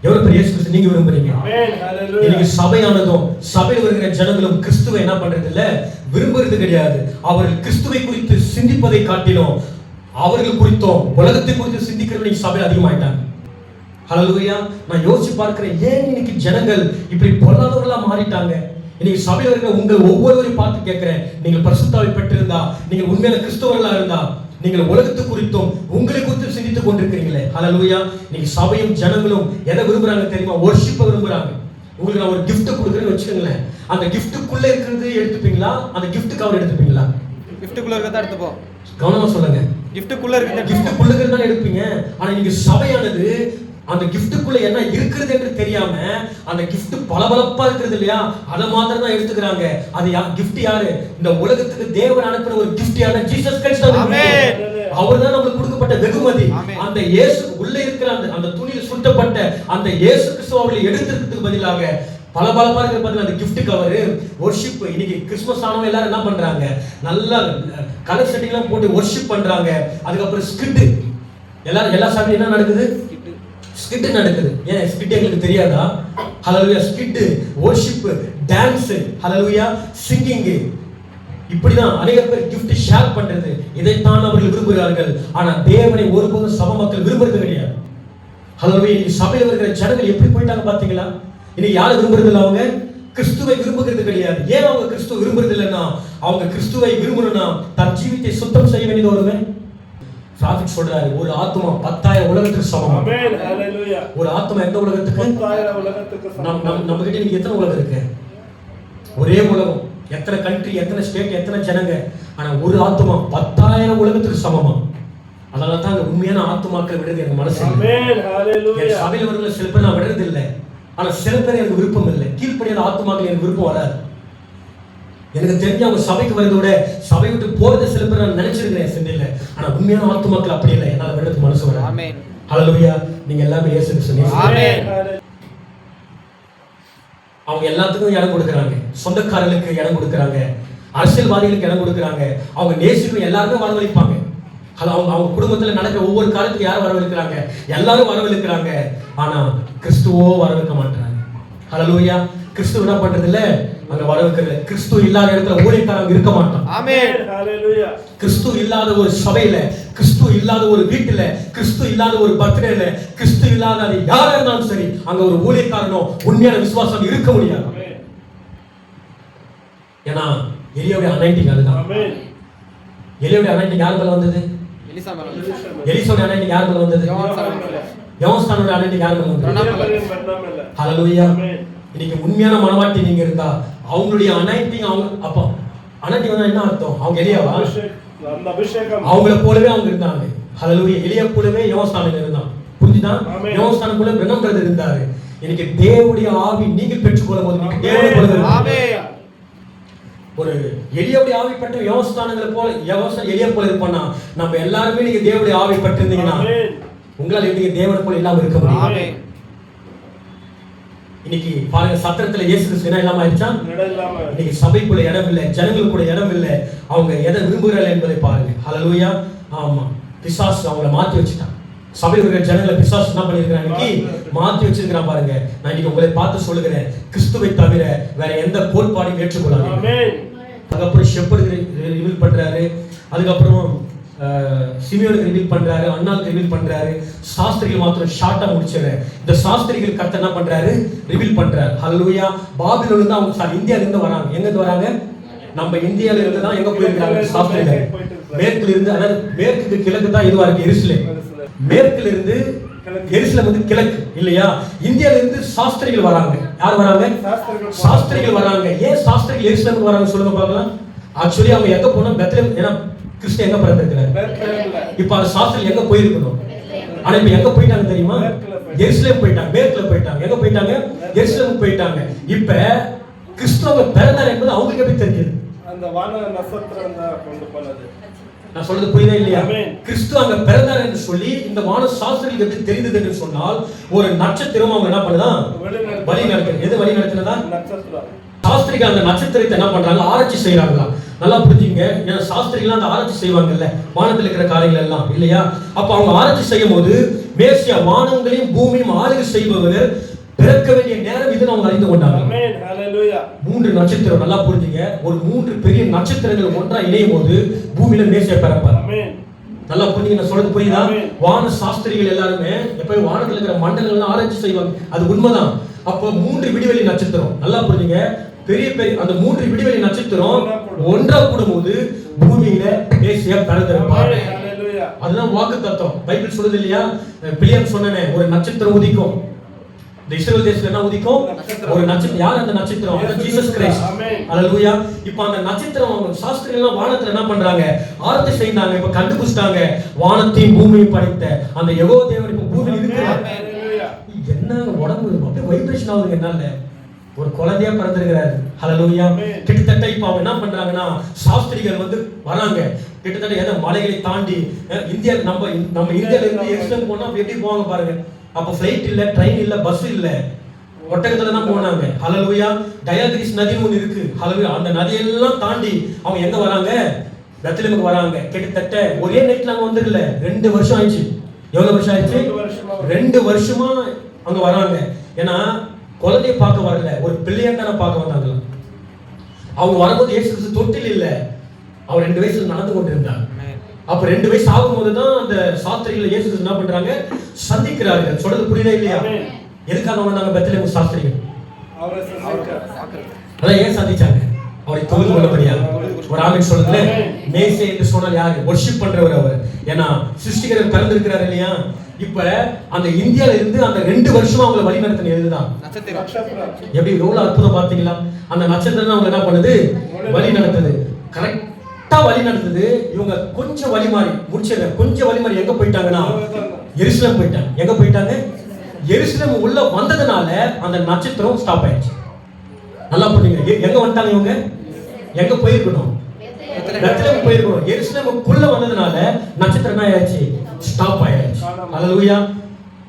எவ்வளவு பெரிய இயேசு கிறிஸ்து நீங்க விரும்புறீங்க? ஆமென். ஹalleluya. இன்னைக்கு சபையானதும் சபையில் வருகிற ஜனங்களும் கிறிஸ்துவை என்ன பண்றது இல்ல, விரும்புறது கிடையாது. அவர்கள் கிறிஸ்துவை குறித்து சிந்திப்பதை காட்டிலும் அவர்கள் குறித்தும் உலகத்தை குறித்து சிந்திக்கிறவங்க சபை அதிகமாயிட்டாங்க. ஹalleluya. நான் யோசிச்சு பார்க்கிறேன், ஏன் இன்னைக்கு ஜனங்கள் இப்படி பொல்லாதவர்களா மாறிட்டாங்க? இன்னைக்கு சபையில் இருக்கிற உங்கள் ஒவ்வொருவரையும் பார்த்து கேட்கிறேன், நீங்கள் பரிசுத்தாவை பெற்றிருந்தா, நீங்கள் உண்மையில கிறிஸ்தவர்களா இருந்தா, நீங்கள் உலகத்து குறித்தும் உங்களை குறித்தும் சிந்தித்துக் கொண்டிருக்கிறீங்களே. ஹalleluya. இன்னைக்கு சபையும் ஜனங்களும் எதை விரும்புறாங்க தெரியுமா? வொர்ஷிப்பை விரும்புறாங்க. உங்களுக்கு நான் ஒரு gift கொடுக்குறேன்னு வச்சுக்கோங்களேன், அந்த giftக்குள்ள இருக்கிறது எடுத்துப்பீங்களா, அந்த gift கவர் எடுத்துப்பீங்களா? கிஃப்ட்டுக்குள்ள இருக்கதா எடுத்துப்போம். கவனமா சொல்லுங்க. கிஃப்ட்டுக்குள்ள இருக்கதா giftக்குள்ள இருக்கிறது எடுப்பீங்க. ஆனா இன்னைக்கு சபையானது அந்த giftக்குள்ள என்ன இருக்கிறது என்று தெரியாம அந்த gift பளபளப்பா இருக்குது இல்லையா, அத மாத்திரம் தான் எடுத்துக்கறாங்க. அது gift யாரு? இந்த உலகத்துக்கு தேவன் அனுப்பின ஒரு gift யாரு? ஜீசஸ் கிறிஸ்து. ஆமென். அவர்தான் நமக்கு கொடுக்கப்பட்ட வெகுமதி. அந்த இயேசு உள்ள இருக்கிற அந்த துணியில் சுட்டப்பட்ட அந்த இயேசு கிறிஸ்து அவர்களை எடுத்துக்கிறதுக்கு பதிலாக பளபளப்பா இருக்கிற பதிலா அந்த gift கவர் worship. இன்னைக்கு கிறிஸ்மஸ் ஆனவங்க எல்லாரும் என்ன பண்றாங்க, நல்லா கலர் செட்டிங்லாம் போட்டு worship பண்றாங்க. அதுக்கு அப்புறம் ஸ்கிட் எல்லா சபையிலும் என்ன நடக்குது? ஸ்கிட் நடக்குது. ஏன் ஸ்கிட் எங்களுக்கு தெரியாதா? ஹalleluya. ஸ்கிட், worship, டான்ஸ், ஹalleluya, சிங்கிங், இப்படிதான் அநேக பேர் gift ஷேர் பண்றது, இதைத்தான் அவர்கள் விரும்புகிறார்கள். ஆனா தேவனை ஒருபோதும் சபை மக்கள் விரும்புறது கிடையாது. ஹalleluya. இன்னைக்கு சபையில் இருக்கிற ஜனங்கள் எப்படி போயிட்டாங்க பாத்தீங்களா? இன்னைக்கு யாரை விரும்புறது இல்ல? அவங்க கிறிஸ்துவை விரும்புகிறது கிடையாது. ஏன் அவங்க கிறிஸ்துவை விரும்புறது இல்லைன்னா, அவங்க கிறிஸ்துவை விரும்பணும்னா தன் ஜீவித்தை சுத்தம் செய்ய வேண்டியது வருமே. ப்ராஃபிட் சொல்றாரு, ஒரு ஆத்மா 10,000 உலகத்துக்கு சமம். ஆமென். ஹalleluya. ஒரு ஆத்மா எந்த உலகத்துக்கு? 10,000 உலகத்துக்கு சமம். நம்ம கிட்ட இன்னைக்கு எத்தனை உலகம் இருக்கு? ஒரே உலகம், எத்தனை கண்ட்ரி, எத்தனை ஸ்டேட், எத்தனை ஜனங்க. ஆனா ஒரு ஆத்மா 10,000 உலகத்துக்கு சமமா. அதனால தான் அந்த உண்மையான ஆத்மாக்களை விடுறது எனக்கு மனசு. ஆமென். ஹalleluya. என் சபையில் வரவங்க சில பேர் நான் விடுறது இல்லை. ஆனா சில பேர் எனக்கு விருப்பம் இல்லை. கீழ்ப்படியாத ஆத்மாக்கள் எனக்கு விருப்பம் வராது. எனக்கு தெரிஞ்ச அவங்க சபைக்கு வரதை விட சபை விட்டு போறதை சில பேர் நான் நினைச்சிருக்கிறேன் சென்னையில. ஆனா உண்மையான ஆத்மாக்கள் அப்படி இல்லை. என்னால விடுறதுக்கு மனசு வராது. ஆமென். ஹalleluya. நீங்க எல்லாமே இயேசு கிறிஸ்து. ஆமென். அவங்க எல்லாத்துக்கும் இடம் கொடுக்கறாங்க. சொந்தக்காரர்களுக்கு இடம் கொடுக்கறாங்க, அரசியல்வாதிகளுக்கு இடம் கொடுக்கறாங்க, அவங்க நேசிக்கும் எல்லாருமே வரவழைப்பாங்க. அவங்க குடும்பத்துல நடக்கிற ஒவ்வொரு காலத்துக்கு யார் வரவழைக்கிறாங்க? எல்லாரும் வரவழைக்கிறாங்க. ஆனா கிறிஸ்துவோ வரவைக்க மாட்டாங்க. ஹalleluya. கிறிஸ்து என்ன பண்றது இல்ல, அங்க வரவைக்கிறது. கிறிஸ்து இல்லாத இடத்துல ஊழியக்காரங்க இருக்க மாட்டான். ஆமென். ஹalleluya. கிறிஸ்து இல்லாத ஒரு சபையில, கிறிஸ்து இல்லாத ஒரு வீட்டுல, கிறிஸ்து இல்லாத ஒரு பர்த்டேல, கிறிஸ்து இல்லாத அது யாரா இருந்தாலும் சரி, அங்க ஒரு ஊழியக்காரனோ உண்மையான விசுவாசம் இருக்க முடியாது. ஏன்னா எலியாவுடைய அனாயிண்டிங் அதுதான். ஆமென். எலியாவுடைய அனாயிண்டிங் யார் மேல வந்தது? எலிசா மேல. எலிசாவுடைய அனாயிண்டிங் யார் மேல வந்தது? யோவான்ஸ்தானோட அனாயிண்டிங் யார் மேல வந்தது? ஹalleluya. இன்னைக்கு உண்மையான மனவாட்டி நீங்க இருந்தா அவங்களுடைய அனாயிண்டிங், அவங்க அப்ப அனாயிண்டிங் வந்து என்ன அர்த்தம்? அவங்க எலியாவா? அந்த அபிஷேகம் அவங்கள போலவே அவங்க இருந்தாங்க. ஹalleluya. எலியா போலவே யோவான்ஸ்தானன் இருந்தான். புரிஞ்சுதா? யோவான்ஸ்தானன் போல பிரனம் பிரதர் இருந்தாரு. இன்னைக்கு தேவனுடைய ஆவி நீங்கள் பெற்றுக்கொள்ளும் போது நீங்க தேவனை போல. ஆமென். ஒரு எலியாவுடைய ஆவி பெற்ற யோவான்ஸ்தானங்களை போல எலியா போல இருப்பானா, நம்ம எல்லாருமே நீங்க தேவனுடைய ஆவி பெற்றிருந்தீங்கன்னா உங்களால எப்படி தேவனை போல இல்லாம இருக்க முடியும்? ஆமென். இன்னைக்கு பாருங்க, சத்திரத்துல இயேசு கிறிஸ்து இடம் இல்லாம ஆயிடுச்சா? இன்னைக்கு சபைக்குள்ள இடம் இல்லை, ஜனங்களுக்குள்ள இடம் இல்லை. அவங்க எதை விரும்புகிறார்கள் என்பதை பாருங்க. ஹalleluya. ஆமா, பிசாசு அவங்கள மாத்தி வச்சுட்டான். சபையில் இருக்கிற ஜனங்களை பிசாசு என்ன பண்ணிருக்கிறான்? இன்னைக்கு மாத்தி வச்சிருக்கிறான். பாருங்க, நான் இன்னைக்கு உங்களை பார்த்து சொல்லுகிறேன், கிறிஸ்துவை தவிர வேற எந்த கோட்பாடையும் ஏற்றுக்கொள்ளாதீங்க. ஆமென். அதுக்கப்புறம் ஷெப்பர்டுக்கு ரிவீல் பண்றாரு, அதுக்கப்புறம் சிமியோனுக்கு ரிவீல் பண்றாரு, அண்ணாவுக்கு ரிவீல் பண்றாரு. சாஸ்திரிகள் மாத்திரம் ஷார்ட்டா முடிச்சாரு. இந்த சாஸ்திரிகள் கர்த்தர் என்ன பண்றாரு? ரிவீல் பண்றாரு. ஹalleluya. பாபிலோன்ல இருந்து அவங்க இந்தியால இருந்து வராங்க. எங்க இருந்து வராங்க? நம்ம இந்தியால இருந்து தான் எங்க போயிருக்காங்க சாஸ்திரிகள். மேற்குல இருந்து, அதாவது மேற்குக்கு கிழக்கு தான் இதுவா இருக்கு எருசலேம். மேற்குல இருந்து எருசலேம் வந்து கிழக்கு இல்லையா? இந்தியால இருந்து சாஸ்திரிகள் வராங்க. யார் வராங்க? சாஸ்திரிகள் வராங்க. ஏன் சாஸ்திரிகள் எருசலேமுக்கு வராங்க சொல்லுங்க பார்க்கலாம். ஆக்சுவலி அவங்க எங்க போனா பெத்லெஹேம். ஏன்னா கிறிஸ்து எங்க பிறந்திருக்கிறார்? இப்ப அந்த சாஸ்திரிகள் எங்க போயிருக்கணும்? ஆனா இப்ப எங்க போயிட்டாங்க தெரியுமா? எருசலேம் போயிட்டாங்க. மேற்குல போயிட்டாங்க. எங்க போயிட்டாங்க? எருசலேமுக்கு போயிட்டாங்க. இப்ப கிறிஸ்துவ பிறந்தார் என்பது அவங்களுக்கு எப்படி தெரிஞ்சது? அந்த வான நட்சத்திரம் தான் கொண்டு போனது. நான் சொல்றது புரியுதா இல்லையா? கிறிஸ்து அங்க பிறந்தார் என்று சொல்லி இந்த வான சாஸ்திரிகளுக்கு எப்படி தெரிந்தது என்று சொன்னால், ஒரு நட்சத்திரம் அவங்க என்ன பண்ணுதான்? வழி நடத்துது. எது வழி நடத்துனதா? நட்சத்திரம். சாஸ்திரிகள் அந்த நட்சத்திரத்தை என்ன பண்றாங்க? ஆராய்ச்சி செய்யறாங்களா? நல்லா புரிஞ்சுங்க. ஏன்னா சாஸ்திரிகள் அந்த ஆராய்ச்சி செய்வாங்கல்ல, வானத்தில் இருக்கிற காரியங்கள் எல்லாம் இல்லையா? அப்ப அவங்க ஆராய்ச்சி செய்யும் போது மேசியா வானங்களையும் பூமியும் ஆளுகை செய்பவர் பிறக்க வேண்டிய நேரம் இதுன்னு அவங்க அறிந்து கொண்டாங்க. ஆமென். ஹalleluya. 3 நட்சத்திரம் நல்லா புரிஞ்சுங்க. ஒரு 3 பெரிய நட்சத்திரங்கள் ஒன்றா இணையும் போது பூமியில மேசியா பிறப்பார். ஆமென். நல்லா புரிஞ்சுங்க, நான் சொல்றது புரியுதா? வான சாஸ்திரிகள் எல்லாருமே எப்பவும் வானத்துல இருக்கிற மண்டலங்கள் ஆராய்ச்சி செய்வாங்க, அது உண்மைதான். அப்போ 3 விடிவெளி நட்சத்திரம் நல்லா புரிஞ்சுங்க, பெரிய பெரிய அந்த 3 விடிவெளி நட்சத்திரம் ஒன்றா கூடும்போது பூமியில மேசியா பிறந்திருப்பார். ஹalleluya. அதுதான் வாக்குத்தத்தம். பைபிள் சொல்லுது இல்லையா, பிலியம் சொன்னனே ஒரு நட்சத்திரம் உதிக்கும். இந்த இஸ்ரவேல் தேசத்துல என்ன உதிக்கும்? ஒரு நட்சத்திரம். யார் அந்த நட்சத்திரம்? அது ஜீசஸ் கிறிஸ்ட். ஹalleluya. இப்போ அந்த நட்சத்திரம் சாஸ்திரிகள் எல்லாம் வானத்துல என்ன பண்றாங்க? ஆராய்ச்சி செய்தாங்க. இப்ப கண்டுபிடிச்சிட்டாங்க, வானத்தையும் பூமியையும் படைத்த அந்த யெகோவா தேவன் இப்ப பூமியில இருக்கிறார். ஹalleluya. என்ன உடம்பு அப்படியே வைப்ரேஷன் ஆகுது. என்னால ஒரு குழந்தையா பிறந்திருக்கிறாரு. ஹalleluya. கிட்டத்தட்ட இப்ப அவங்க என்ன பண்றாங்கன்னா, சாஸ்திரிகள் வந்து வராங்க. கிட்டத்தட்ட ஏதோ மலைகளை தாண்டி இந்தியா நம்ம இந்தியால இருந்து எக்ஸ்ட்ரா போனா எப்படி போவாங்க பாருங்க. அப்ப ஃளைட் இல்ல, ட்ரெயின் இல்ல, பஸ் இல்ல, ஒட்டகத்துல தான் போனாங்க. ஹalleluya. டயாகிரிஸ் நதின்னு ஒன்னு இருக்கு. ஹalleluya. அந்த நதியெல்லாம் தாண்டி அவங்க எங்க வராங்க? பெத்லெஹேமுக்கு வராங்க. கிட்டத்தட்ட ஒரே நைட்ல அங்க வந்துடல, 2 வருஷம் ஆயிடுச்சு. எவ்வளவு வருஷம் ஆயிடுச்சு? 2 வருஷமா அங்க வராங்க. ஏன்னா குழந்தைய பார்க்க வரல, ஒரு பிள்ளையாண்டான பார்க்க வந்தாங்க. அவங்க வரும்போது இயேசு கிறிஸ்து தொட்டில் இல்ல, அவர் 2 வயசுல நடந்து கொண்டிருந்தார். அப்ப 2 வயசு ஆகும்போது தான் அந்த சாஸ்திரிகள் இயேசு கிறிஸ்து என்ன பண்றாங்க? சந்திக்கிறார்கள். சொல்றது புரியுதா இல்லையா? எதுக்காக வந்தாங்க பெத்லெஹேம் சாஸ்திரிகள்? அவரை சந்திக்க. அதான் ஏன் சந்திச்சாங்க? அவரை தொழுது கொள்ளபடியா. ஒரு ஆமென் சொல்லுங்க. மேசியா என்று சொன்னால் யாரு? வொர்ஷிப் பண்றவர் அவர். ஏன்னா சிருஷ்டிகர் பிறந்திருக்கிறார் இல்லையா? இப்ப அந்த இந்தியால இருந்து அந்த 2 வருஷமா அவங்களை வழி நடத்தின எதுதான்? நட்சத்திரம். எப்படி எவ்வளவு அற்புதம் பாத்தீங்களா? அந்த நட்சத்திரம் அவங்க என்ன பண்ணுது? வழி நடத்துது. கரெக்டா வழி நடத்துது. இவங்க கொஞ்சம் வழி மாறி முடிச்சல, கொஞ்சம் வழி மாறி எங்க போயிட்டாங்கன்னா எருசலேம் போயிட்டாங்க. எங்க போயிட்டாங்க? எருசலேம் உள்ள வந்ததுனால அந்த நட்சத்திரம் ஸ்டாப் ஆயிடுச்சு. நல்லா புரியுங்க. எங்க வந்துட்டாங்க இவங்க? எங்க போயிருக்கணும்? பெத்லெஹேம் போயிருக்கணும். எருசலேமுக்குள்ள வந்ததுனால நட்சத்திரம் என்ன ஆயிடுச்சு? ஸ்டாப் ஆயிடுச்சு. ஹalleluya.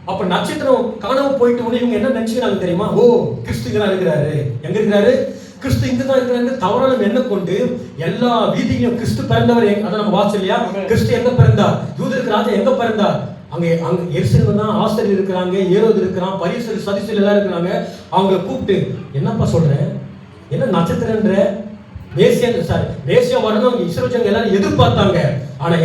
அப்ப நட்சத்திரம் காணாம போயிட்டு உடனே இவங்க என்ன நினைச்சுக்கிறாங்க தெரியுமா? ஓ, கிறிஸ்து இங்க இருக்கிறாரு. எங்க இருக்கிறாரு? கிறிஸ்து இங்க தான் இருக்கிறாரு. தவறான எண்ணம் கொண்டு எல்லா வீதியிலும் கிறிஸ்து பிறந்தவர் அத நம்ம வாசிச்சோம் இல்லையா? கிறிஸ்து எங்க பிறந்தார்? யூதருக்கு ராஜா எங்க பிறந்தார்? அங்க எருசலேம் தான் ஆசிரியர் இருக்கிறாங்க, ஏரோது இருக்கிறான், பரிசேயர் சதுசேயர் எல்லாம் இருக்கிறாங்க. அவங்கள கூப்பிட்டு என்னப்பா சொல்றேன்? என்ன நட்சத்திரம்ன்ற? மேசியா வரணும் இஸ்ரவேல் ஜனங்க எல்லாரும் எதிர்பார்த்தாங்க. ஆனா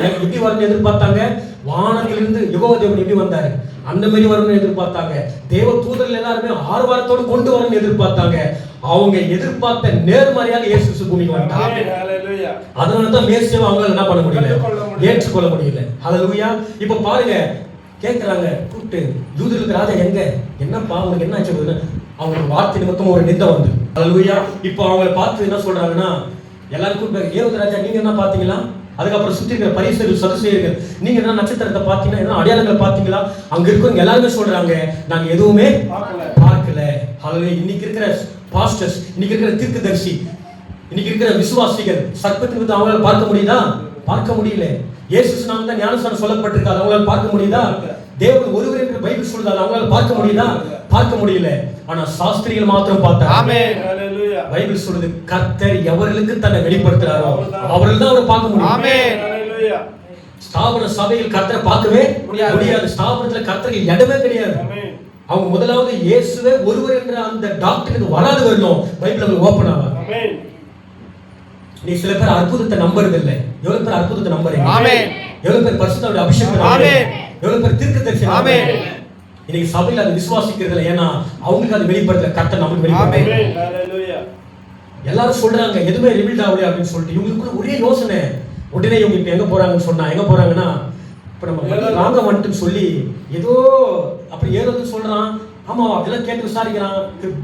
எப்படி வரணும்னு எதிர்பார்த்தாங்க? வானத்திலிருந்து யெகோவா தேவன் எப்படி வந்தாரு அந்த மாதிரி வரணும்னு எதிர்பார்த்தாங்க. தேவ தூதர்கள் எல்லாருமே ஆர்வாரத்தோடு கொண்டு வரணும்னு எதிர்பார்த்தாங்க. அவங்க எதிர்பார்த்த நேர்மறையாக இயேசு கிறிஸ்து பூமிக்கு வந்தார். ஹalleluya. அதனால தான் மேசியாவை அவங்களால என்ன பண்ண முடியல? ஏற்றுக்கொள்ள முடியல. ஹalleluya. இப்ப பாருங்க, கேக்குறாங்க கூப்பிட்டு, யூதர்களுக்கு ராஜா எங்க? என்னப்பா உங்களுக்கு என்ன ஆச்சு? அவங்க வார்த்தை நிமித்தம் ஒரு நிந்தை வந்து. ஹalleluya. இப்போ அவங்கள பார்த்து என்ன சொல்றாங்கன்னா, எல்லாரும் கூப்பிட்டு, ஏரோது ராஜா நீங்க என்ன பாத்தீங்களா? அதுக்கப்புறம் சுத்தி இருக்கிற பரிசேயர்கள் சதுசேயர்கள் நீங்க என்ன நட்சத்திரத்தை பாத்தீங்களா? என்ன அடையாளங்களை பாத்தீங்களா? அங்க இருக்கவங்க எல்லாருமே சொல்றாங்க நாங்க எதுவுமே பார்க்கல. ஹalleluya. இன்னைக்கு இருக்கிற பாஸ்டர்ஸ், இன்னைக்கு இருக்கிற தீர்க்கதரிசி, இன்னைக்கு இருக்கிற விசுவாசிகள் சர்ப்பத்திற்கு அவங்களால பார்க்க முடியுதா? பார்க்க முடியல. இயேசு நாமம் தான் ஞானஸ்நானம் சொல்லப்பட்டிருக்காது, அவங்களால பார்க்க முடியுதா? தேவன் ஒருவர் என்று பைபிள் சொல்லுது, அவங்களால பார்க்க முடியுதா? பார்க்க முடியல. ஆனா சாஸ்திரிகள் மாத்திரம் பார்த்தாங்க. ஆமென். ஹalleluya. பைபிள் சொல்லுது, கர்த்தர் எவர்களுக்கு தன்னை வெளிப்படுத்துறாரோ அவர்கள் தான் அவரை பார்க்க முடியும். ஆமென். ஹalleluya. ஸ்தாபன சபையில் கர்த்தரை பார்க்கவே முடியாது. ஸ்தாபனத்துல கர்த்தருக்கு இடமே கிடையாது. ஆமென். அவங்க முதலாவது இயேசுவே ஒருவர் என்ற அந்த டாக்டருக்கு வராது வரணும். பைபிள் ஓபன் ஆகும். ஆமென். நீ சில பேர் அற்புதத்தை நம்புறது இல்லை. எவ்வளவு பேர் அற்புதத்தை நம்புறீங்க? ஆமென். எவ்வளவு பேர் பரிசுத்தோட அபிஷேகத்தை நம்புறீங்க? எவ்வளவு பேர் தீர்க்கதரிசனம்? ஆமென். இன்னைக்கு சபையில அது விசுவாசிக்கிறது இல்லை. ஏன்னா அவங்களுக்கு அது வெளிப்படுத்தல, கர்த்தர் நமக்கு வெளிப்படுத்தல. ஆமென். ஹalleluya. எல்லாரும் சொல்றாங்க எதுவுமே ரிவீல் ஆகல அப்படின்னு சொல்லிட்டு இவங்களுக்கு ஒரே யோசனை. உடனே இவங்க இப்ப எங்க போறாங்கன்னு சொன்னா, எங்க போறாங்கன்னா இப்ப நம்ம ராங்க வந்துட்டு சொல்லி ஏதோ அப்படி ஏறோதுன்னு சொல்றான். ஆமா அதெல்லாம் கேட்டு விசாரிக்கிறான்.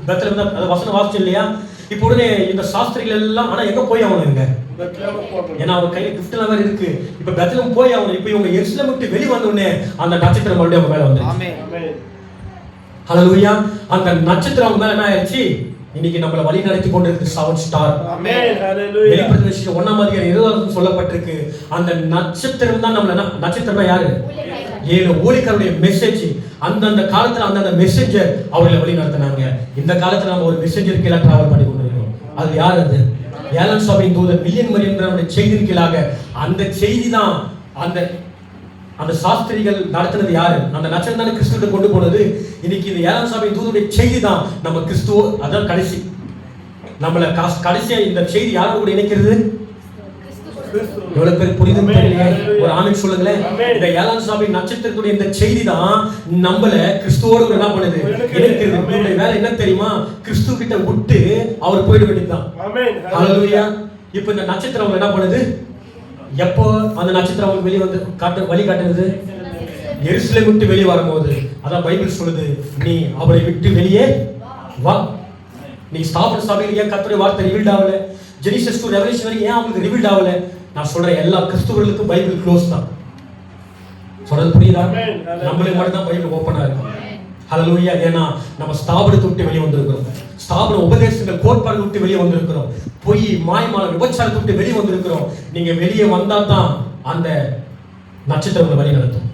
பெத்லெஹேம் தான் அது வசனம் வாசிச்சு இல்லையா? இப்ப உடனே இந்த சாஸ்திரிகள் எல்லாம் ஆனா எங்க போய் ஆகணுங்க? ஏன்னா அவர் கையில கிஃப்ட் எல்லாம் வேற இருக்கு. இப்ப பெத்லெஹேம் போய் ஆகணும். இப்ப இவங்க எருசலேம் விட்டு வெளிய வந்த உடனே அந்த நட்சத்திரம் மறுபடியும் அவங்க மேல வந்துருச்சு. ஆமென். ஆமென். ஹalleluya. அந்த நட்சத்திரம் அவங்க மேல என்ன ஆயிடுச்சு? இன்னைக்கு நம்மள வழி நடத்தி கொண்டிருக்கு சவுண்ட் ஸ்டார். ஆமென். ஹalleluya. வெளிப்படுத்தின விஷயம் 1ஆம் அதிகாரம் 20 சொல்லப்பட்டிருக்கு. அந்த நட்சத்திரம் தான் நம்மள நட்சத்திரமா யாரு? 7 ஊழியர்களுடைய மெசேஜ். அந்த காலத்துல அந்த மெசேஞ்சர் அவர்களை வழி நடத்தினாங்க. இந்த காலத்துல நம்ம ஒரு மெசேஞ்சர் கீழ டிராவல் பண்ணி கொண்டிருக்கோம். அது யார்? அது ஏலன் சபையின் தூதர் மில்லியன் மரியன்றவருடைய செய்தியின் கீழாக அந்த செய்தி தான் அந்த சாஸ்திரிகள் நடத்தினது யாரு? அந்த நட்சத்திரம் தானே கிறிஸ்துவிட்ட கொண்டு போனது. இன்னைக்கு இந்த 7ஆம் சபை தூதனுடைய செய்தி தான் நம்ம கிறிஸ்துவ, அதான் கடைசி. நம்மள கடைசியா இந்த செய்தி யாரோட கூட இணைக்கிறது? எவ்வளவு பேர் புரியுது? ஒரு ஆமென் சொல்லுங்களேன். இந்த 7ஆம் சபை நட்சத்திரத்துடைய இந்த செய்தி தான் நம்மள கிறிஸ்துவோடு என்ன பண்ணுது? இணைக்கிறது. நம்மளுடைய வேலை என்ன தெரியுமா? கிறிஸ்து கிட்ட விட்டு அவர் போயிட வேண்டியதுதான். ஹல்லேலூயா. இப்போ இந்த நட்சத்திரம் என்ன பண்ணுது? எப்போ அந்த நட்சத்திரம் அவங்களுக்கு வெளியே வந்து வழி காட்டுறது? எருசலேம் விட்டு வெளியே வரும்போது. அதான் பைபிள் சொல்லுது, நீ அவளை விட்டு வெளியே வா. நீ ஸ்தாபன சபையில் ஏன் கர்த்தருடைய வார்த்தை ரிவீல்ட் ஆகல? ஜெனிசிஸ் டு ரெவலேஷன் வரைக்கும் ஏன் அவங்களுக்கு ரிவீல்ட் ஆகல? நான் சொல்றேன், எல்லா கிறிஸ்துவர்களுக்கும் பைபிள் க்ளோஸ் தான். சொல்றது புரியுதா? நம்மளுக்கு மட்டும் தான் பைபிள் ஓப்பனா இருக்கும். ஹல்லேலூயா. ஏன்னா நம்ம ஸ்தாபனத்தை விட்டு வெளியே வந்திருக்கிறோம். ஸ்தாபன உபதேசங்கள் கோட்பாடு விட்டு வெளியே வந்திருக்கிறோம். பொய் மாயமான விபச்சாரத்தை விட்டு வெளியே வந்திருக்கிறோம். நீங்க வெளியே வந்தா தான் அந்த நட்சத்திரம் வழி நடத்தும்.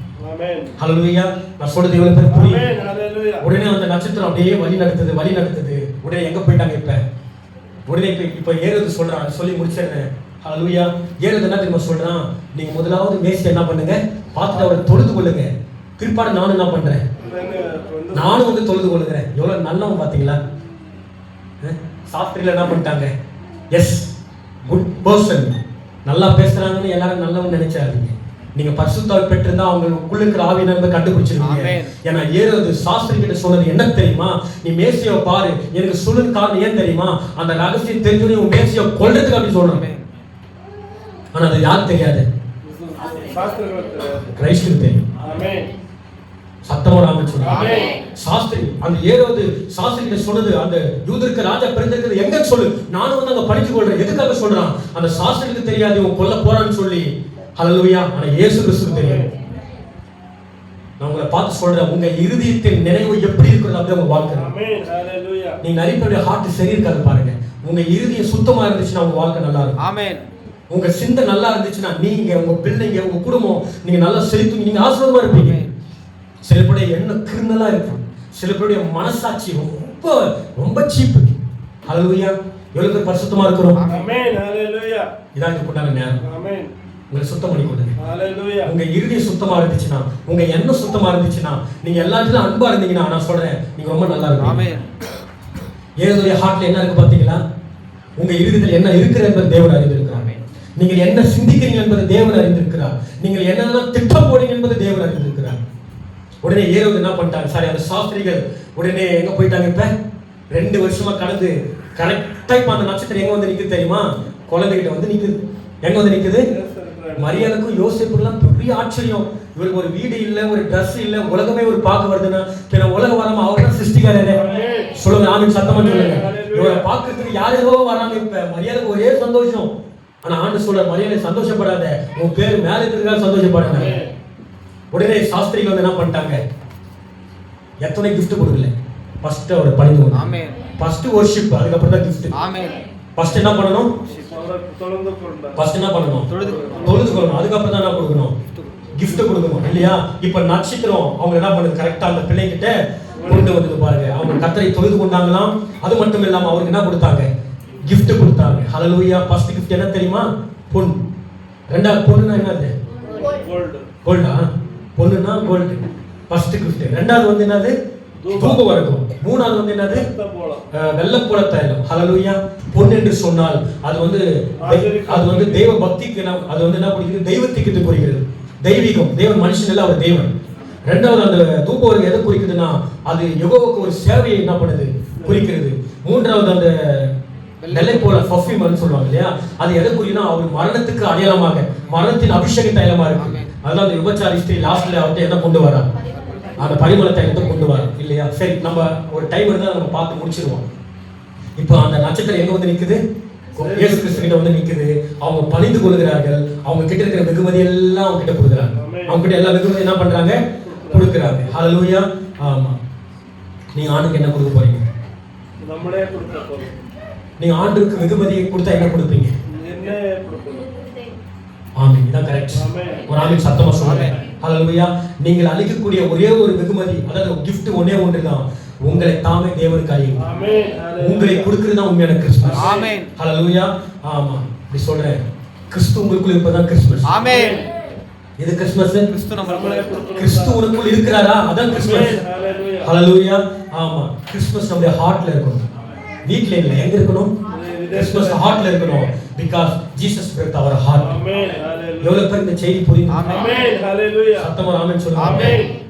ஹல்லேலூயா. நான் சொல்றது எவ்வளவு பேர் புரியுது? உடனே அந்த நட்சத்திரம் அப்படியே வழி நடத்துது. உடனே எங்க போயிட்டாங்க? உடனே இப்ப ஏறுது சொல்றான். சொல்லி முடிச்சிருந்தேன். ஹல்லேலூயா. ஏறுது என்ன தெரியுமா சொல்றான்? நீங்க முதலாவது மேசி என்ன பண்ணுங்க? பார்த்துட்டு அவரை தொழுது கொள்ளுங்க. பிற்பாடு நானும் என்ன பண்றேன்? நானும் வந்து தொழுது கொள்ளுகிறேன். எவ்வளவு நல்லவன் பாத்தீங்களா? சாஸ்திரில என்ன பண்ணிட்டாங்க? எஸ், குட் பர்சன், நல்லா பேசுறாங்கன்னு எல்லாரும் நல்லவன் நினைச்சாருங்க. நீங்க பரிசுத்தாவி பெற்றிருந்தா அவங்களுக்குள்ள இருக்கிற ஆவியினரை கண்டுபிடிச்சிருக்கீங்க. ஏன்னா ஏறுது சாஸ்திரி கிட்ட சொன்னது என்ன தெரியுமா? நீ மேசியை பாரு. எனக்கு சொல்லுங்க காரணம் ஏன் தெரியுமா? அந்த ரகசியம் தெரிஞ்சு உன் மேசியை கொல்றதுக்கு அப்படி சொல்றாங்க. ஆனா அது யாருக்கு தெரியாது? கிறிஸ்துவுக்கு தெரியும். சத்தமோட சொல்றாங்க. சாஸ்திரி அந்த ஏரோது சாஸ்திரி கிட்ட சொன்னது, அந்த யூதருக்கு ராஜா பிறந்திருக்கிறது எங்க சொல்லு, நானும் வந்து அங்க படிச்சு கொள்றேன். எதுக்காக சொல்றான்? அந்த சாஸ்திரிக்கு தெரியாது இவன் கொல்ல போறான்னு சொல்லி. ஹல்லேலூயா. ஆனா இயேசு கிறிஸ்துவுக்கு தெரியும். நான் உங்களை பார்த்து சொல்றேன், உங்க இருதயத்தின் நினைவு எப்படி இருக்கிறது அப்படி உங்க வாழ்க்கை. நீங்க நிறைய பேருடைய ஹார்ட் சரி இருக்காது பாருங்க. உங்க இருதயம் சுத்தமா இருந்துச்சுன்னா உங்க வாழ்க்கை நல்லா இருக்கும். ஆமென். உங்க சிந்தை நல்லா இருந்துச்சுன்னா நீங்க, உங்க பிள்ளைங்க, உங்க குடும்பம் நீங்க நல்லா செழித்து நீங்க ஆசீர்வாதமா இருப்பீங்க. சில பேருடைய எண்ணம் கிரிமினலா இருக்கும். சில பேருடைய மனசாட்சி ரொம்ப ரொம்ப சீப். ஹல்லேலூயா. எவ்வளவு பேர் பரிசுத்தமா இருக்கிறோம்? ஆமென். ஹல்லேலூயா. இதான் இதுக்குண்டான நேரம். ஆமென். உங்களை சுத்தம் பண்ணி கொடுங்க. ஹல்லேலூயா. உங்க இருதயம் சுத்தமா இருந்துச்சுன்னா, உங்க எண்ணம் சுத்தமா இருந்துச்சுன்னா, நீங்க எல்லாத்துலயும் அன்பா இருந்தீங்கன்னா நான் சொல்றேன் நீங்க ரொம்ப நல்லா இருப்பீங்க. ஆமென். ஏதோடைய ஹார்ட்ல என்ன இருக்கு பாத்தீங்களா? உங்க இருதயத்தில் என்ன இருக்குது என்பதை தேவன் அறிந்திருக்கிறார். நீங்கள் என்ன சிந்திக்கிறீங்க என்பதை தேவன் அறிந்திருக்கிறார். நீங்கள் என்னென்ன திட்டம் போடுறீங்க என்பதை தேவன் அறிந்திருக்கிறார். உடனே ஏரோது என்ன பண்ணிட்டாங்க? சாரி, அந்த சாஸ்திரிகள் உடனே எங்க போயிட்டாங்க? இப்ப 2 வருஷமா கடந்து கரெக்டா இப்ப அந்த நட்சத்திரம் எங்க வந்து நிக்குது தெரியுமா? குழந்தைகிட்ட வந்து நிக்குது. எங்க வந்து நிக்குது? மரியாதைக்கும் யோசேப்புக்கெல்லாம் பெரிய ஆச்சரியம். இவருக்கு ஒரு வீடு இல்ல, ஒரு ட்ரெஸ் இல்ல, உலகமே ஒரு பார்க்க வருதுன்னா பின்ன உலகம் வராம அவர் தான் சிருஷ்டிக்காரே. சொல்லுங்க ஆமென். சத்தமா சொல்லுங்க. இவரை பார்க்கறதுக்கு யாரோ வராங்க. இப்ப மரியாதைக்கு ஒரே சந்தோஷம். ஆனா ஆண்டு சொல்ற, மரியாதை சந்தோஷப்படாத, உன் பேர் மேல இருக்கிறதுக்காக சந்தோஷப்படுங்க. உடனே சாஸ்திரிகள் வந்து என்ன பண்ணிட்டாங்க? எத்தனை கிஃப்ட் கொடுக்கல. ஃபர்ஸ்ட் அவர் பணிந்து கொண்டார். ஆமென். ஃபர்ஸ்ட் வொர்ஷிப், அதுக்கு அப்புறம் தான் கிஃப்ட். ஆமென். ஃபர்ஸ்ட் என்ன பண்ணணும்? ஃபர்ஸ்ட் என்ன பண்ணணும்? தொழுது கொள்ளணும். அதுக்கு அப்புறம் தான் என்ன கொடுக்கணும்? gift கொடுக்கணும் இல்லையா? இப்ப நட்சத்திரம் அவங்க என்ன பண்ணுது? கரெக்டா அந்த பிள்ளை கிட்ட கொண்டு வந்தது பாருங்க. அவங்க கர்த்தரை தொழுது கொண்டாங்களாம். அது மட்டும் இல்லாம அவருக்கு என்ன கொடுத்தாங்க? gift கொடுத்தாங்க. ஹல்லேலூயா. ஃபர்ஸ்ட் gift என்ன தெரியுமா? பொன். ரெண்டாவது பொன்னுனா என்னது? கோல்ட். கோல்டா? பொன்னுனா கோல்ட். First gift. ரெண்டாவது வந்து என்னது? தூப வர்க்கம். மூணாவது வந்து என்னது? வெள்ளப்போல தைலம். ஹல்லேலூயா. பொன் என்று சொன்னால் அது வந்து தெய்வ பக்திக்கு, அது வந்து என்ன குறிக்கிறது? தெய்வத்துக்கு குறிக்கிறது. தெய்வீகம். தேவன் மனுஷன் இல்ல, அவர் தேவன். ரெண்டாவது அந்த தூப வர்க்கம் எதை குறிக்குதுன்னா அது யெகோவாவுக்கு ஒரு சேவையை என்ன பண்ணுது? குறிக்கிறது. மூன்றாவது அந்த வெள்ளை போல பர்ஃபியூம்னு சொல்லுவாங்க இல்லையா? அது எதை குறிக்குதுன்னா அவர் மரணத்துக்கு அடையாளமாக, மரணத்தின் அபிஷேக தைலமா இருக்கு. அதனால அந்த விபச்சாரி ஸ்திரீ லாஸ்ட்ல அவர்கிட்ட என்ன கொண்டு வரா? அந்த பரிமள தைலத்தை கொண்டு வர இல்லையா? சரி, நம்ம ஒரு டைம் இருந்தா நம்ம பார்த்து முடிச்சிருவோம். இப்போ அந்த நட்சத்திரம் எங்க வந்து நிக்குது? இயேசு கிறிஸ்து கிட்ட வந்து நிக்குது. அவங்க பணிந்து கொள்கிறார்கள். அவங்க கிட்ட இருக்கிற வெகுமதி எல்லாம் அவங்க கிட்ட கொடுக்குறாங்க. அவங்க கிட்ட எல்லா வெகுமதி என்ன பண்றாங்க? கொடுக்குறாங்க. ஹல்லேலூயா. ஆமா. நீங்க ஆண்டுக்கு என்ன கொடுக்க போறீங்க? நம்மளே கொடுக்க போறோம். நீங்க ஆண்டுக்கு வெகுமதியை கொடுத்தா என்ன கொடுப்பீங்க? என்ன கொடுப்பீங்க? ஆமென். இதான் கரெக்ட். ஒரு ஆமென் சத்தமா சொல்லுங்க. ஹல்லேலூயா. நீங்கள் அளிக்கக்கூடிய ஒரே ஒரு வெகுமதி, அதாவது gift ஒண்ணே ஒன்றுதான். உங்களை தாமே தேவனுக்கு அளிங்க. ஆமென். உங்களை கொடுக்கிறது தான் உண்மையான கிறிஸ்மஸ். ஆமென். ஹல்லேலூயா. ஆமா. இப்படி சொல்றேன். கிறிஸ்து உங்களுக்குள்ள இப்பதான் கிறிஸ்மஸ். ஆமென். இது கிறிஸ்மஸ். கிறிஸ்து நம்மளுக்குள்ள கிறிஸ்து உனக்குள் இருக்கிறாரா? அதான் கிறிஸ்மஸ். Hallelujah. ஹalleluya. ஆமா, கிறிஸ்மஸ் நம்முடைய ஹார்ட்ல இருக்கணும். வீட்ல இல்ல, எங்க இருக்கணும்? கிறிஸ்மஸ் ஹார்ட்ல இருக்கணும். because Jesus breathed our heart. Amen. Hallelujah. எவ்வளவு பேர் இந்த செய்தி புரியுது? Amen. Hallelujah. சத்தமா ஆமென் சொல்லுங்க. Amen.